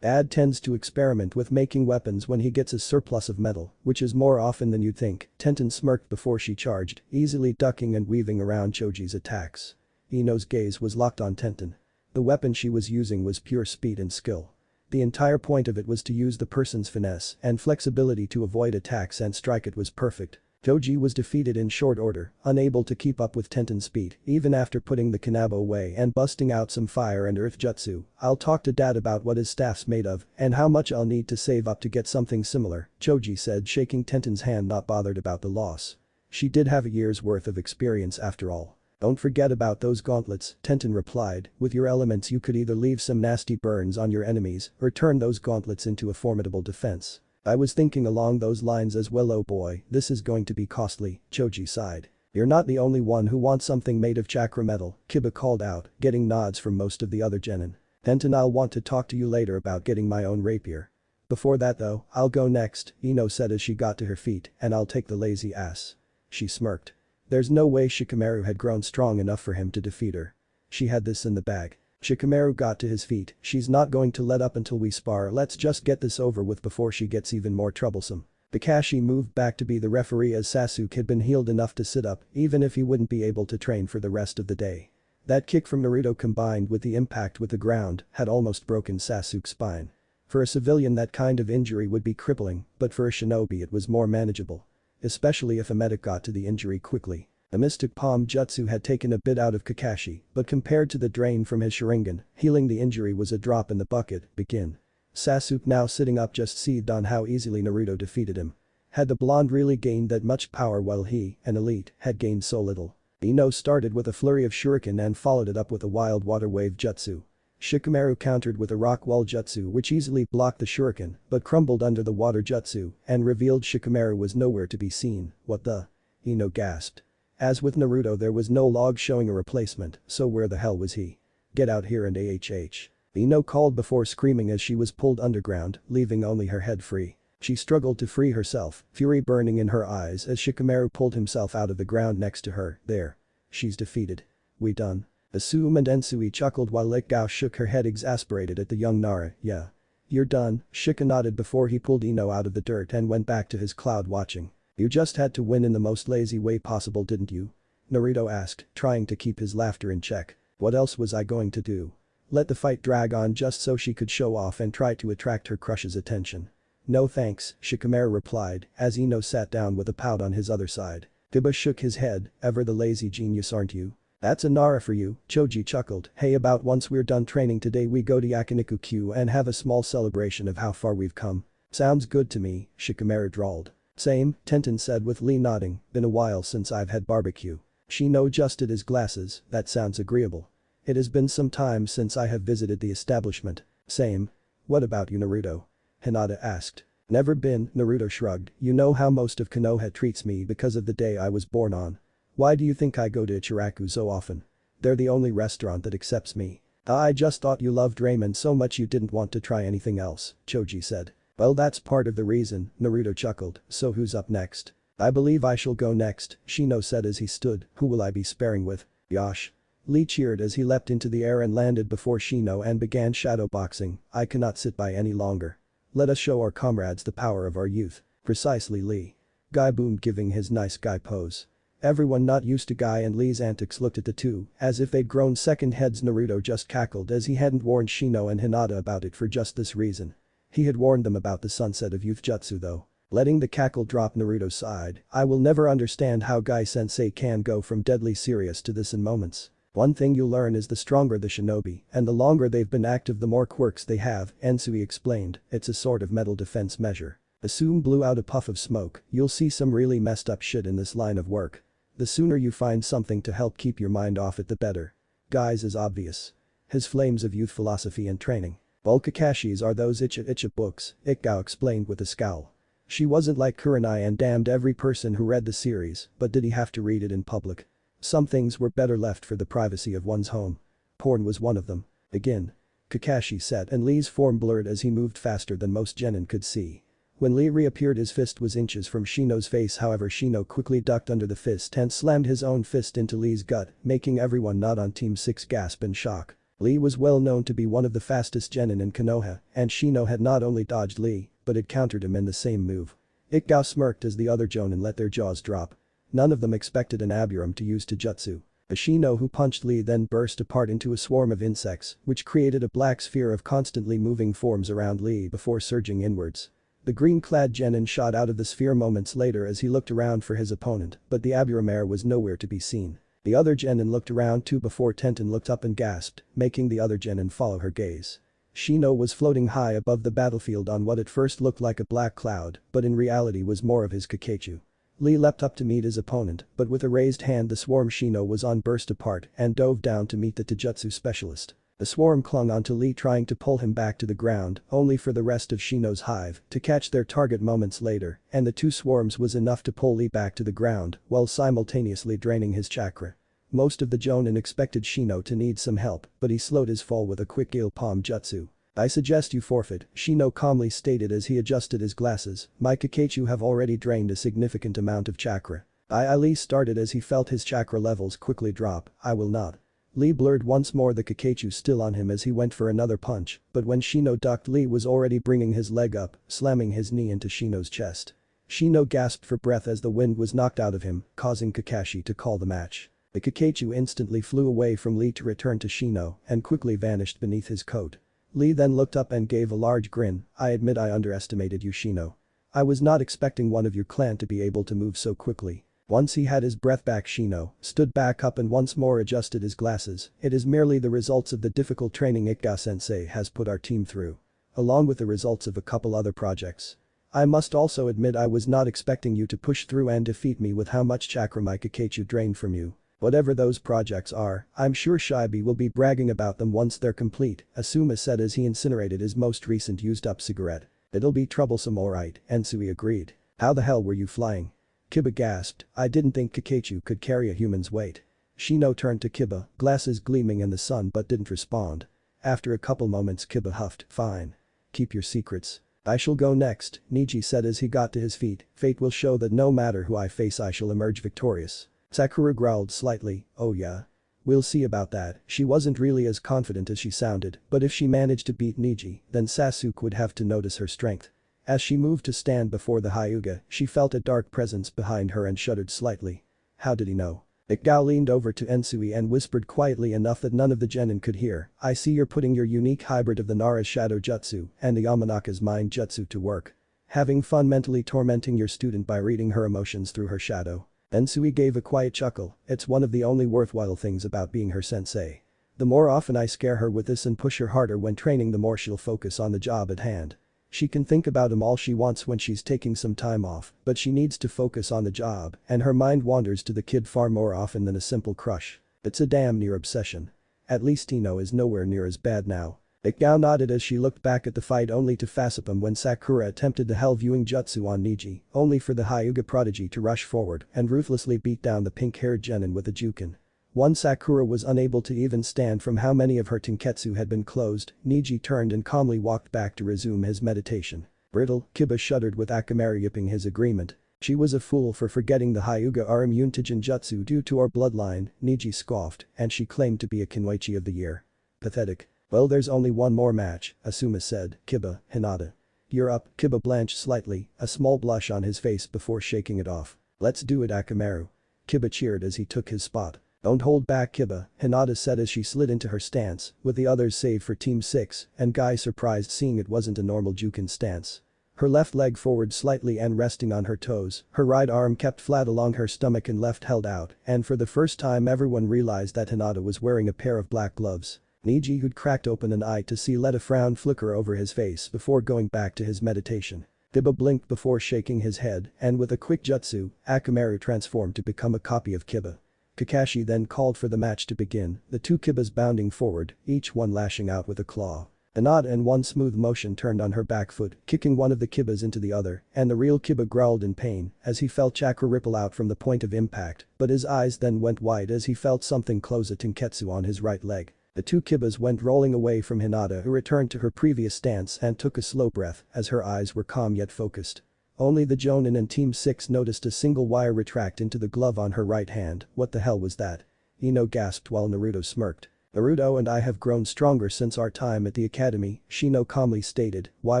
Dad tends to experiment with making weapons when he gets a surplus of metal, which is more often than you'd think, Tenten smirked before she charged, easily ducking and weaving around Choji's attacks. Ino's gaze was locked on Tenten. The weapon she was using was pure speed and skill. The entire point of it was to use the person's finesse and flexibility to avoid attacks and strike. It was perfect. Choji was defeated in short order, unable to keep up with Tenten's speed, even after putting the Kanabo away and busting out some fire and earth jutsu. I'll talk to Dad about what his staff's made of and how much I'll need to save up to get something similar, Choji said, shaking Tenten's hand, not bothered about the loss. She did have a year's worth of experience after all. Don't forget about those gauntlets, Tenten replied, with your elements you could either leave some nasty burns on your enemies or turn those gauntlets into a formidable defense. I was thinking along those lines as well. Oh boy, this is going to be costly, Choji sighed. You're not the only one who wants something made of chakra metal, Kiba called out, getting nods from most of the other genin. Tenten, I'll want to talk to you later about getting my own rapier. Before that though, I'll go next, Ino said as she got to her feet, and I'll take the lazy ass. She smirked. There's no way Shikamaru had grown strong enough for him to defeat her. She had this in the bag. Shikamaru got to his feet. She's not going to let up until we spar. Let's just get this over with before she gets even more troublesome. Kakashi moved back to be the referee as Sasu had been healed enough to sit up, even if he wouldn't be able to train for the rest of the day. That kick from Naruto combined with the impact with the ground had almost broken Sasuke's spine. For a civilian that kind of injury would be crippling, but for a shinobi it was more manageable. Especially if a medic got to the injury quickly. A mystic palm jutsu had taken a bit out of Kakashi, but compared to the drain from his Sharingan, healing the injury was a drop in the bucket. Begin. Sasuke, now sitting up, just seethed on how easily Naruto defeated him. Had the blonde really gained that much power while he, an elite, had gained so little? Ino started with a flurry of shuriken and followed it up with a wild water wave jutsu. Shikamaru countered with a rock wall jutsu which easily blocked the shuriken but crumbled under the water jutsu and revealed Shikamaru was nowhere to be seen. What the? Ino gasped. As with Naruto, there was no log showing a replacement, so where the hell was he? Get out here and AHH. Ino called before screaming as she was pulled underground, leaving only her head free. She struggled to free herself, fury burning in her eyes as Shikamaru pulled himself out of the ground next to her. There. She's defeated. We done? Asum and Ensui chuckled while Gao shook her head exasperated at the young Nara. Yeah. You're done, Shika nodded before he pulled Ino out of the dirt and went back to his cloud watching. You just had to win in the most lazy way possible, didn't you? Naruto asked, trying to keep his laughter in check. What else was I going to do? Let the fight drag on just so she could show off and try to attract her crush's attention. No thanks, Shikamaru replied, as Ino sat down with a pout on his other side. Kiba shook his head, ever the lazy genius, aren't you? That's a Nara for you, Choji chuckled. Hey, about once we're done training today we go to Yakiniku-Q and have a small celebration of how far we've come. Sounds good to me, Shikamaru drawled. Same, Tenten said with Lee nodding, been a while since I've had barbecue. Shino adjusted his glasses, that sounds agreeable. It has been some time since I have visited the establishment. Same. What about you, Naruto? Hinata asked. Never been, Naruto shrugged. You know how most of Konoha treats me because of the day I was born on. Why do you think I go to Ichiraku so often? They're the only restaurant that accepts me. I just thought you loved ramen so much you didn't want to try anything else, Choji said. Well, that's part of the reason, Naruto chuckled. So who's up next? I believe I shall go next, Shino said as he stood. Who will I be sparring with? Yosh. Lee cheered as he leapt into the air and landed before Shino and began shadowboxing. I cannot sit by any longer. Let us show our comrades the power of our youth. Precisely, Lee. Guy boomed, giving his nice guy pose. Everyone not used to Guy and Lee's antics looked at the two as if they'd grown second heads. Naruto just cackled as he hadn't warned Shino and Hinata about it for just this reason. He had warned them about the sunset of youth jutsu though. Letting the cackle drop, Naruto sighed. I will never understand how Guy-sensei can go from deadly serious to this in moments. One thing you'll learn is the stronger the shinobi and the longer they've been active the more quirks they have, Ensui explained. It's a sort of mental defense measure. Asum blew out a puff of smoke. You'll see some really messed up shit in this line of work. The sooner you find something to help keep your mind off it the better. Guy's is obvious. His flames of youth philosophy and training. Well, Kakashi's are those Icha books, Ikgao explained with a scowl. She wasn't like Kurenai and damned every person who read the series, but did he have to read it in public? Some things were better left for the privacy of one's home. Porn was one of them. Begin. Kakashi said and Lee's form blurred as he moved faster than most genin could see. When Lee reappeared his fist was inches from Shino's face, however Shino quickly ducked under the fist and slammed his own fist into Lee's gut, making everyone not on Team 6 gasp in shock. Lee was well known to be one of the fastest genin in Konoha, and Shino had not only dodged Lee, but had countered him in the same move. Ikgao smirked as the other jonin let their jaws drop. None of them expected an Aburam to use Taijutsu. The Shino who punched Lee then burst apart into a swarm of insects, which created a black sphere of constantly moving forms around Lee before surging inwards. The green-clad genin shot out of the sphere moments later as he looked around for his opponent, but the Aburamaire was nowhere to be seen. The other genin looked around too before Tenten looked up and gasped, making the other genin follow her gaze. Shino was floating high above the battlefield on what at first looked like a black cloud, but in reality was more of his Kakechu. Lee leapt up to meet his opponent, but with a raised hand the swarm Shino was on burst apart and dove down to meet the Taijutsu specialist. The swarm clung onto Lee trying to pull him back to the ground, only for the rest of Shino's hive to catch their target moments later, and the two swarms was enough to pull Lee back to the ground while simultaneously draining his chakra. Most of the jonin expected Shino to need some help, but he slowed his fall with a quick gale palm jutsu. "I suggest you forfeit," Shino calmly stated as he adjusted his glasses. "My Kakechu have already drained a significant amount of chakra." Lee started as he felt his chakra levels quickly drop. "I will not." Lee blurred once more, the Kakechu still on him as he went for another punch, but when Shino ducked, Lee was already bringing his leg up, slamming his knee into Shino's chest. Shino gasped for breath as the wind was knocked out of him, causing Kakashi to call the match. The Kakechu instantly flew away from Lee to return to Shino and quickly vanished beneath his coat. Lee then looked up and gave a large grin. "I admit I underestimated you, Shino. I was not expecting one of your clan to be able to move so quickly." Once he had his breath back, Shino stood back up and once more adjusted his glasses. "It is merely the results of the difficult training Ikga Sensei has put our team through. Along with the results of a couple other projects. I must also admit I was not expecting you to push through and defeat me with how much chakra my Kakechu drained from you. Whatever those projects are, I'm sure Shibi will be bragging about them once they're complete," Asuma said as he incinerated his most recent used-up cigarette. "It'll be troublesome, alright," Ensui agreed. "How the hell were you flying?" Kiba gasped. "I didn't think Kakechu could carry a human's weight." Shino turned to Kiba, glasses gleaming in the sun, but didn't respond. After a couple moments, Kiba huffed, "Fine. Keep your secrets. I shall go next," Niji said as he got to his feet. "Fate will show that no matter who I face I shall emerge victorious." Sakura growled slightly. "Oh yeah? We'll see about that." She wasn't really as confident as she sounded, but if she managed to beat Niji, then Sasuke would have to notice her strength. As she moved to stand before the Hyuga, she felt a dark presence behind her and shuddered slightly. How did he know? Ikgao leaned over to Ensui and whispered quietly enough that none of the genin could hear. "I see you're putting your unique hybrid of the Nara's shadow jutsu and the Yamanaka's mind jutsu to work. Having fun mentally tormenting your student by reading her emotions through her shadow." Ensui gave a quiet chuckle. "It's one of the only worthwhile things about being her sensei. The more often I scare her with this and push her harder when training, the more she'll focus on the job at hand. She can think about him all she wants when she's taking some time off, but she needs to focus on the job, and her mind wanders to the kid far more often than a simple crush. It's a damn near obsession. At least Ino is nowhere near as bad now." Ikgao nodded as she looked back at the fight only to facepalm when Sakura attempted the hell viewing jutsu on Niji, only for the Hyuga prodigy to rush forward and ruthlessly beat down the pink-haired genin with a jukin. One Sakura was unable to even stand from how many of her tenketsu had been closed. Niji turned and calmly walked back to resume his meditation. "Brittle," Kiba shuddered with Akamaru yipping his agreement. "She was a fool for forgetting the Hyuga are immune to Jinjutsu due to our bloodline," Niji scoffed, "and she claimed to be a Kinwaichi of the year. Pathetic." "Well, there's only one more match," Asuma said. "Kiba, Hinata. You're up." Kiba blanched slightly, a small blush on his face before shaking it off. "Let's do it, Akamaru." Kiba cheered as he took his spot. "Don't hold back, Kiba," Hinata said as she slid into her stance, with the others save for Team 6, and Guy surprised seeing it wasn't a normal Jukin stance. Her left leg forward slightly and resting on her toes, her right arm kept flat along her stomach and left held out, and for the first time everyone realized that Hinata was wearing a pair of black gloves. Niji, who'd cracked open an eye to see, let a frown flicker over his face before going back to his meditation. Kiba blinked before shaking his head, and with a quick jutsu, Akamaru transformed to become a copy of Kiba. Kakashi then called for the match to begin, the two Kibas bounding forward, each one lashing out with a claw. Hinata in one smooth motion turned on her back foot, kicking one of the Kibas into the other, and the real Kiba growled in pain as he felt chakra ripple out from the point of impact, but his eyes then went wide as he felt something close a tenketsu on his right leg. The two Kibas went rolling away from Hinata, who returned to her previous stance and took a slow breath as her eyes were calm yet focused. Only the Jonin and Team 6 noticed a single wire retract into the glove on her right hand. What the hell was that? Ino gasped while Naruto smirked. Naruto and I have grown stronger since our time at the academy, Shino calmly stated. Why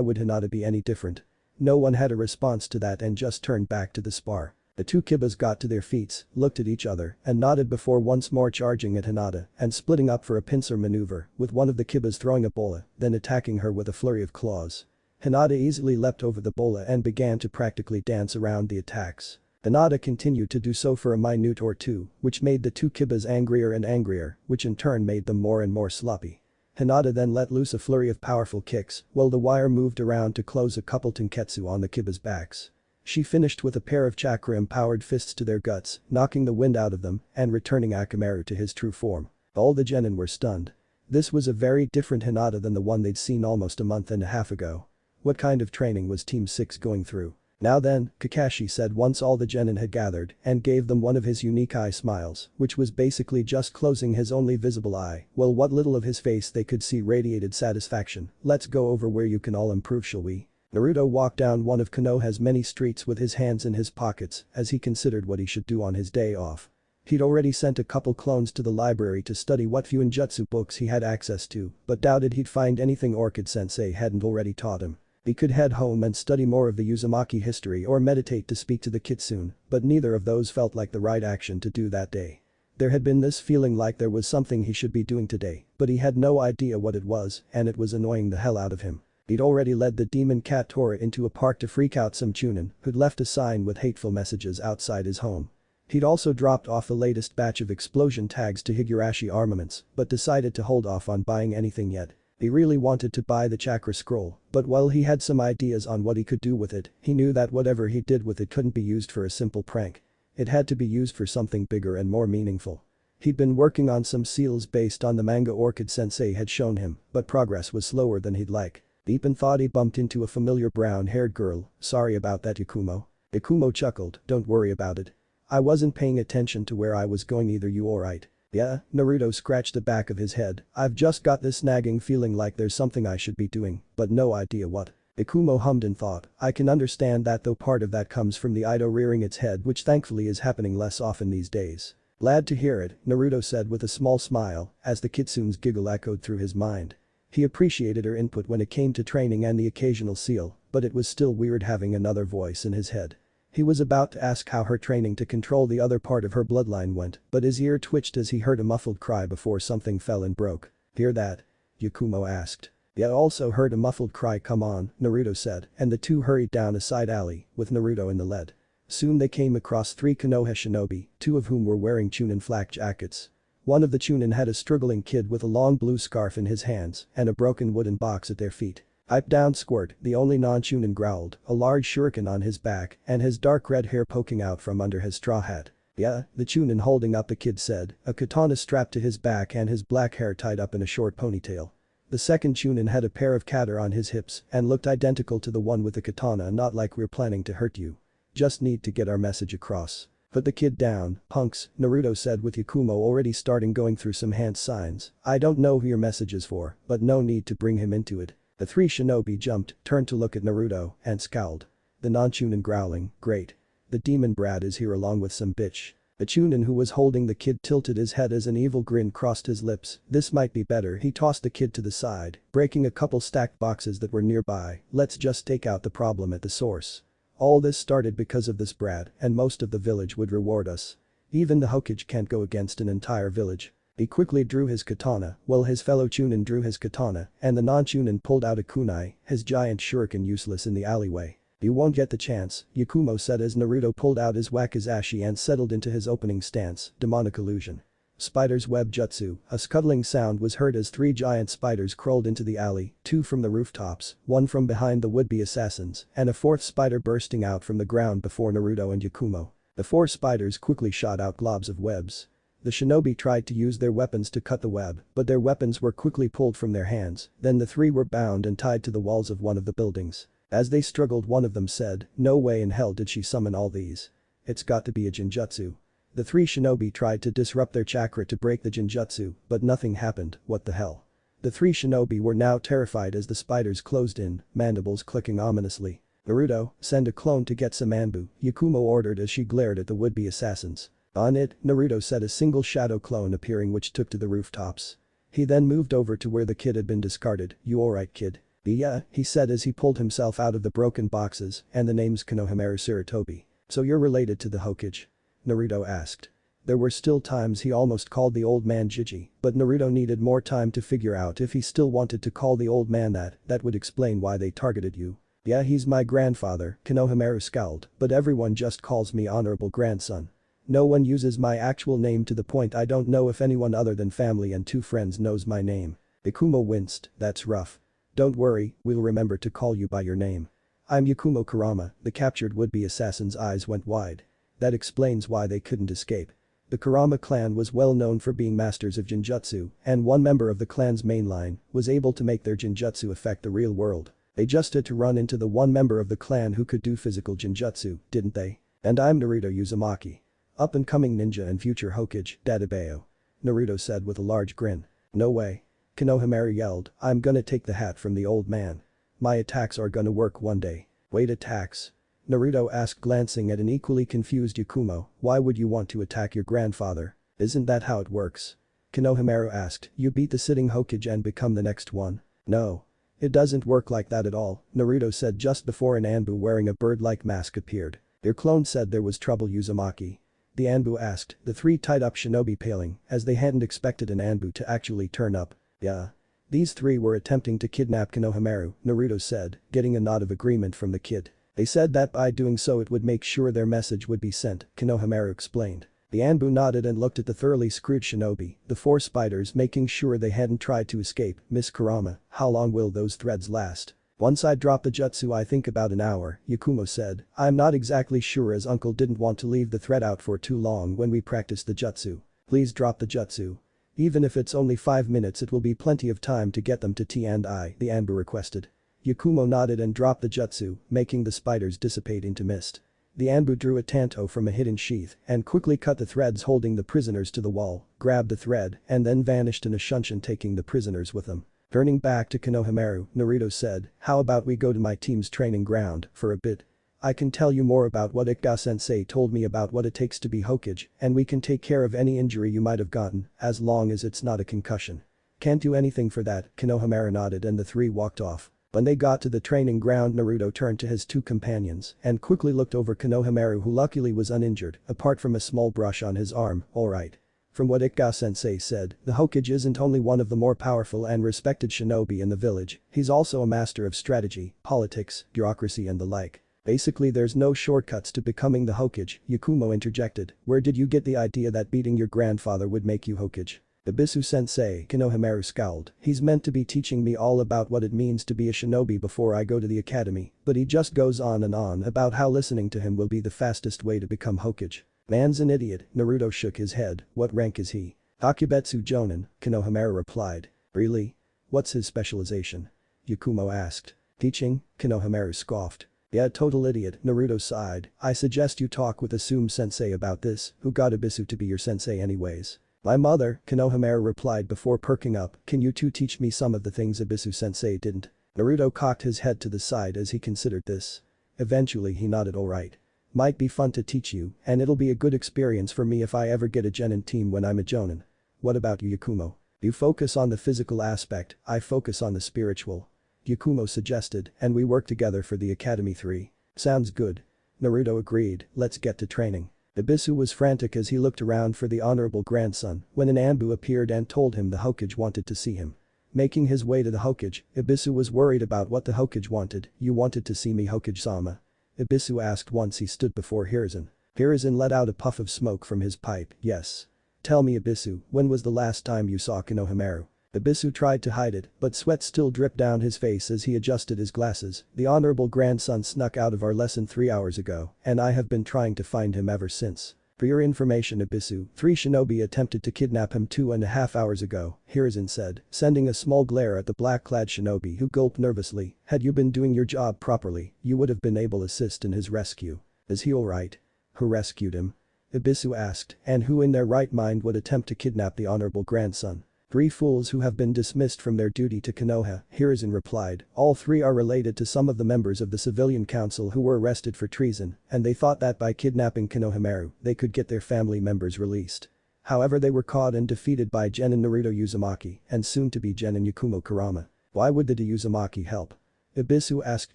would Hinata be any different? No one had a response to that and just turned back to the spar. The two Kibas got to their feet, looked at each other, and nodded before once more charging at Hinata and splitting up for a pincer maneuver, with one of the Kibas throwing a bola, then attacking her with a flurry of claws. Hinata easily leapt over the bola and began to practically dance around the attacks. Hinata continued to do so for a minute or two, which made the two Kibas angrier and angrier, which in turn made them more and more sloppy. Hinata then let loose a flurry of powerful kicks, while the wire moved around to close a couple tenketsu on the Kibas' backs. She finished with a pair of chakra-empowered fists to their guts, knocking the wind out of them and returning Akamaru to his true form. All the genin were stunned. This was a very different Hinata than the one they'd seen almost a month and a half ago. What kind of training was Team 6 going through? Now then, Kakashi said once all the genin had gathered and gave them one of his unique eye smiles, which was basically just closing his only visible eye, while what little of his face they could see radiated satisfaction. Let's go over where you can all improve, shall we? Naruto walked down one of Konoha's many streets with his hands in his pockets as he considered what he should do on his day off. He'd already sent a couple clones to the library to study what fuinjutsu books he had access to, but doubted he'd find anything Orchid Sensei hadn't already taught him. He could head home and study more of the Uzumaki history or meditate to speak to the Kitsun, but neither of those felt like the right action to do that day. There had been this feeling like there was something he should be doing today, but he had no idea what it was, and it was annoying the hell out of him. He'd already led the demon cat Tora into a park to freak out some chunin who'd left a sign with hateful messages outside his home. He'd also dropped off the latest batch of explosion tags to Higurashi Armaments, but decided to hold off on buying anything yet. He really wanted to buy the chakra scroll, but while he had some ideas on what he could do with it, he knew that whatever he did with it couldn't be used for a simple prank. It had to be used for something bigger and more meaningful. He'd been working on some seals based on the manga Orchid Sensei had shown him, but progress was slower than he'd like. Deepin thought he bumped into a familiar brown-haired girl. Sorry about that, Yakumo. Yakumo chuckled, don't worry about it. I wasn't paying attention to where I was going either. You alright? Yeah, Naruto scratched the back of his head. I've just got this nagging feeling like there's something I should be doing, but no idea what. Yakumo hummed in thought. I can understand that, though part of that comes from the Ido rearing its head, which thankfully is happening less often these days. Glad to hear it, Naruto said with a small smile, as the Kitsun's giggle echoed through his mind. He appreciated her input when it came to training and the occasional seal, but it was still weird having another voice in his head. He was about to ask how her training to control the other part of her bloodline went, but his ear twitched as he heard a muffled cry before something fell and broke. Hear that? Yakumo asked. Yeah, I also heard a muffled cry. Come on, Naruto said, and the two hurried down a side alley, with Naruto in the lead. Soon they came across 3 Konoha shinobi, 2 of whom were wearing chunin flak jackets. One of the chunin had a struggling kid with a long blue scarf in his hands and a broken wooden box at their feet. Pipe down, Squirt, the only non-chunin growled, a large shuriken on his back and his dark red hair poking out from under his straw hat. Yeah, the chunin holding up the kid said, a katana strapped to his back and his black hair tied up in a short ponytail. The second chunin had a pair of kata on his hips and looked identical to the one with the katana. Not like we're planning to hurt you. Just need to get our message across. Put the kid down, punks, Naruto said with Yakumo already starting going through some hand signs. I don't know who your message is for, but no need to bring him into it. The 3 shinobi jumped, turned to look at Naruto, and scowled. The non-chunin growling, great. The demon brat is here along with some bitch. The chunin who was holding the kid tilted his head as an evil grin crossed his lips. This might be better. He tossed the kid to the side, breaking a couple stacked boxes that were nearby. Let's just take out the problem at the source. All this started because of this brat, and most of the village would reward us. Even the Hokage can't go against an entire village. He quickly drew his katana, while his fellow chunin drew his katana, and the non-chunin pulled out a kunai, his giant shuriken useless in the alleyway. You won't get the chance, Yakumo said as Naruto pulled out his wakizashi and settled into his opening stance, demonic illusion. Spider's web jutsu, a scuttling sound was heard as 3 giant spiders crawled into the alley, 2 from the rooftops, 1 from behind the would-be assassins, and a 4th spider bursting out from the ground before Naruto and Yakumo. The 4 spiders quickly shot out globs of webs. The shinobi tried to use their weapons to cut the web, but their weapons were quickly pulled from their hands, then the 3 were bound and tied to the walls of one of the buildings. As they struggled, one of them said, no way in hell did she summon all these. It's got to be a jinjutsu. The 3 shinobi tried to disrupt their chakra to break the jinjutsu, but nothing happened. What the hell? The 3 shinobi were now terrified as the spiders closed in, mandibles clicking ominously. Naruto, send a clone to get some Anbu, Yakumo ordered as she glared at the would-be assassins. On it, Naruto said a single shadow clone appearing which took to the rooftops. He then moved over to where the kid had been discarded. "You alright, kid?" "Yeah," he said as he pulled himself out of the broken boxes, "and the name's Konohamaru Sarutobi. So you're related to the Hokage?" Naruto asked. There were still times he almost called the old man Jiji, but Naruto needed more time to figure out if he still wanted to call the old man that would explain why they targeted you. "Yeah, he's my grandfather," Konohamaru scowled, "but everyone just calls me honorable grandson. No one uses my actual name to the point I don't know if anyone other than family and 2 friends knows my name." Yakumo winced. "That's rough. Don't worry, we'll remember to call you by your name." "I'm Yakumo Kurama." The captured would-be assassin's eyes went wide. That explains why they couldn't escape. The Kurama clan was well known for being masters of Jinjutsu, and one member of the clan's mainline was able to make their Jinjutsu affect the real world. They just had to run into the one member of the clan who could do physical Jinjutsu, didn't they? "And I'm Naruto Uzumaki. Up-and-coming ninja and future Hokage, Databeo," Naruto said with a large grin. "No way." Konohamaru yelled, "I'm gonna take the hat from the old man. My attacks are gonna work one day." "Wait, attacks?" Naruto asked, glancing at an equally confused Yakumo. "Why would you want to attack your grandfather? Isn't that how it works?" Konohamaru asked, "You beat the sitting Hokage and become the next one?" "No. It doesn't work like that at all," Naruto said just before an Anbu wearing a bird-like mask appeared. "Your clone said there was trouble, Uzumaki." The Anbu asked, the 3 tied up shinobi paling, as they hadn't expected an Anbu to actually turn up. "Yeah. These 3 were attempting to kidnap Konohamaru," Naruto said, getting a nod of agreement from the kid. "They said that by doing so it would make sure their message would be sent," Konohamaru explained. The Anbu nodded and looked at the thoroughly screwed shinobi, the 4 spiders, making sure they hadn't tried to escape. "Miss Kurama, how long will those threads last?" "Once I drop the jutsu I think about an hour," Yakumo said. "I'm not exactly sure as uncle didn't want to leave the thread out for too long when we practiced the jutsu. Please drop the jutsu. Even if it's only 5 minutes it will be plenty of time to get them to T&I," the Anbu requested. Yakumo nodded and dropped the jutsu, making the spiders dissipate into mist. The Anbu drew a tanto from a hidden sheath and quickly cut the threads holding the prisoners to the wall, grabbed the thread, and then vanished in a shunshin, taking the prisoners with him. Turning back to Konohamaru, Naruto said, "How about we go to my team's training ground for a bit? I can tell you more about what Ika-sensei told me about what it takes to be Hokage, and we can take care of any injury you might have gotten, as long as it's not a concussion." "Can't do anything for that," Konohamaru nodded and the 3 walked off. When they got to the training ground, Naruto turned to his 2 companions and quickly looked over Konohamaru, who luckily was uninjured, apart from a small brush on his arm. "Alright. From what Ika-sensei said, the Hokage isn't only one of the more powerful and respected shinobi in the village, he's also a master of strategy, politics, bureaucracy and the like. Basically there's no shortcuts to becoming the Hokage," Yakumo interjected. "Where did you get the idea that beating your grandfather would make you Hokage?" "Ibisu sensei," Konohamaru scowled. "He's meant to be teaching me all about what it means to be a shinobi before I go to the academy, but he just goes on and on about how listening to him will be the fastest way to become Hokage." "Man's an idiot," Naruto shook his head. "What rank is he?" "Akubetsu Jonin," Konohamaru replied. "Really? What's his specialization?" Yakumo asked. "Teaching?" Konohamaru scoffed. "Yeah, total idiot," Naruto sighed. "I suggest you talk with Asum sensei about this. Who got Ibisu to be your sensei anyways?" "My mother," Konohamaru replied before perking up. "Can you two teach me some of the things Ibisu sensei didn't?" Naruto cocked his head to the side as he considered this. Eventually he nodded. "Alright. Might be fun to teach you, and it'll be a good experience for me if I ever get a genin team when I'm a jonin. What about you, Yakumo? You focus on the physical aspect, I focus on the spiritual," Yakumo suggested, "and we work together for the Academy 3. "Sounds good." Naruto agreed. "Let's get to training." Ibisu was frantic as he looked around for the honorable grandson when an Anbu appeared and told him the Hokage wanted to see him. Making his way to the Hokage, Ibisu was worried about what the Hokage wanted. "You wanted to see me, Hokage-sama?" Ibisu asked once he stood before Hiruzen. Hiruzen let out a puff of smoke from his pipe. "Yes. Tell me, Ibisu, when was the last time you saw Konohamaru?" Ibisu tried to hide it, but sweat still dripped down his face as he adjusted his glasses. "The honorable grandson snuck out of our lesson 3 hours ago, and I have been trying to find him ever since. For your information, Ibisu, 3 shinobi attempted to kidnap him 2.5 hours ago," Hiruzen said, sending a small glare at the black-clad shinobi who gulped nervously. "Had you been doing your job properly, you would have been able to assist in his rescue. Is he alright?" "Who rescued him?" Ibisu asked, "and who in their right mind would attempt to kidnap the honorable grandson?" 3 fools who have been dismissed from their duty to Konoha," Hiruzen replied. "All 3 are related to some of the members of the civilian council who were arrested for treason, and they thought that by kidnapping Konohamaru, they could get their family members released." However, they were caught and defeated by Gen and Naruto Uzumaki and soon to be Gen and Yakumo Kurama. Why would the Uzumaki help? Ibisu asked,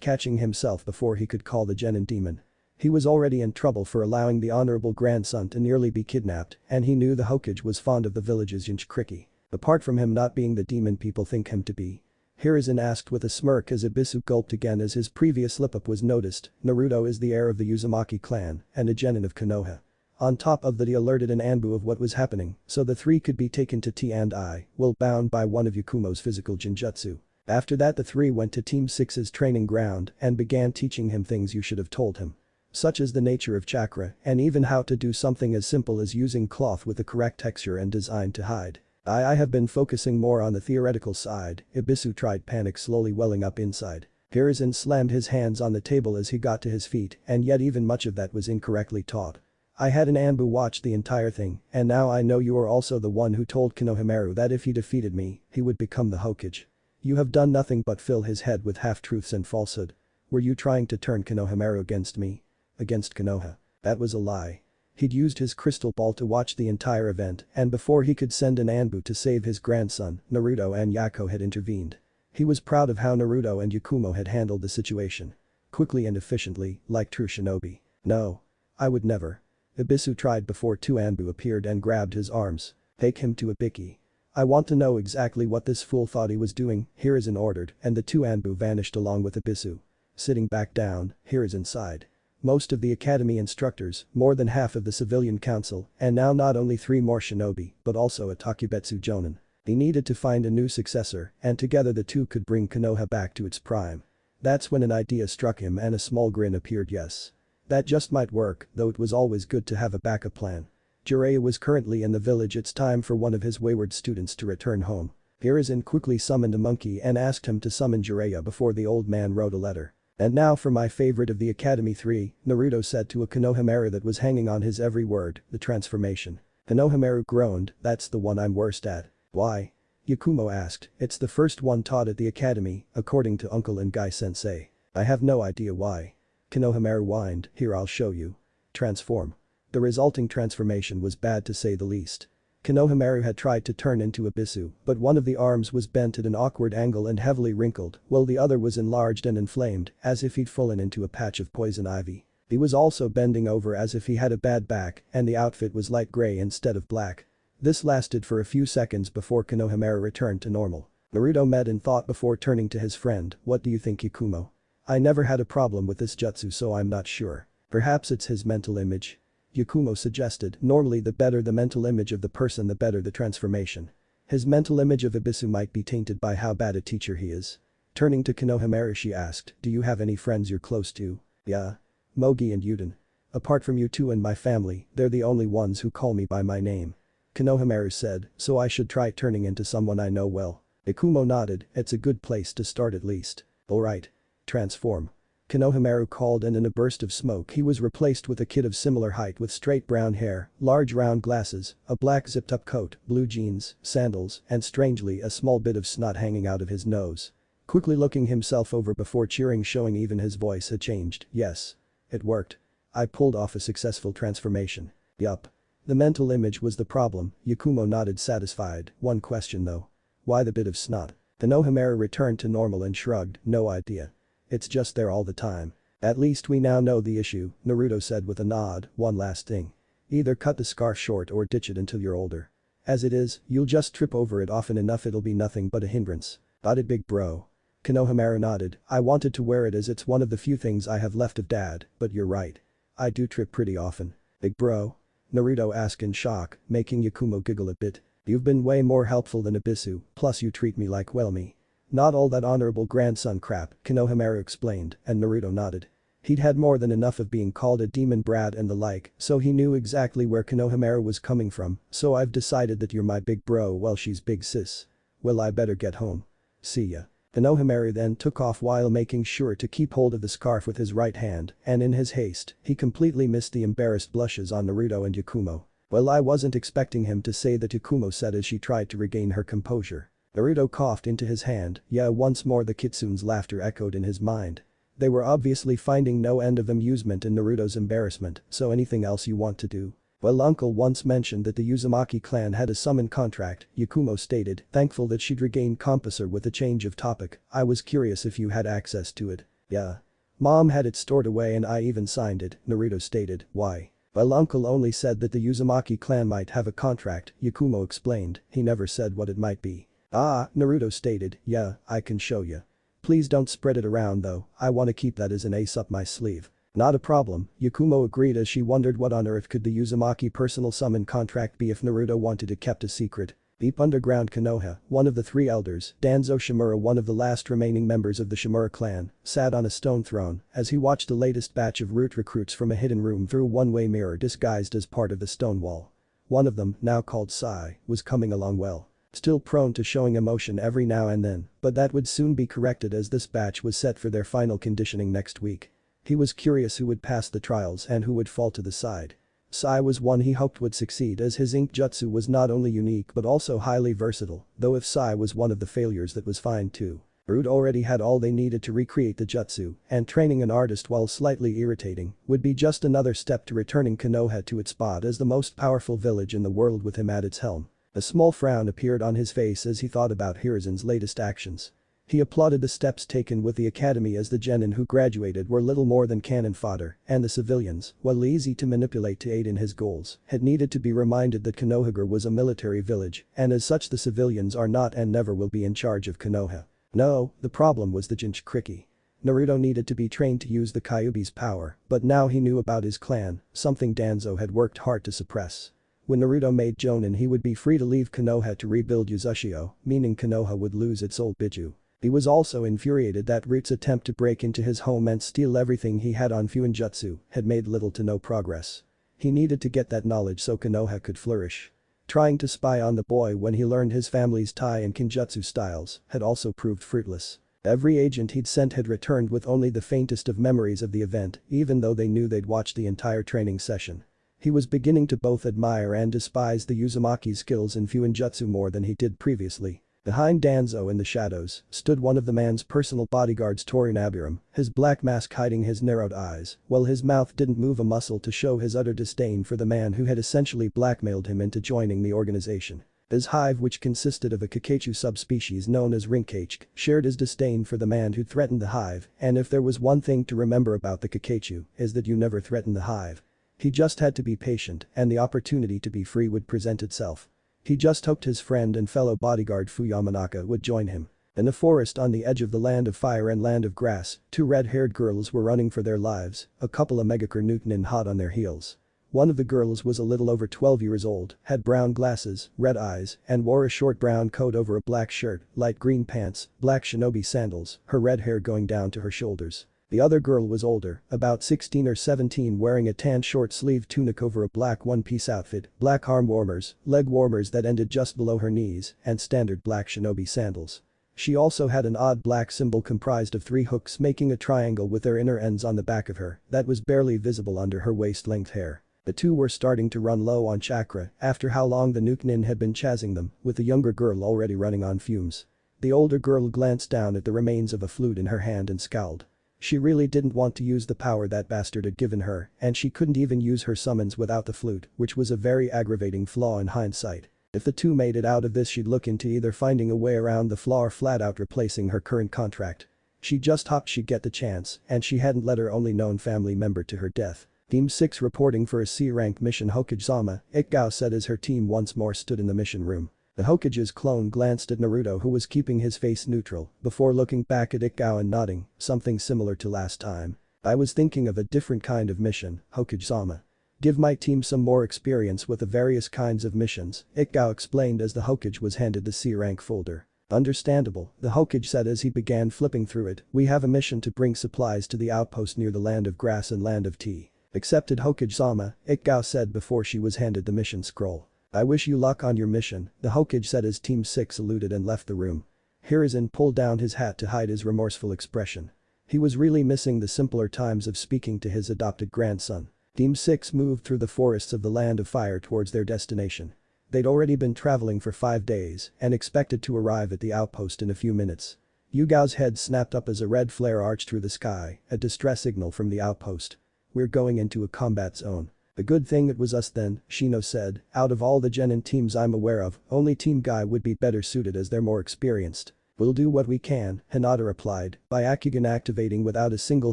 catching himself before he could call the Genin demon. He was already in trouble for allowing the honorable grandson to nearly be kidnapped, and he knew the Hokage was fond of the village's Yinchkriki. Apart from him not being the demon people think him to be. Hiruzen asked with a smirk as Ibisu gulped again as his previous slip-up was noticed. Naruto is the heir of the Uzumaki clan and a genin of Konoha. On top of that, he alerted an Anbu of what was happening, so the three could be taken to T&I, while bound by one of Yakumo's physical genjutsu. After that, the three went to Team 6's training ground and began teaching him things you should have told him. Such as the nature of chakra and even how to do something as simple as using cloth with the correct texture and design to hide. I have been focusing more on the theoretical side, Ibisu tried, panic slowly welling up inside. Hiruzen slammed his hands on the table as he got to his feet, and yet even much of that was incorrectly taught. I had an Anbu watch the entire thing, and now I know you are also the one who told Konohamaru that if he defeated me, he would become the Hokage. You have done nothing but fill his head with half-truths and falsehood. Were you trying to turn Konohamaru against me? Against Konoha? That was a lie. He'd used his crystal ball to watch the entire event, and before he could send an Anbu to save his grandson, Naruto and Yako had intervened. He was proud of how Naruto and Yakumo had handled the situation. Quickly and efficiently, like true shinobi. No. I would never. Ibisu tried before two Anbu appeared and grabbed his arms. Take him to Ibiki. I want to know exactly what this fool thought he was doing, Hiruzen ordered, and the two Anbu vanished along with Ibisu. Sitting back down, Hiruzen sighed. Most of the academy instructors, more than half of the civilian council, and now not only 3 more shinobi, but also a Takubetsu Jonin. He needed to find a new successor, and together the two could bring Konoha back to its prime. That's when an idea struck him and a small grin appeared. Yes. That just might work, though it was always good to have a backup plan. Jiraiya was currently in the village. It's time for one of his wayward students to return home. Hiruzen quickly summoned a monkey and asked him to summon Jiraiya before the old man wrote a letter. And now for my favorite of the Academy 3, Naruto said to a Konohamaru that was hanging on his every word, the transformation. Konohamaru groaned, that's the one I'm worst at. Why? Yakumo asked, it's the first one taught at the academy, according to Uncle and Guy Sensei. I have no idea why. Konohamaru whined, here I'll show you. Transform. The resulting transformation was bad to say the least. Konohamaru had tried to turn into Ibisu, but one of the arms was bent at an awkward angle and heavily wrinkled, while the other was enlarged and inflamed, as if he'd fallen into a patch of poison ivy. He was also bending over as if he had a bad back, and the outfit was light gray instead of black. This lasted for a few seconds before Konohamaru returned to normal. Naruto met in thought before turning to his friend, what do you think, Yakumo? I never had a problem with this jutsu, so I'm not sure. Perhaps it's his mental image. Yakumo suggested, normally the better the mental image of the person the better the transformation. His mental image of Ibisu might be tainted by how bad a teacher he is. Turning to Konohamaru, she asked, do you have any friends you're close to? Yeah. Mogi and Yuden. Apart from you two and my family, they're the only ones who call me by my name. Konohamaru said, so I should try turning into someone I know well. Yakumo nodded, it's a good place to start at least. Alright. Transform. Konohamaru called, and in a burst of smoke he was replaced with a kid of similar height with straight brown hair, large round glasses, a black zipped-up coat, blue jeans, sandals, and strangely a small bit of snot hanging out of his nose. Quickly looking himself over before cheering, showing even his voice had changed, yes. It worked. I pulled off a successful transformation. Yup. The mental image was the problem, Yakumo nodded satisfied, one question though. Why the bit of snot? Konohamaru returned to normal and shrugged, no idea. It's just there all the time. At least we now know the issue, Naruto said with a nod, one last thing. Either cut the scar short or ditch it until you're older. As it is, you'll just trip over it often enough, it'll be nothing but a hindrance. Got it, big bro? Konohamaru nodded, I wanted to wear it as it's one of the few things I have left of dad, but you're right. I do trip pretty often. Big bro? Naruto asked in shock, making Yakumo giggle a bit. You've been way more helpful than Ibisu, plus you treat me like me. Not all that honorable grandson crap, Konohamaru explained, and Naruto nodded. He'd had more than enough of being called a demon brat and the like, so he knew exactly where Konohamaru was coming from, so I've decided that you're my big bro while she's big sis. Well, I better get home. See ya. Konohamaru then took off while making sure to keep hold of the scarf with his right hand, and in his haste, he completely missed the embarrassed blushes on Naruto and Yakumo. Well, I wasn't expecting him to say that, Yakumo said as she tried to regain her composure. Naruto coughed into his hand, yeah, once more the Kitsun's laughter echoed in his mind. They were obviously finding no end of amusement in Naruto's embarrassment, so anything else you want to do? Well, uncle once mentioned that the Uzumaki clan had a summon contract, Yakumo stated, thankful that she'd regained composure with a change of topic. I was curious if you had access to it. Yeah. Mom had it stored away and I even signed it, Naruto stated. Why? Well, uncle only said that the Uzumaki clan might have a contract, Yakumo explained, he never said what it might be. Ah, Naruto stated, yeah, I can show you. Please don't spread it around though, I want to keep that as an ace up my sleeve. Not a problem, Yakumo agreed as she wondered what on earth could the Uzumaki personal summon contract be if Naruto wanted it kept a secret. Deep underground Konoha, one of the three elders, Danzo Shimura, one of the last remaining members of the Shimura clan, sat on a stone throne as he watched the latest batch of root recruits from a hidden room through a one-way mirror disguised as part of the stone wall. One of them, now called Sai, was coming along well. Still prone to showing emotion every now and then, but that would soon be corrected as this batch was set for their final conditioning next week. He was curious who would pass the trials and who would fall to the side. Sai was one he hoped would succeed as his ink jutsu was not only unique but also highly versatile, though if Sai was one of the failures that was fine too. Root already had all they needed to recreate the jutsu, and training an artist while slightly irritating would be just another step to returning Konoha to its spot as the most powerful village in the world with him at its helm. A small frown appeared on his face as he thought about Hirazen's latest actions. He applauded the steps taken with the academy as the genin who graduated were little more than cannon fodder, and the civilians, while easy to manipulate to aid in his goals, had needed to be reminded that Konoha was a military village, and as such the civilians are not and never will be in charge of Konoha. No, the problem was the Jinchuriki. Naruto needed to be trained to use the Kyuubi's power, but now he knew about his clan, something Danzo had worked hard to suppress. When Naruto made Jonin he would be free to leave Konoha to rebuild Uzushio, meaning Konoha would lose its old Biju. He was also infuriated that Root's attempt to break into his home and steal everything he had on Fuinjutsu had made little to no progress. He needed to get that knowledge so Konoha could flourish. Trying to spy on the boy when he learned his family's Tai and Kinjutsu styles had also proved fruitless. Every agent he'd sent had returned with only the faintest of memories of the event, even though they knew they'd watched the entire training session. He was beginning to both admire and despise the Uzumaki's skills in Fuinjutsu more than he did previously. Behind Danzo in the shadows stood one of the man's personal bodyguards, Torinabirum, his black mask hiding his narrowed eyes, while his mouth didn't move a muscle to show his utter disdain for the man who had essentially blackmailed him into joining the organization. His hive, which consisted of a Kakachu subspecies known as Rinkachk, shared his disdain for the man who threatened the hive, and if there was one thing to remember about the Kakachu is that you never threaten the hive. He just had to be patient and the opportunity to be free would present itself. He just hoped his friend and fellow bodyguard Fuyamanaka would join him. In the forest on the edge of the land of fire and land of grass, two red-haired girls were running for their lives, a couple of Megacornutin hot on their heels. One of the girls was a little over 12 years old, had brown glasses, red eyes, and wore a short brown coat over a black shirt, light green pants, black shinobi sandals, her red hair going down to her shoulders. The other girl was older, about 16 or 17, wearing a tan short-sleeved tunic over a black one-piece outfit, black arm warmers, leg warmers that ended just below her knees, and standard black shinobi sandals. She also had an odd black symbol comprised of 3 hooks making a triangle with their inner ends on the back of her that was barely visible under her waist-length hair. The two were starting to run low on chakra after how long the Nukenin had been chasing them, with the younger girl already running on fumes. The older girl glanced down at the remains of a flute in her hand and scowled. She really didn't want to use the power that bastard had given her, and she couldn't even use her summons without the flute, which was a very aggravating flaw in hindsight. If the two made it out of this, she'd look into either finding a way around the flaw or flat out replacing her current contract. She just hoped she'd get the chance, and she hadn't led her only known family member to her death. Team 6 reporting for a C-rank mission. Hokage-sama, Ikgao said as her team once more stood in the mission room. The Hokage's clone glanced at Naruto, who was keeping his face neutral, before looking back at Ikgao and nodding, something similar to last time. I was thinking of a different kind of mission, Hokage-sama. Give my team some more experience with the various kinds of missions, Ikgao explained as the Hokage was handed the C-rank folder. Understandable, the Hokage said as he began flipping through it. We have a mission to bring supplies to the outpost near the land of grass and land of tea. Accepted, Hokage-sama, Ikgao said before she was handed the mission scroll. I wish you luck on your mission, the Hokage said as Team 6 saluted and left the room. Hiruzen pulled down his hat to hide his remorseful expression. He was really missing the simpler times of speaking to his adopted grandson. Team 6 moved through the forests of the land of fire towards their destination. They'd already been traveling for 5 days and expected to arrive at the outpost in a few minutes. Yugao's head snapped up as a red flare arched through the sky, a distress signal from the outpost. We're going into a combat zone. "A good thing it was us then," Shino said. "Out of all the genin teams I'm aware of, only Team Guy would be better suited as they're more experienced." "We'll do what we can," Hinata replied. Byakugan activating without a single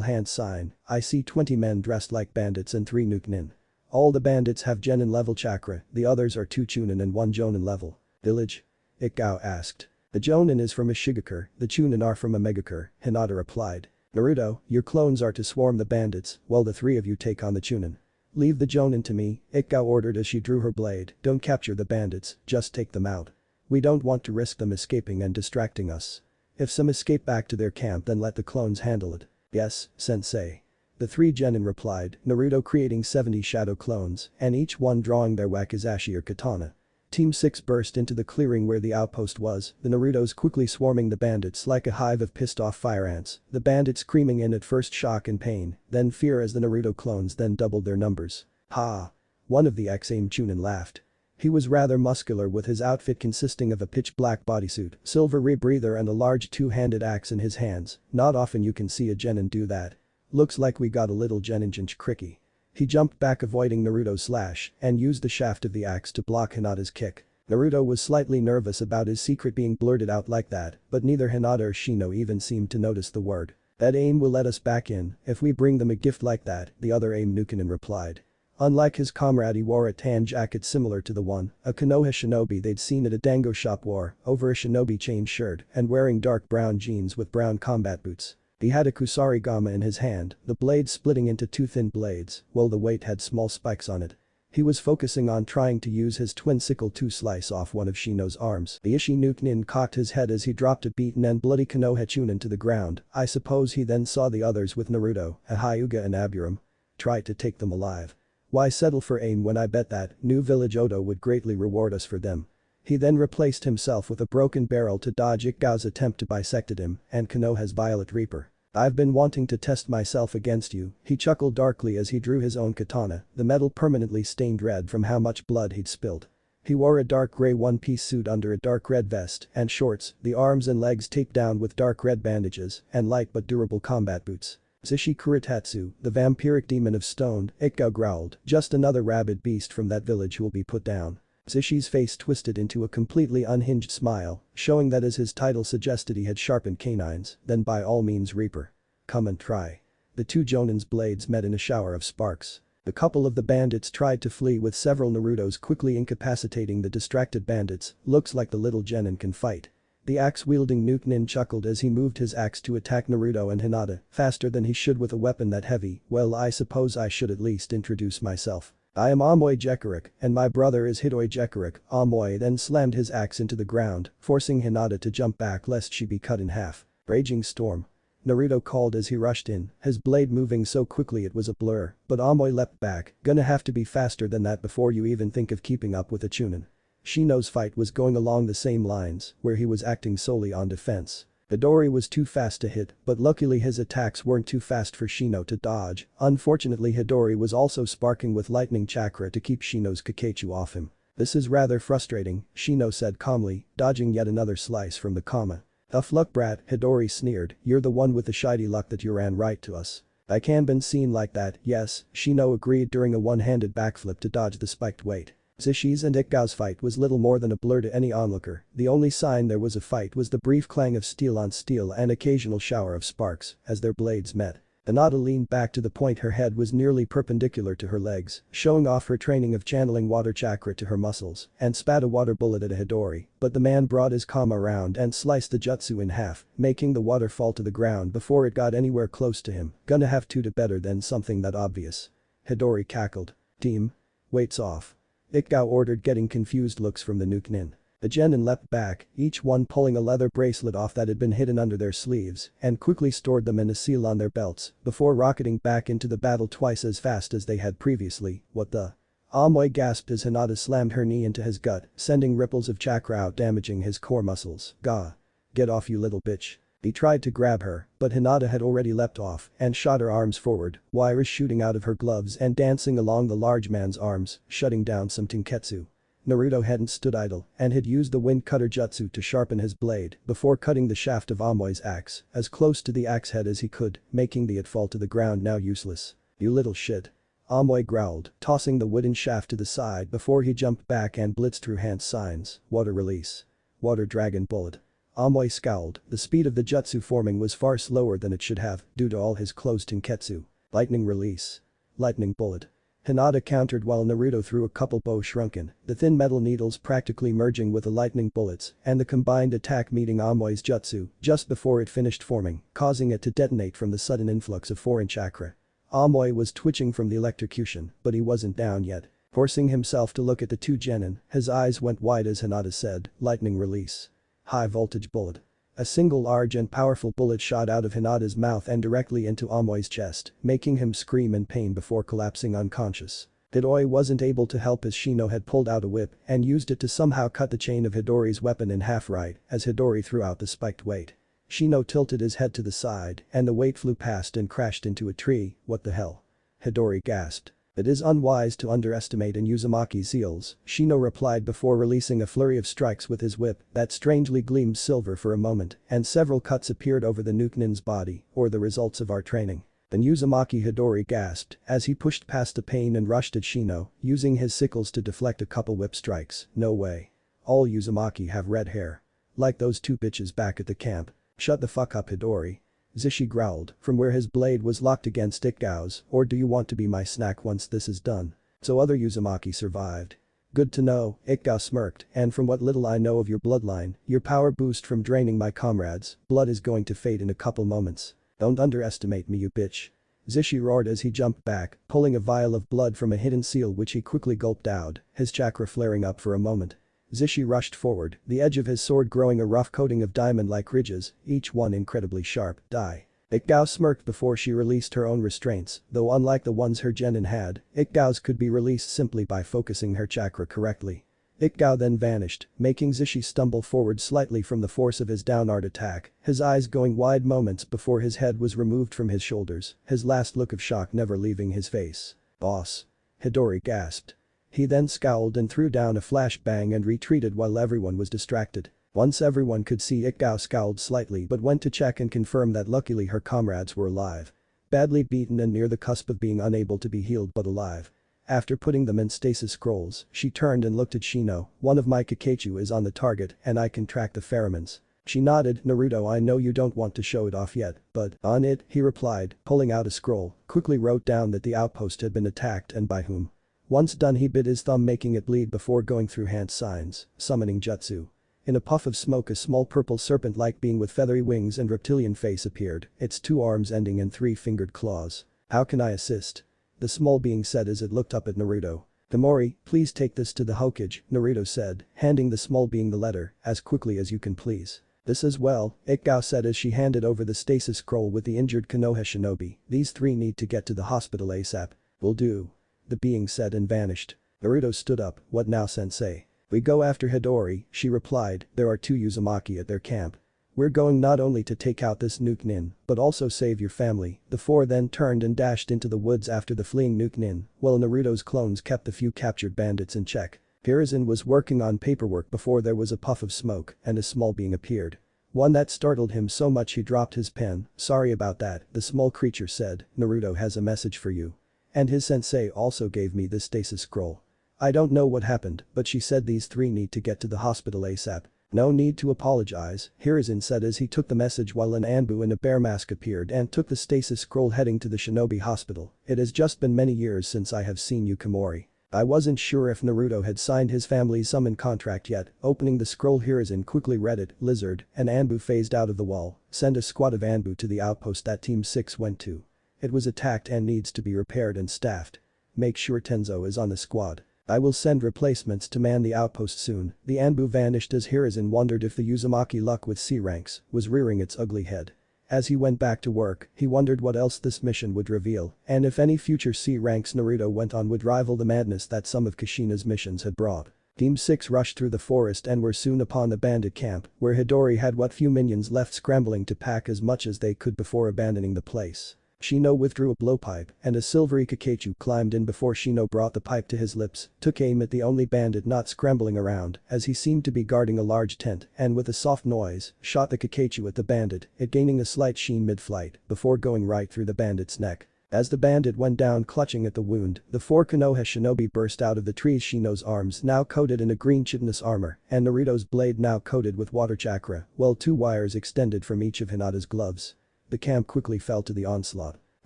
hand sign, I see 20 men dressed like bandits and 3 Nukenin. All the bandits have genin level chakra, the others are 2 chunin and 1 jonin level. "Village?" Ikao asked. "The jonin is from a Shigakur, the chunin are from a Megakur," Hinata replied. "Naruto, your clones are to swarm the bandits, while the 3 of you take on the chunin." "Leave the jonin to me," Ikao ordered as she drew her blade. "Don't capture the bandits, just take them out. We don't want to risk them escaping and distracting us. If some escape back to their camp then let the clones handle it." "Yes, Sensei." The 3 genin replied, Naruto creating 70 shadow clones, and each one drawing their wakizashi or katana. Team 6 burst into the clearing where the outpost was, the Narutos quickly swarming the bandits like a hive of pissed off fire ants, the bandits screaming in at first shock and pain, then fear as the Naruto clones then doubled their numbers. "Ha!" One of the X-aim chunin laughed. He was rather muscular with his outfit consisting of a pitch black bodysuit, silver rebreather and a large 2-handed axe in his hands. Not often you can see a genin do that. "Looks like we got a little geninjinch cricky." He jumped back avoiding Naruto's slash and used the shaft of the axe to block Hinata's kick. Naruto was slightly nervous about his secret being blurted out like that, but neither Hinata or Shino even seemed to notice the word. "That aim will let us back in if we bring them a gift like that," the other aim Nukenin replied. Unlike his comrade he wore a tan jacket similar to the one, a Konoha shinobi they'd seen at a dango shop wore, over a shinobi chain shirt and wearing dark brown jeans with brown combat boots. He had a kusarigama in his hand, the blade splitting into 2 thin blades, while the weight had small spikes on it. He was focusing on trying to use his twin sickle to slice off one of Shino's arms. The Ishi Nukenin cocked his head as he dropped a beaten and bloody Konoha chunin to the ground. I suppose he then saw the others with Naruto, a Hyuga and Aburam. Try to take them alive. Why settle for aim when I bet that new village Odo would greatly reward us for them. He then replaced himself with a broken barrel to dodge Ikao's attempt to bisect him and Konoha's Violet Reaper. "I've been wanting to test myself against you," he chuckled darkly as he drew his own katana, the metal permanently stained red from how much blood he'd spilled. He wore a dark gray one-piece suit under a dark red vest and shorts, the arms and legs taped down with dark red bandages and light but durable combat boots. "Zishi Kuritatsu, the vampiric demon of stone," Ikao growled, "just another rabid beast from that village who'll be put down." Zishi's face twisted into a completely unhinged smile, showing that as his title suggested he had sharpened canines, then by all means Reaper. "Come and try." The 2 Jonin's blades met in a shower of sparks. A couple of the bandits tried to flee with several Narutos quickly incapacitating the distracted bandits. "Looks like the little genin can fight." The axe-wielding Nukenin chuckled as he moved his axe to attack Naruto and Hinata, faster than he should with a weapon that heavy. "Well, I suppose I should at least introduce myself. I am Amoy Jekarik, and my brother is Hitoi Jekarik." Amoy then slammed his axe into the ground, forcing Hinata to jump back lest she be cut in half. "Raging storm." Naruto called as he rushed in, his blade moving so quickly it was a blur, but Amoy leapt back. "Gonna have to be faster than that before you even think of keeping up with a chunin." Shino's fight was going along the same lines, where he was acting solely on defense. Hidori was too fast to hit, but luckily his attacks weren't too fast for Shino to dodge. Unfortunately Hidori was also sparking with lightning chakra to keep Shino's Kakechu off him. "This is rather frustrating," Shino said calmly, dodging yet another slice from the Kama. "Tough luck brat," Hidori sneered, "you're the one with the shitey luck that you ran right to us." "I can been seen like that, yes," Shino agreed during a one-handed backflip to dodge the spiked weight. Zishi's and Ikao's fight was little more than a blur to any onlooker. The only sign there was a fight was the brief clang of steel on steel and occasional shower of sparks as their blades met. Hinata leaned back to the point her head was nearly perpendicular to her legs, showing off her training of channeling water chakra to her muscles, and spat a water bullet at a Hidori, but the man brought his Kama around and sliced the jutsu in half, making the water fall to the ground before it got anywhere close to him. "Gonna have to do better than something that obvious." Hidori cackled. "Team. Weights off." Ikao ordered, getting confused looks from the Nukenin. The genin leapt back, each one pulling a leather bracelet off that had been hidden under their sleeves, and quickly stored them in a seal on their belts, before rocketing back into the battle twice as fast as they had previously. "What the?" Amoy gasped as Hinata slammed her knee into his gut, sending ripples of chakra out damaging his core muscles. "Gah. Get off you little bitch." He tried to grab her, but Hinata had already leapt off and shot her arms forward, wires shooting out of her gloves and dancing along the large man's arms, shutting down some tenketsu. Naruto hadn't stood idle and had used the wind cutter jutsu to sharpen his blade before cutting the shaft of Amoy's axe as close to the axe head as he could, making the it fall to the ground now useless. "You little shit." Amoy growled, tossing the wooden shaft to the side before he jumped back and blitzed through hand signs. Water release. Water dragon bullet. Amoy scowled, the speed of the jutsu forming was far slower than it should have due to all his closed tenketsu. Lightning release. Lightning bullet. Hinata countered while Naruto threw a couple bow shrunken, the thin metal needles practically merging with the lightning bullets and the combined attack meeting Amoy's jutsu just before it finished forming, causing it to detonate from the sudden influx of foreign chakra. Amoy was twitching from the electrocution, but he wasn't down yet. Forcing himself to look at the two genin, his eyes went wide as Hinata said, lightning release. High voltage bullet. A single large and powerful bullet shot out of Hinata's mouth and directly into Amoy's chest, making him scream in pain before collapsing unconscious. Hidori wasn't able to help as Shino had pulled out a whip and used it to somehow cut the chain of Hidori's weapon in half right as Hidori threw out the spiked weight. Shino tilted his head to the side and the weight flew past and crashed into a tree. What the hell? Hidori gasped. It is unwise to underestimate an Uzumaki's zeals, Shino replied before releasing a flurry of strikes with his whip that strangely gleamed silver for a moment and several cuts appeared over the Nukenin's body, or the results of our training. Then Uzumaki Hidori gasped as he pushed past the pain and rushed at Shino, using his sickles to deflect a couple whip strikes. No way. All Uzumaki have red hair. Like those two bitches back at the camp. Shut the fuck up Hidori. Zishi growled from where his blade was locked against Ikgao's, or do you want to be my snack once this is done? So other Uzumaki survived. Good to know, Ikgao smirked, and from what little I know of your bloodline, your power boost from draining my comrades' blood is going to fade in a couple moments. Don't underestimate me you bitch. Zishi roared as he jumped back, pulling a vial of blood from a hidden seal which he quickly gulped out, his chakra flaring up for a moment. Zishi rushed forward, the edge of his sword growing a rough coating of diamond-like ridges, each one incredibly sharp. Die. Ikgao smirked before she released her own restraints, though unlike the ones her genin had, Ikgao's could be released simply by focusing her chakra correctly. Ikgao then vanished, making Zishi stumble forward slightly from the force of his downward attack, his eyes going wide moments before his head was removed from his shoulders, his last look of shock never leaving his face. Boss. Hidori gasped. He then scowled and threw down a flashbang and retreated while everyone was distracted. Once everyone could see Ikgao scowled slightly but went to check and confirm that luckily her comrades were alive. Badly beaten and near the cusp of being unable to be healed but alive. After putting them in stasis scrolls, she turned and looked at Shino, one of my Kakechu is on the target and I can track the pheromones. She nodded, Naruto I know you don't want to show it off yet, but on it, he replied, pulling out a scroll, quickly wrote down that the outpost had been attacked and by whom. Once done he bit his thumb making it bleed before going through hand signs, summoning jutsu. In a puff of smoke a small purple serpent-like being with feathery wings and reptilian face appeared, its two arms ending in three-fingered claws. How can I assist? The small being said as it looked up at Naruto. Gamori, please take this to the Hokage, Naruto said, handing the small being the letter, as quickly as you can please. This as well, Ikgao said as she handed over the stasis scroll with the injured Konoha shinobi, these three need to get to the hospital ASAP. Will do. The being said and vanished. Naruto stood up, what now sensei? We go after Hidori, she replied, there are two Uzumaki at their camp. We're going not only to take out this Nukenin, but also save your family. The four then turned and dashed into the woods after the fleeing Nukenin, while Naruto's clones kept the few captured bandits in check. Hiruzen was working on paperwork before there was a puff of smoke and a small being appeared. One that startled him so much he dropped his pen, sorry about that, the small creature said, Naruto has a message for you. And his sensei also gave me this stasis scroll. I don't know what happened, but she said these three need to get to the hospital ASAP. No need to apologize, Hiruzen said as he took the message while an Anbu in a bear mask appeared and took the stasis scroll heading to the shinobi hospital. It has just been many years since I have seen you Komori. I wasn't sure if Naruto had signed his family's summon contract yet, opening the scroll Hiruzen quickly read it, lizard, an Anbu phased out of the wall, send a squad of Anbu to the outpost that Team 6 went to. It was attacked and needs to be repaired and staffed. Make sure Tenzo is on the squad. I will send replacements to man the outpost soon. The Anbu vanished as Hiruzen wondered if the Uzumaki luck with C ranks was rearing its ugly head. As he went back to work, he wondered what else this mission would reveal and if any future C ranks Naruto went on would rival the madness that some of Kushina's missions had brought. Team 6 rushed through the forest and were soon upon the bandit camp, where Hidori had what few minions left scrambling to pack as much as they could before abandoning the place. Shino withdrew a blowpipe and a silvery Kakechu climbed in before Shino brought the pipe to his lips, took aim at the only bandit not scrambling around as he seemed to be guarding a large tent and with a soft noise, shot the Kakechu at the bandit, it gaining a slight sheen mid-flight before going right through the bandit's neck. As the bandit went down clutching at the wound, the four Konoha shinobi burst out of the trees. Shino's arms now coated in a green chitinous armor, and Naruto's blade now coated with water chakra, while two wires extended from each of Hinata's gloves. The camp quickly fell to the onslaught.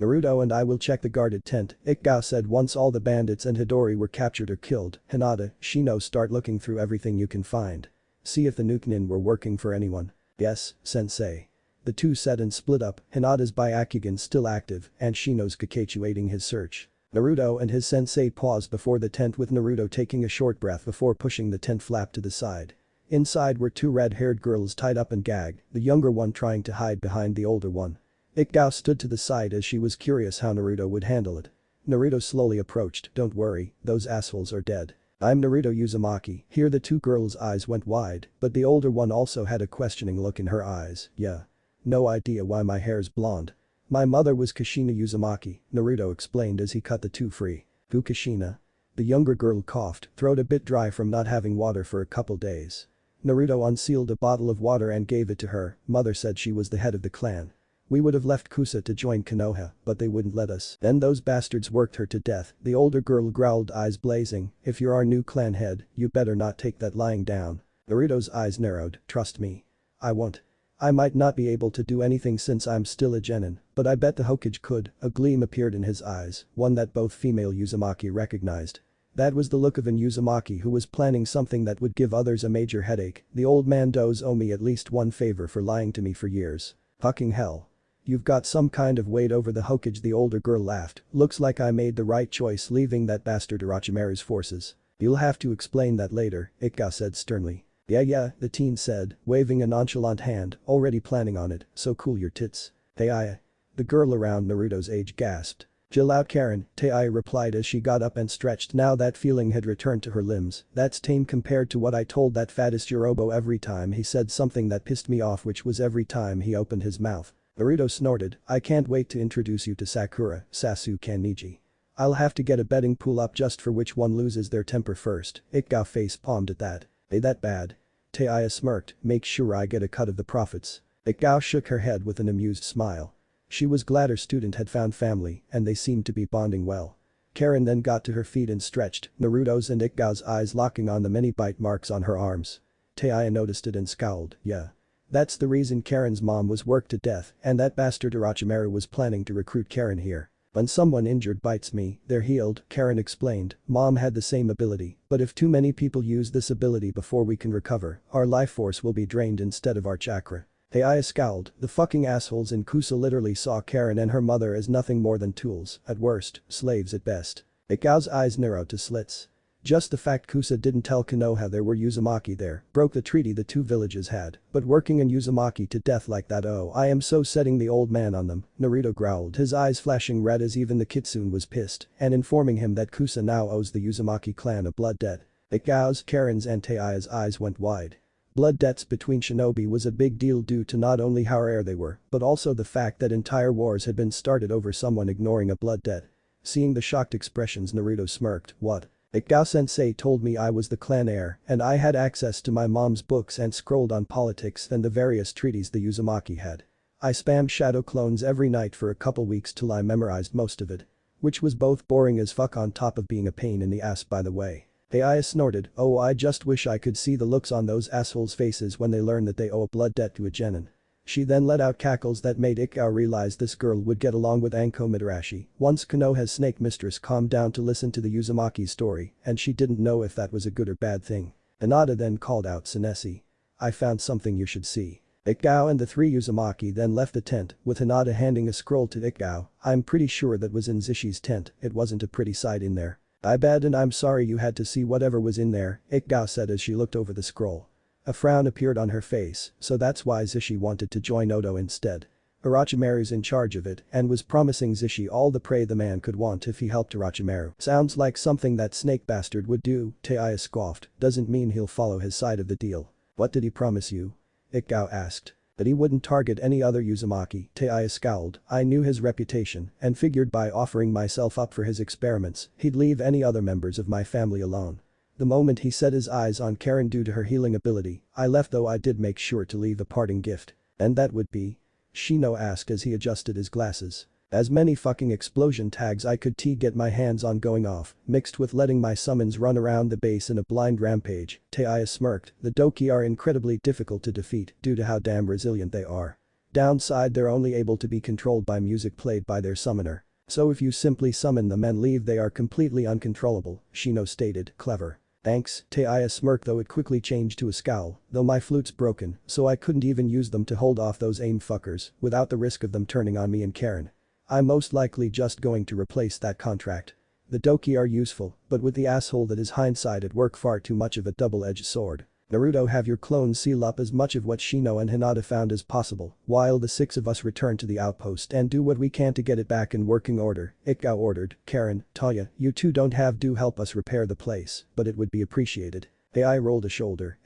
"Naruto and I will check the guarded tent," Ikao said once all the bandits and Hidori were captured or killed. "Hinata, Shino, start looking through everything you can find. See if the Nukenin were working for anyone." "Yes, sensei." The two said and split up, Hinata's Byakugan still active and Shino's Kakashi aiding his search. Naruto and his sensei paused before the tent with Naruto taking a short breath before pushing the tent flap to the side. Inside were two red-haired girls tied up and gagged, the younger one trying to hide behind the older one. Ikao stood to the side as she was curious how Naruto would handle it. Naruto slowly approached. "Don't worry, those assholes are dead. I'm Naruto Uzumaki." Here the two girls' eyes went wide, but the older one also had a questioning look in her eyes. "Yeah. No idea why my hair's blonde. My mother was Kushina Uzumaki," Naruto explained as he cut the two free. "Who Kushina?" The younger girl coughed, throat a bit dry from not having water for a couple days. Naruto unsealed a bottle of water and gave it to her. "Mother said she was the head of the clan. We would have left Kusa to join Konoha, but they wouldn't let us. Then those bastards worked her to death." The older girl growled, eyes blazing. "If you're our new clan head, you better not take that lying down." Naruto's eyes narrowed. "Trust me. I won't. I might not be able to do anything since I'm still a genin, but I bet the Hokage could." A gleam appeared in his eyes, one that both female Uzumaki recognized. That was the look of an Uzumaki who was planning something that would give others a major headache. "The old man does owe me at least one favor for lying to me for years." "Fucking hell. You've got some kind of weight over the Hokage," the older girl laughed. "Looks like I made the right choice leaving that bastard Orochimaru's forces." "You'll have to explain that later," Ikao said sternly. Yeah, the teen said, waving a nonchalant hand, already planning on it, "So cool your tits." "Taiya." The girl around Naruto's age gasped. "Chill out, Karen," Taiya replied as she got up and stretched. Now that feeling had returned to her limbs. "That's tame compared to what I told that fattest Yorobo every time he said something that pissed me off, which was every time he opened his mouth." Naruto snorted. "I can't wait to introduce you to Sakura, Sasu Kaniji. I'll have to get a betting pool up just for which one loses their temper first." Ikao face palmed at that. "They that bad?" Taiya smirked. "Make sure I get a cut of the profits." Ikao shook her head with an amused smile. She was glad her student had found family and they seemed to be bonding well. Karen then got to her feet and stretched, Naruto's and Ikao's eyes locking on the many bite marks on her arms. Taiya noticed it and scowled. "Yeah. That's the reason Karen's mom was worked to death and that bastard Orochimaru was planning to recruit Karen here. When someone injured bites me, they're healed," Karen explained. "Mom had the same ability, but if too many people use this ability before we can recover, our life force will be drained instead of our chakra." Taiya scowled. The fucking assholes in Kusa literally saw Karen and her mother as nothing more than tools, at worst, slaves at best. Ikao's eyes narrowed to slits. Just the fact Kusa didn't tell Konoha there were Uzumaki there broke the treaty the two villages had, but working an Uzumaki to death like that, oh, I am so setting the old man on them, Naruto growled, his eyes flashing red as even the Kitsun was pissed and informing him that Kusa now owes the Uzumaki clan a blood debt. Ikao's, Karen's and Taiya's eyes went wide. Blood debts between shinobi was a big deal due to not only how rare they were, but also the fact that entire wars had been started over someone ignoring a blood debt. Seeing the shocked expressions, Naruto smirked. "What? Ikao-sensei told me I was the clan heir and I had access to my mom's books and scrolled on politics and the various treaties the Uzumaki had. I spammed shadow clones every night for a couple weeks till I memorized most of it. Which was both boring as fuck on top of being a pain in the ass, by the way." Taiya snorted. "Oh, I just wish I could see the looks on those assholes' faces when they learn that they owe a blood debt to a genin." She then let out cackles that made Ikao realize this girl would get along with Anko Midarashi. Once Konoha's snake mistress calmed down to listen to the Uzumaki's story and she didn't know if that was a good or bad thing. Hinata then called out, "Senesi. I found something you should see." Ikao and the three Uzumaki then left the tent, with Hinata handing a scroll to Ikao. "I'm pretty sure that was in Zishi's tent, it wasn't a pretty sight in there." "I bet and I'm sorry you had to see whatever was in there," Ikao said as she looked over the scroll. A frown appeared on her face, so that's why Zishi wanted to join Odo instead. Orochimaru's in charge of it and was promising Zishi all the prey the man could want if he helped Orochimaru. "Sounds like something that snake bastard would do," Taiya scoffed. "Doesn't mean he'll follow his side of the deal." "What did he promise you?" Ikao asked. "That he wouldn't target any other Uzumaki," Taiya scowled. "I knew his reputation and figured by offering myself up for his experiments, he'd leave any other members of my family alone. The moment he set his eyes on Karen due to her healing ability, I left, though I did make sure to leave a parting gift." "And that would be?" Shino asked as he adjusted his glasses. As many fucking explosion tags I could get my hands on going off, mixed with letting my summons run around the base in a blind rampage, Taiya smirked, the Doki are incredibly difficult to defeat due to how damn resilient they are. Downside they're only able to be controlled by music played by their summoner. So if you simply summon them and leave they are completely uncontrollable, Shino stated, clever. Thanks, Taiya smirked though it quickly changed to a scowl, though my flute's broken, so I couldn't even use them to hold off those aim fuckers without the risk of them turning on me and Karen. I'm most likely just going to replace that contract. The Doki are useful, but with the asshole that is hindsight at work far too much of a double-edged sword. Naruto, have your clones seal up as much of what Shino and Hinata found as possible, while the 6 of us return to the outpost and do what we can to get it back in working order, Ikao ordered. Karen, Taya, you two don't have to help us repair the place, but it would be appreciated. AI rolled a shoulder,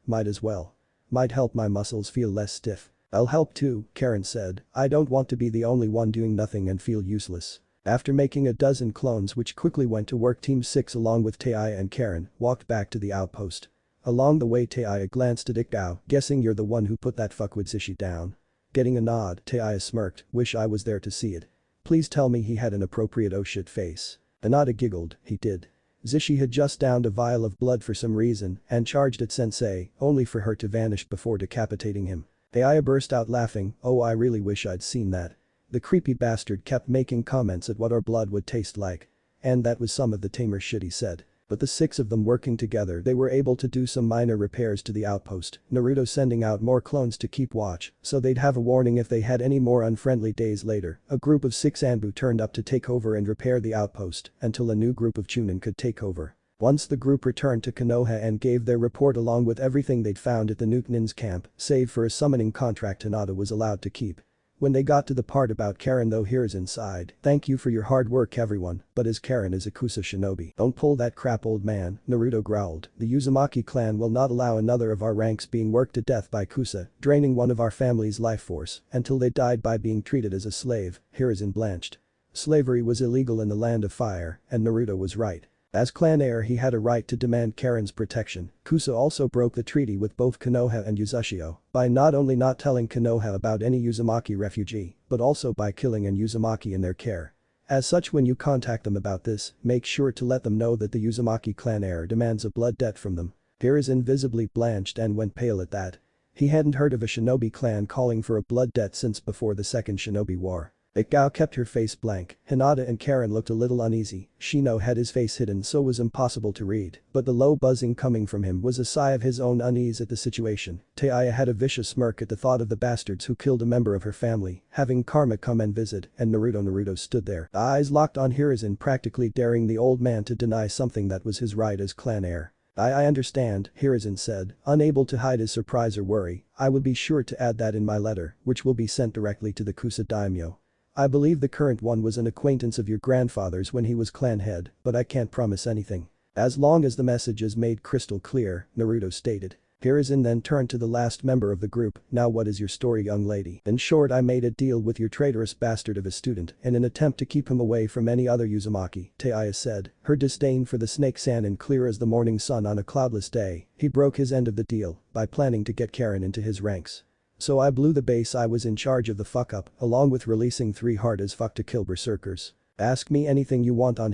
might as well. Might help my muscles feel less stiff. I'll help too, Karen said, I don't want to be the only one doing nothing and feel useless. After making a dozen clones which quickly went to work, Team 6 along with Taiya and Karen walked back to the outpost. Along the way Taiya glanced at Ikao, guessing you're the one who put that fuckwit Zishi down. Getting a nod, Taiya smirked, wish I was there to see it. Please tell me he had an appropriate oh shit face. Hinata giggled, he did. Zishi had just downed a vial of blood for some reason and charged at Sensei, only for her to vanish before decapitating him. Taiya burst out laughing, oh I really wish I'd seen that. The creepy bastard kept making comments at what our blood would taste like. And that was some of the tamer shit he said. But the 6 of them working together they were able to do some minor repairs to the outpost, Naruto sending out more clones to keep watch, so they'd have a warning if they had any more unfriendly days later. A group of 6 Anbu turned up to take over and repair the outpost until a new group of Chunin could take over. Once the group returned to Konoha and gave their report along with everything they'd found at the Newtonins camp, save for a summoning contract Hinata was allowed to keep. When they got to the part about Karen though, here's inside, thank you for your hard work everyone, but as Karen is a Kusa shinobi. Don't pull that crap old man, Naruto growled, the Uzumaki clan will not allow another of our ranks being worked to death by Kusa, draining one of our family's life force, until they died by being treated as a slave, Hiruzen blanched. Slavery was illegal in the land of fire, and Naruto was right. As clan heir he had a right to demand Karen's protection. Kusa also broke the treaty with both Konoha and Uzushio by not only not telling Konoha about any Uzumaki refugee, but also by killing an Uzumaki in their care. As such, when you contact them about this, make sure to let them know that the Uzumaki clan heir demands a blood debt from them. Hiruzen visibly blanched and went pale at that. He hadn't heard of a shinobi clan calling for a blood debt since before the Second Shinobi War. Ikao kept her face blank, Hinata and Karen looked a little uneasy, Shino had his face hidden so was impossible to read, but the low buzzing coming from him was a sigh of his own unease at the situation. Taiya had a vicious smirk at the thought of the bastards who killed a member of her family, having karma come and visit, and Naruto stood there, eyes locked on Hiruzen, practically daring the old man to deny something that was his right as clan heir. I understand, Hiruzen said, unable to hide his surprise or worry, I will be sure to add that in my letter, which will be sent directly to the Kusa daimyo. I believe the current one was an acquaintance of your grandfather's when he was clan head, but I can't promise anything. As long as the message is made crystal clear, Naruto stated. Hiruzen then turned to the last member of the group, now what is your story young lady? In short, I made a deal with your traitorous bastard of a student in an attempt to keep him away from any other Uzumaki, Taiya said, her disdain for the snake Sanin clear as the morning sun on a cloudless day. He broke his end of the deal by planning to get Karen into his ranks. So I blew the base I was in charge of the fuck up, along with releasing 3 hard as fuck to kill berserkers. Ask me anything you want on his